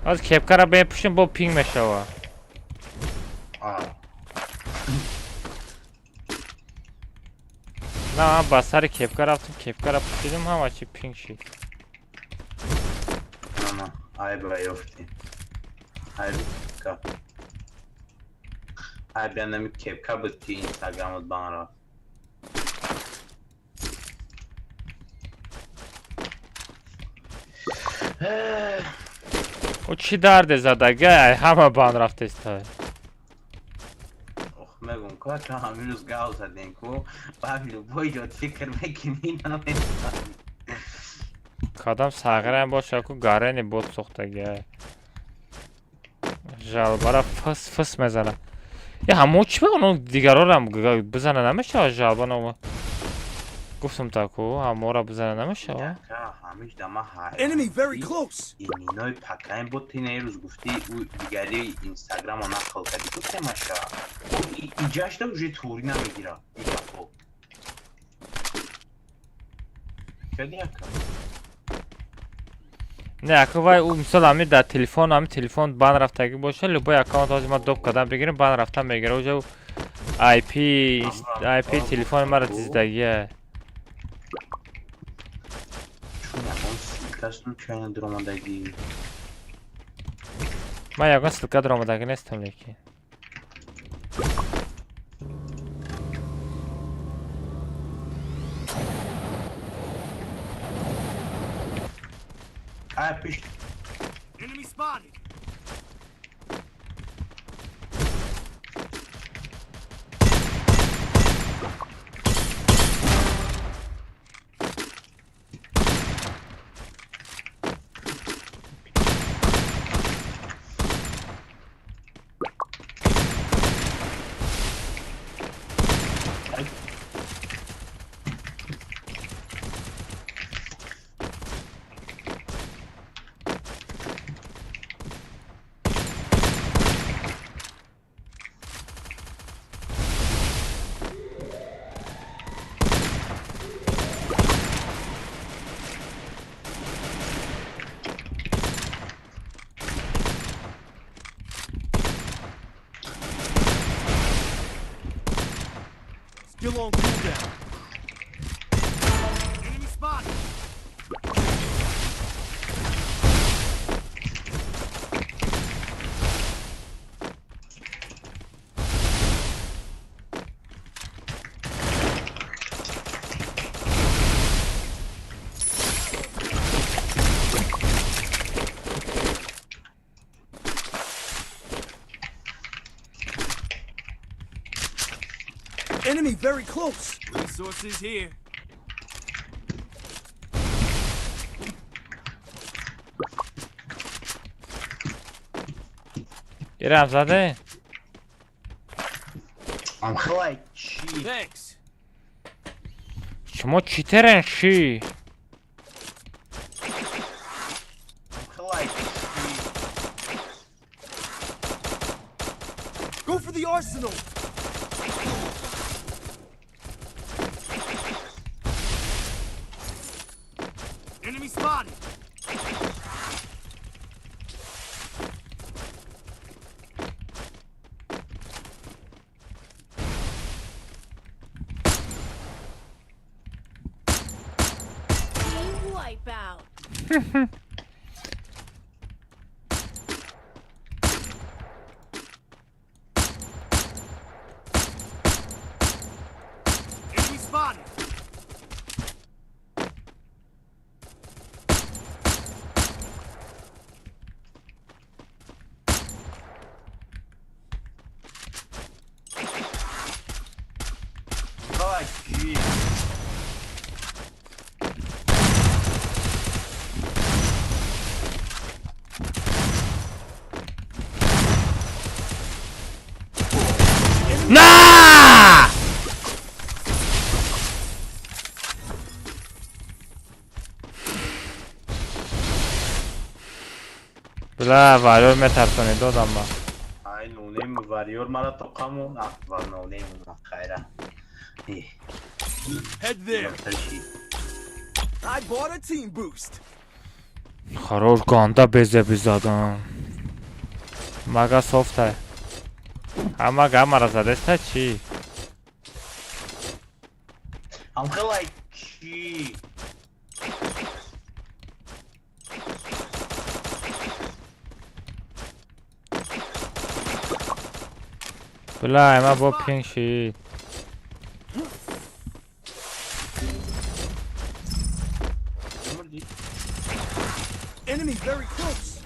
از کپ کارا بپوشیم با پینگ مشوا نه من با سر کپ کار رفتم کپ کارا پوشیدم همه چی پینگ شید نه های برایفتی های کپ های بیانمی کپ کار بود که اینستاگرامت بان را او چی درد زدگه همه بان رفته است مگم که تو همین روز گاو زدین که بابلو باید فکر بکنی نمیدونم کدام ساغره هم باشه که گاره بود سختگه جالبارا فس میزنه یه همون چی به اونو دیگر رو هم بزنه نمیشه جالبانو گفتم تا که همون را بزنه نمیشه همیش دمه Enemy very close. اینای پکاین بود تینه ای روز گفتی او دیگری اینستاگرام رو نقل کردی گفته ماشا ایجاش دا اوژه توری نمیگیره ایجا خوب شدی اکا نه اکا وای او مثال همین در تلفن بان رفتگی باشه لبای اکاونت هازی ما دوب کدام بگیریم بان رفتن بگیره اوجا آی پی تلفن ما را دیزدگیه کسیم چاین درامدگی من یکان سلکه درامدگی نیستم لیکن پیش Enemy spotted. Still on cooldown. Enemy spotted. Enemy very close. Resources here. گیرم زده ام خلای چی Thanks. شما چیترن چی؟ ام خلای Go for the arsenal. Enemy spotted. Team wipeout. Enemy spotted. خلای چی نه بلا وارور میترسونی دادم من ای نونیم واریور مرا تقامون و نونیم خیره Head there. I bought a team boost. خرور گاندا بزه بزادم مگه صفته همه گمه را زده چی؟ هم خیلی چی بلا همه با پینگ شید Enemy very close.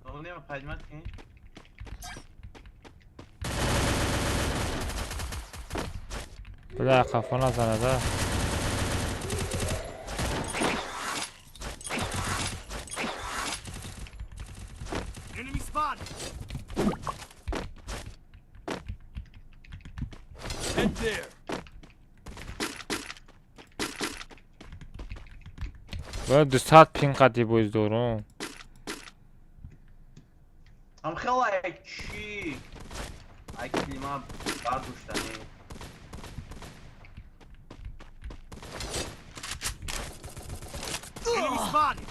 نونیم پجمت کنی بلا خفا نزنه ده Enemy spotted. Head there. بلا 200 پینگ قدی بویز دورم هم خیلی چی ای کلیما بردوشتنی Enemy spotted.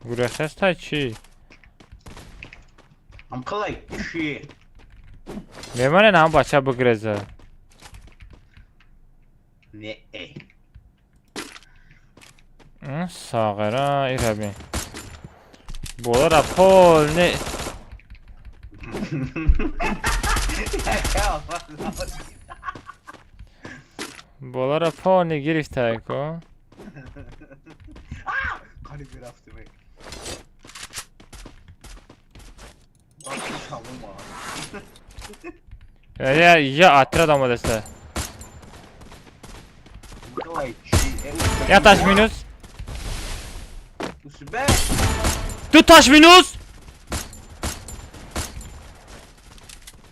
گرخسته چی؟ هم خیلی چی میمانه نه هم بچه بگرزه نه ای ساغره ای ربین بولا را پول نه بولا را پول نگرفته که قریبی رفته بی باکش همون ما یا اتره دامده سه خیلی چی یا تاش مینوس Üstüme. دو تاش مینوس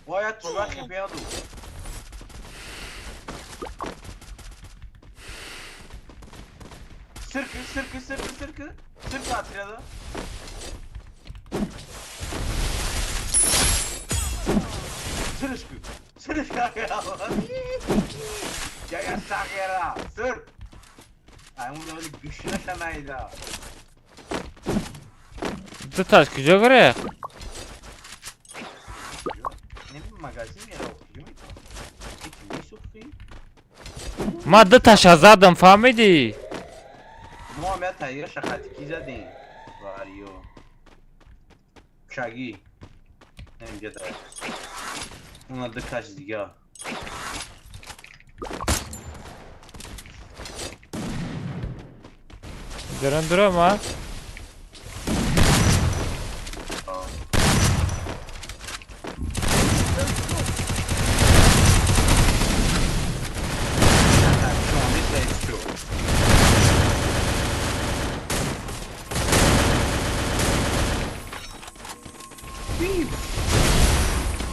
Vay at bak yapıyordu. Sırkı atıyordu. Sırışkı ya. Ya sakera. Sır. Ay bunu öyle güçlü şamaydı. دو تاش کجا گره Ne bir magazin yere okuyor muydu? Peki ne sokuyor? ما دو تاش زدم فهمیدی Muhammed Tayyar şakatiki zadin. Vario. Şagi. Nemce de. Ona da kaç diga. درن درم ها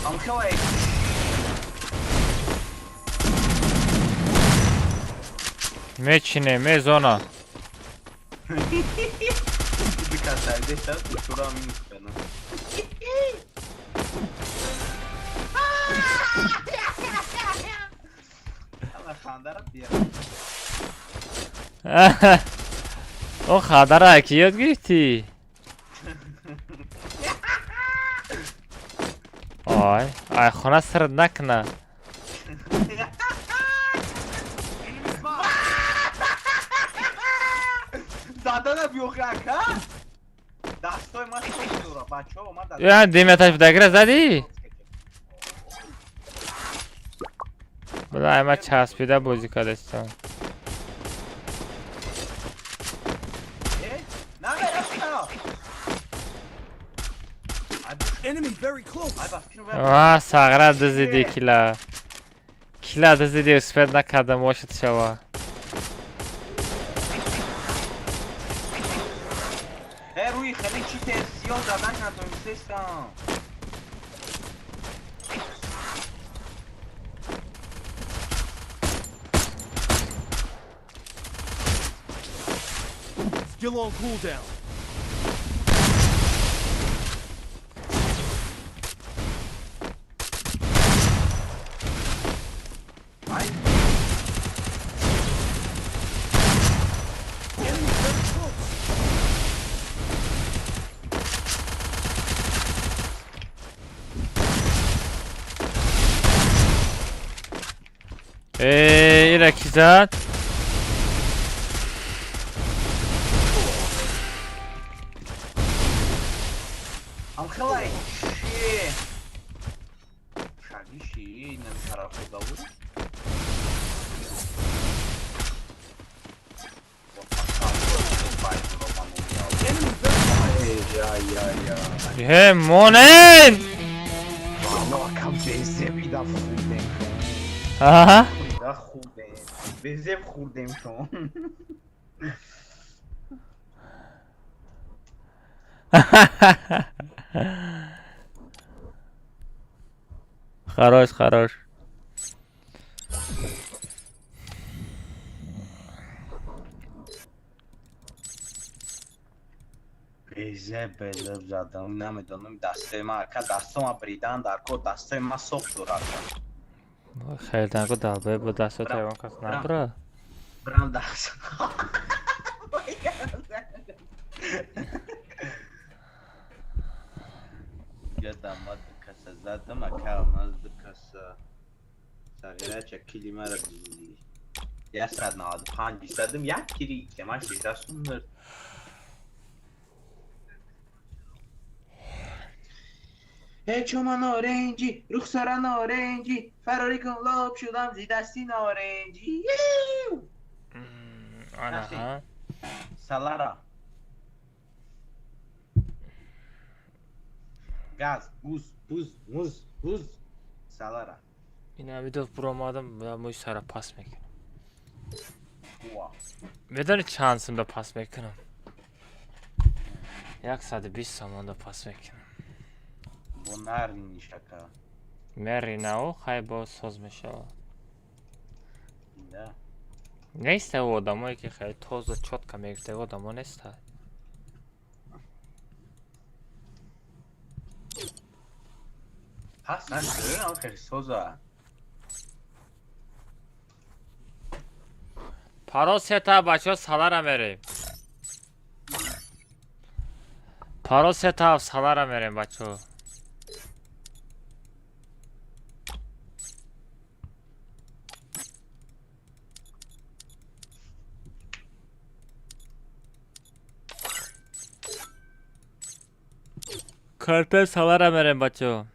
I'm killing. میچینه میزونا Dikkat serbest at. Şuradan minus bana. Allah kandara bir yer. او خادر کی یاد گرفتی آی آی خونه سر نکنه Zaten hep yok ya ha? Dastoy maç koyuyor bak o ma da. یا دیمتش دگره زدی بلا همه چسبیده بازی کردستم Ne haber Enemy very close. Ay bak şunu ver. А, сагра дизиди кила. Кила дизиди, успел накадам, может шава. روی خیلی چی ترسیال زدن نداریم سیستم. Still on cooldown. Ay. Enemy very close. Ile ki zat. Am خلای شی. شادی شی این طرف داور. Enemy very close. He monen. والله كم جيسي بيدا خوردیم Aha. بيدا خوردیم. بزف خوردیم شما. Хорош, хорош. بزف زدم نمیدونم دسته ما که دستم بریدن در کو دسته ما سخت دارد. خیلی دنگو دابه با دست و تیوان کس نبرا. برام دست. یادم اومد کس زدم اکرم از کس صغیره چکیلی مرا بیزی. 195 زدم یک کلی که من 16 سوندر. چما نارنجی رخساره نارنجی فراری کن لاب شدم زی دستی نارنجی Ana ha. سالارا گاز buz سالارا اینا ویدیو برامادم و موی سر پاس میکنم. وا میدونی چند سنده پاس میکنم. 120 سامانده پاس میکنم. بونار نیشکا مری ناو خیلی با ساز میشه. نه نیسته او آدمایی که خیلی توز و چوت که میگفته او آدما نیسته. هست نه خیلی سوزا پاراستا بچه ها سالارم بریم. پاراستا سالارم بریم بچه ها. کارت سالارم بریم بچه ها.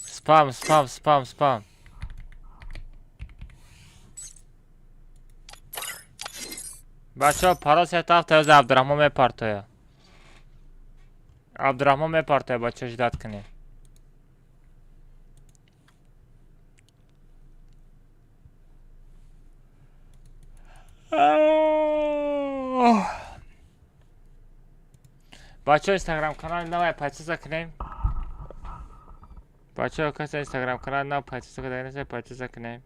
spam. بچه ها پاراس هفته از عبدالرحمن میپارتویا. عبدالرحمن میپارتویا بچه جداد کنی. بچه ها اینستاگرام کانال نوی پایچه کنیم. بچه ها کسی اینستاگرام کانال نو پایچه کنیم. پایچه کنیم.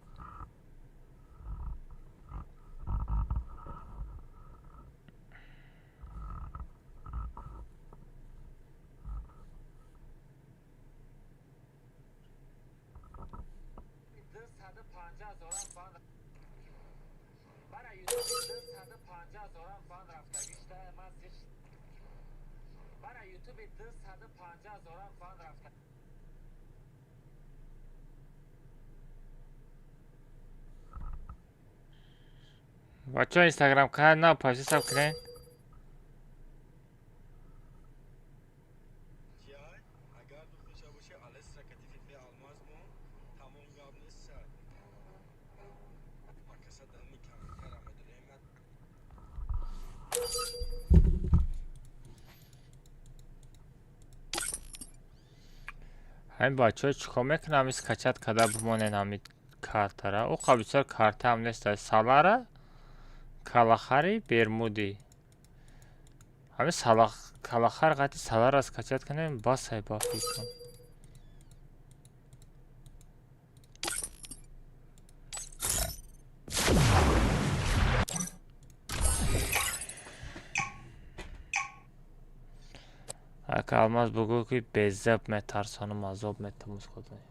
بچه ها اینستاگرام کانال نو پایچه کنیم. همین بچه ها چیکار میکنم از کچت کده بمانین همین کارت را او قبیسر کارت هم نیست سالاره کلاخری برمودی همین کلاخر قطعی سالار از کچت کنیم باز های با فیکم اگه almaz بگو که bezab metarsanım azab metamız kodayım.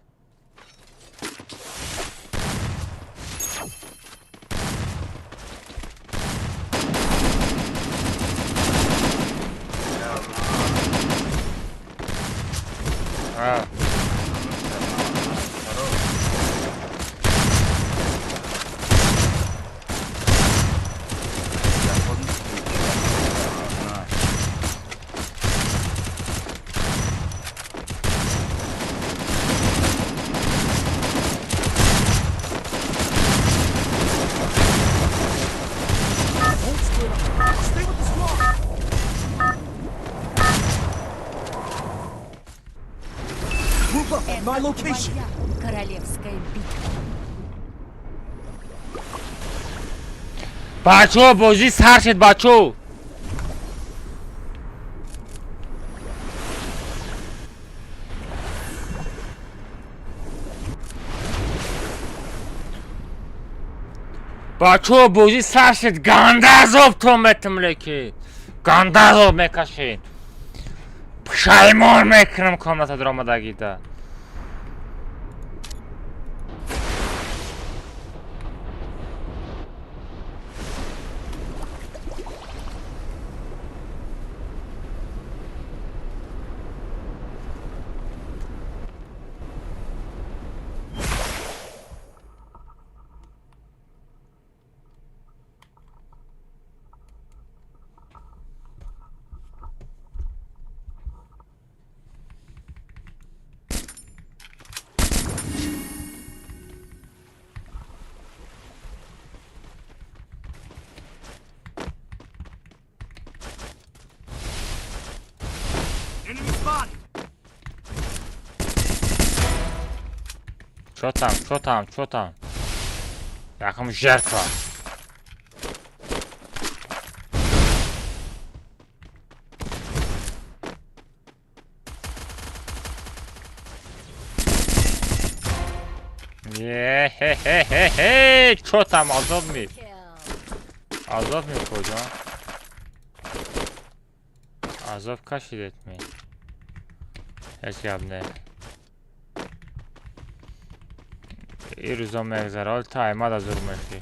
Ha. Don't split up. Stay with the squad. Move up at my location. Королевская битва. بچه بازی سر شد بچه بچه بازی سر شد گنده عذاب تو متمله که گنده عذاب میکشین پشایمان میکنم کاملت درآمدگی ده Enemy spotted. چو tam یکم جرکا چو tam azab mi kocam azab کشید etmeyin hiç yapma این روزا مگذره حال تایمد از اون مخی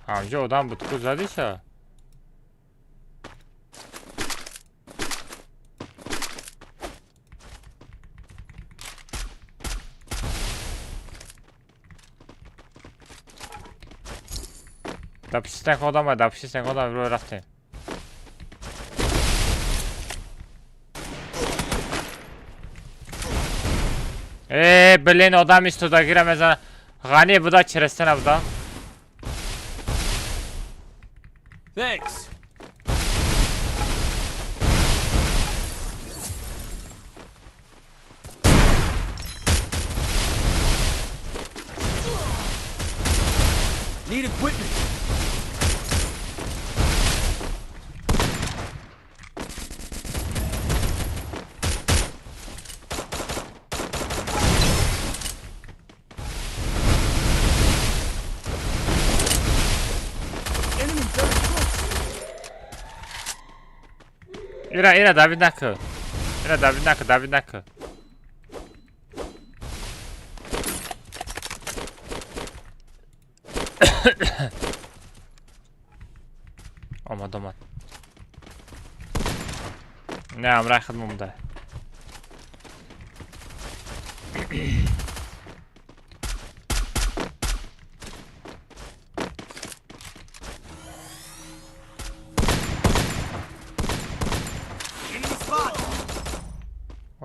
همجا آدم بود که زدی شا دپشیستن که آدم روی رفتیم بلین آدم ایستودا گیرم ازن غنی بودا چرسته نبودا Thanks. Need equipment. Enemy very close. ایره دوید نکه دوید نکه آمد نه امرای خدمه مونده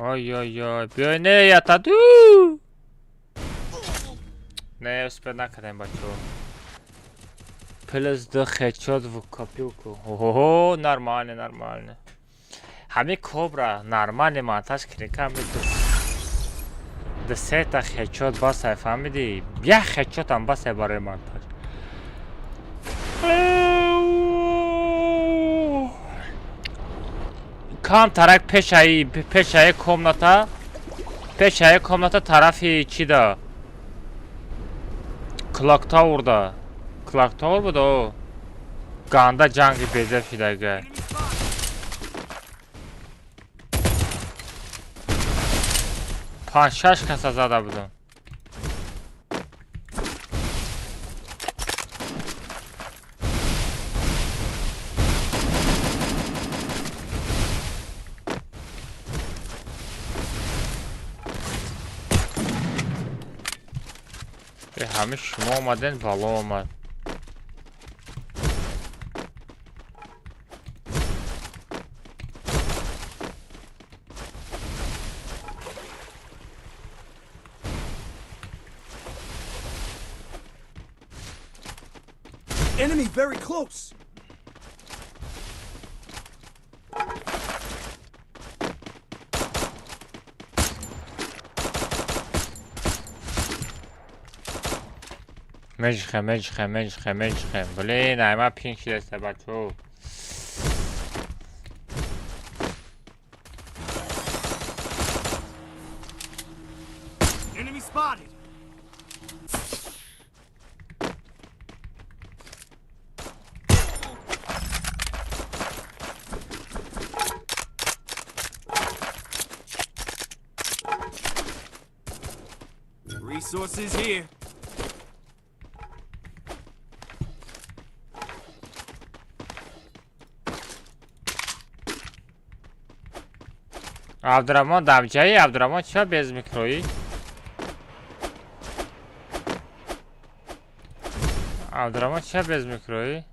Ой-ой-ой, бёйне ятаду. Не успел накатать, бачо. Плюс до хедшот в копилку. Ого, нормально, нормально. Хами кобра, нормально монтаж крикам. Десята хедшот басай, фамиди. Я хедшотам басай барои монтаж. Кам тарак пешаи комната тарафи чида. Clock Tower'da. Clock Tower bu da o. Qanda canqı bezər şidəqə. Panşaş kasazada budur. همه شما اومدن بالا اومد. Enemy very close. مجخه بلین همه پینگ شده سه بچو. Enemy spotted. Resources here. عبدالرحمن دمجایی عبدالرحمن چرا bez میکرویی؟ عبدالرحمن چرا bez میکرویی؟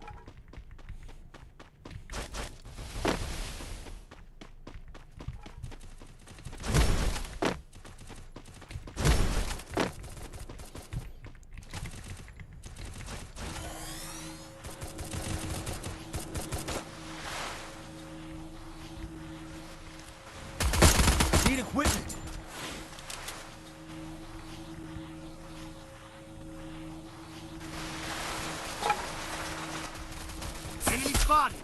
Need equipment. Enemy spotted.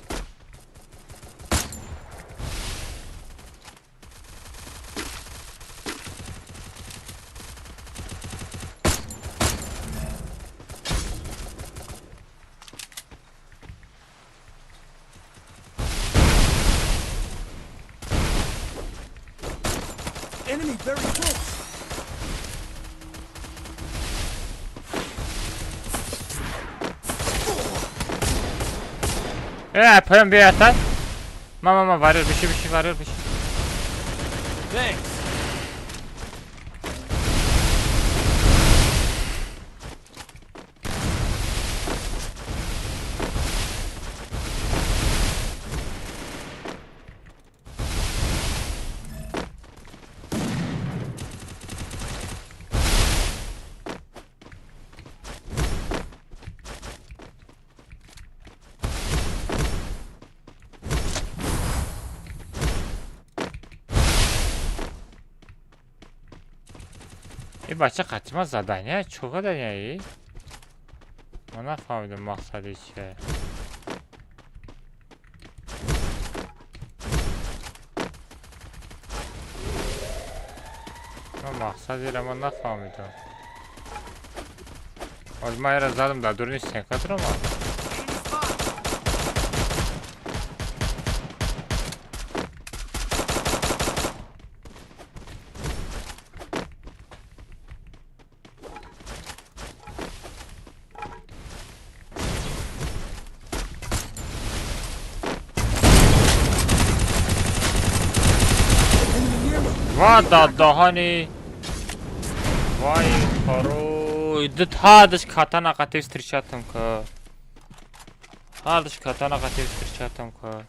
Enemy very close. Yapıyorum bir atak. Mama varıyor bir şey varıyor bir şey. Thanks. این بچه قطعا زدنیه چوکا دنیایی؟ من نفهمیدم مقصدی چیه. من مقصدی رو من نفهمیدم. از من را زدم در دور نیست سنکات رو من. Vay dadahani. Vay karo. Hardış katana katı встречатым ka. Hardış katana katı встречатым ka.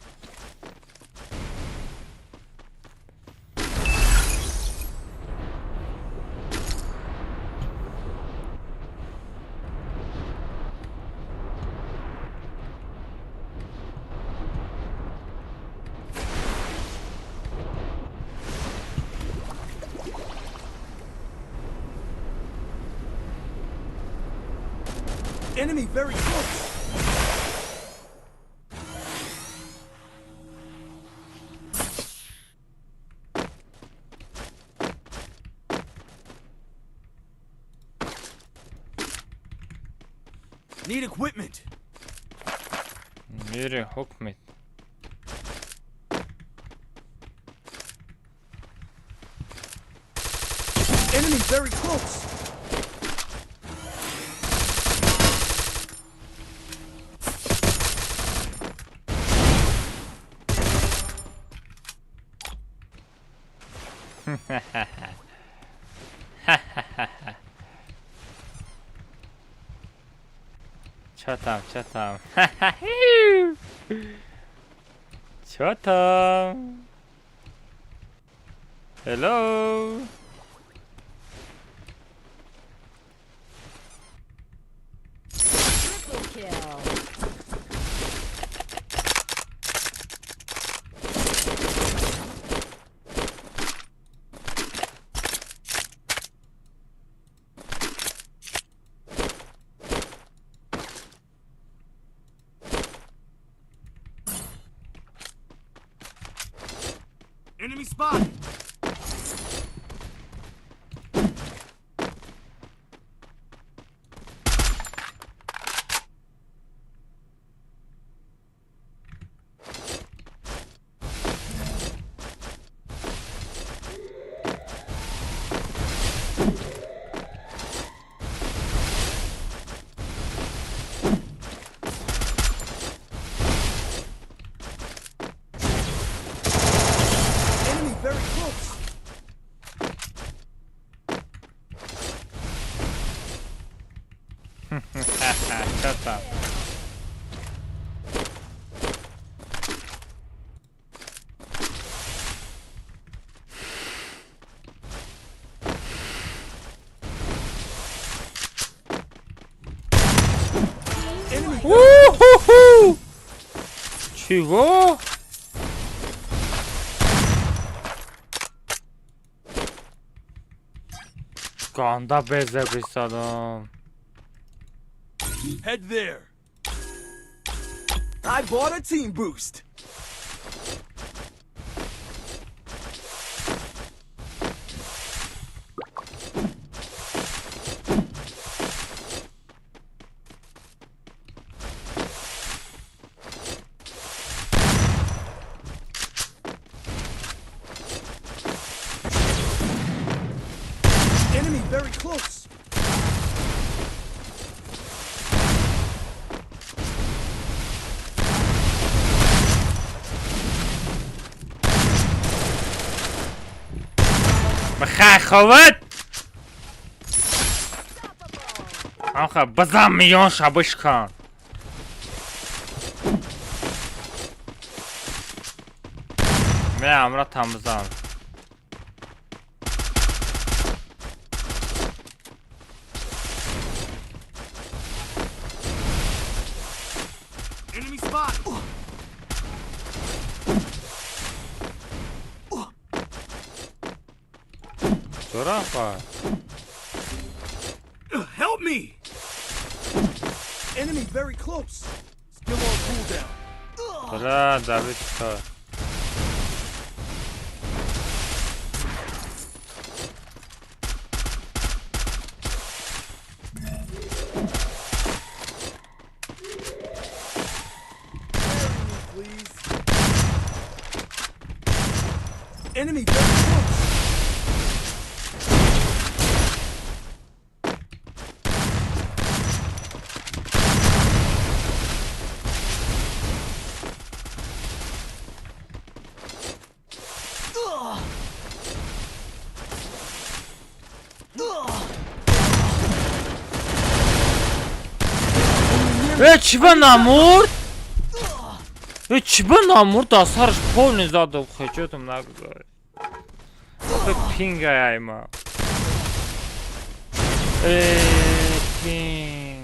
Enemy very close. Need equipment. Yürü hükmet. Enemy very close. Çatam çatam. Çatam. Hello. Triple kill. Enemy spotted. Enemy very close. Çatam. Enemy Uhuhu. Чего? Qanda bezəbis adam. head there. I bought a team boost. Enemy very close. بخاخوت آخه بزن میان شبش کن میرم را تمزن Enemy spot. چرا خواهد Help me. Enemy very close. Skill on cooldown. چرا دوید کار Please. Enemy very close. چی به نمور؟ چی به نمور دستارش پول نزده خیچتم نگذاری به پینگ ایما پینگ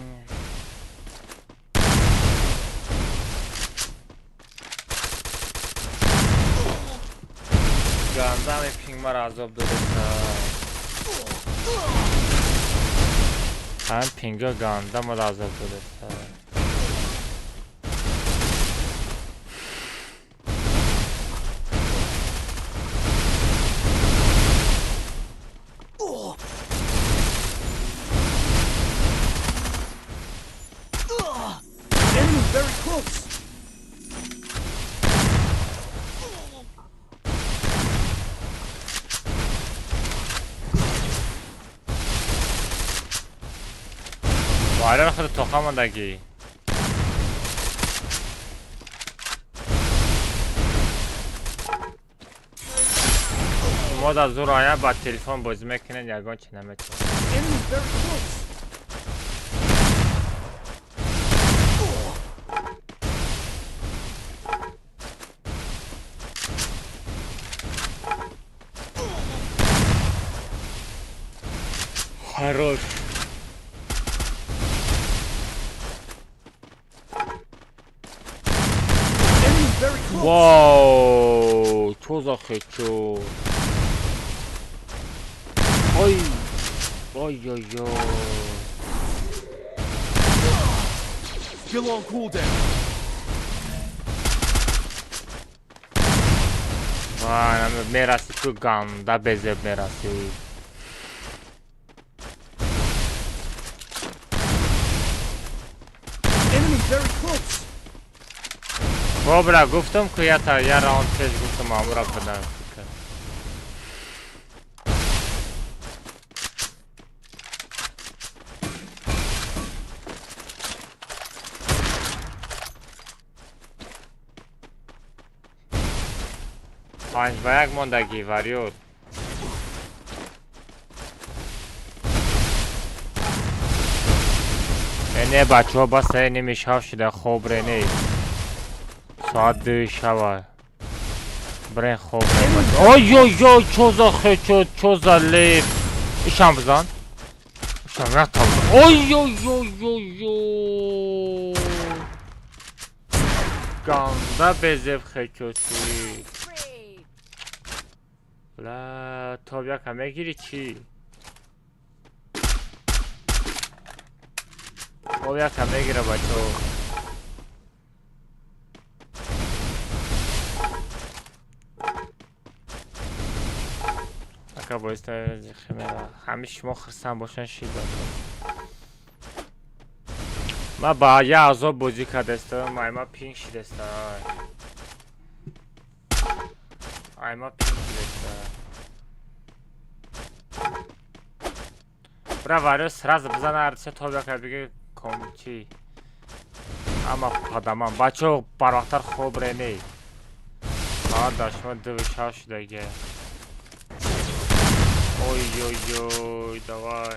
گندم پینگ مرا عذاب داده هم پینگا گاندا ملازم بوده. Enemy very close. وارد خود توخم دگی. ما در زور آیا با تلفن بازی میکنن یگان چی نمیتون. Enemy very close. хорош. Enemy very close. واو چو زخچو. Oy. Oy oy oy. Still on cooldown. Vay merasi şu ganda beze merasi. Enemy very close. Dobra گفتم که یه راوند پیش گفتم امورا بدن. پنج و یک ماندگی وریود. نه بچه ها بس نمیشه شده خوب رنه ساعت 2 شبه برین خوب رنه آی آی آی چوزا خیچو چوزا لیف ایشم بزن ایشم نتا بزن آی آی آی آی آی گنده بزف خیچو چی بلا تاب یکم میگیری چی تاب یکم میگیره بچه ها اکا بایسته همه شما خرسن باشن شید ما با یه عذاب بازی کردستم ایما پینگ شیدستم ایما پینگ شیدستم برا وارد سراز بزن ارچه تا بیا که بگه کم چی اما پادمان بچه براختر خوب رنی داشتم دوشا شده گه اوی اوی اوی دوای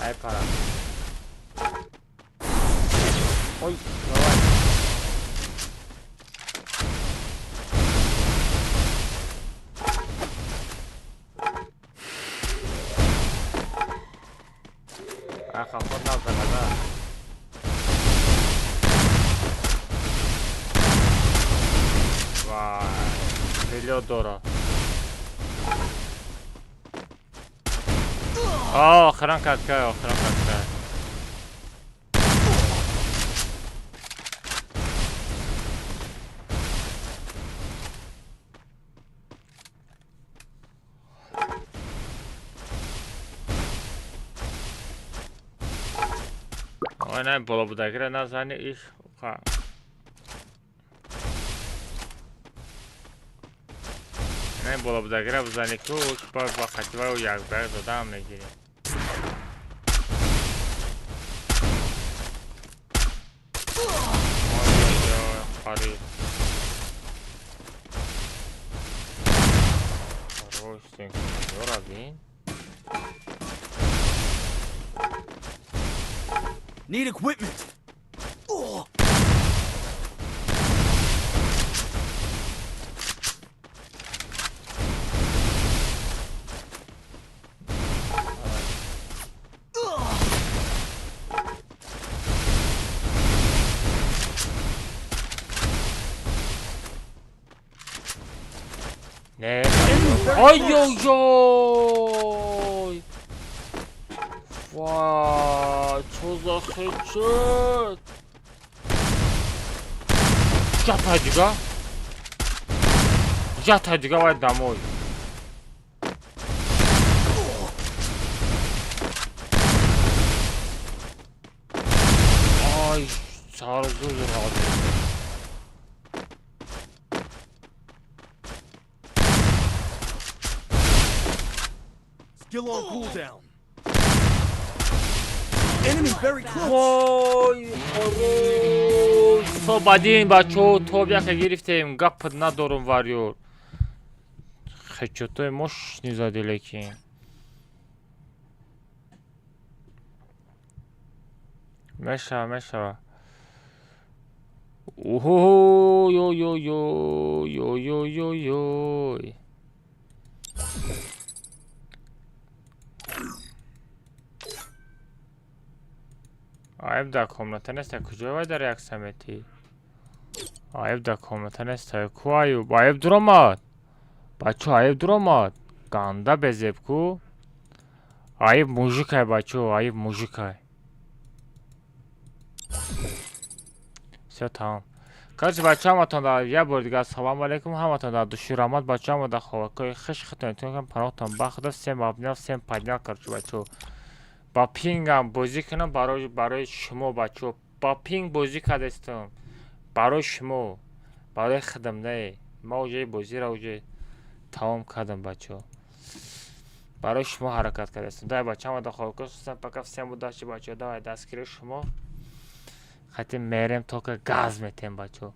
ای پارا اوی دوای اخا خود نزده وای خیلی دورا آخران کرد که آخران کرد که نه بالا بودگره نزنی ایش نه بالا بودگره بزنی که با خطیبه و یک برگ داده هم نگیری خرید روشتین کنید رو بین Need equipment. Oh. نه آی یو وای چو زخه شد جاتا دیگه باید دموی آی سارزو راضی Still on cooldown. Enemy very close. وای خروش صحبتین بچه توب یکه گرفتیم گپت ندارم واریور خچوتای مش نیزادی لیکن مشا اوهو یو یو یو یو یو یو یو Ayıp da komutan este kucağı da reaksameti. Ayıp da komutan este kuayı ayıp duramad. Baço ayıp duramad. Ganda bezep ku. Ayıp mujikay baço ayıp mujikay. Все tamam. Kaç bacham da ya bordiga salam alaykum hamatan da duşuramat bacham da xovakay xish xitun tun parotan baxda sem abnaf sem padnal karchu baço. با پینگم بازی کنم برای شما بچه با پینگ بازی کردستم برای شما برای خدمت ما اوجه بازی را اوجه تمام کردم بچه برای شما حرکت کردستم دای بچه هم داخل کشستم پکف سیم بود داشتی بچه دای دستگیری شما خطی میرم تا که گاز میتیم بچه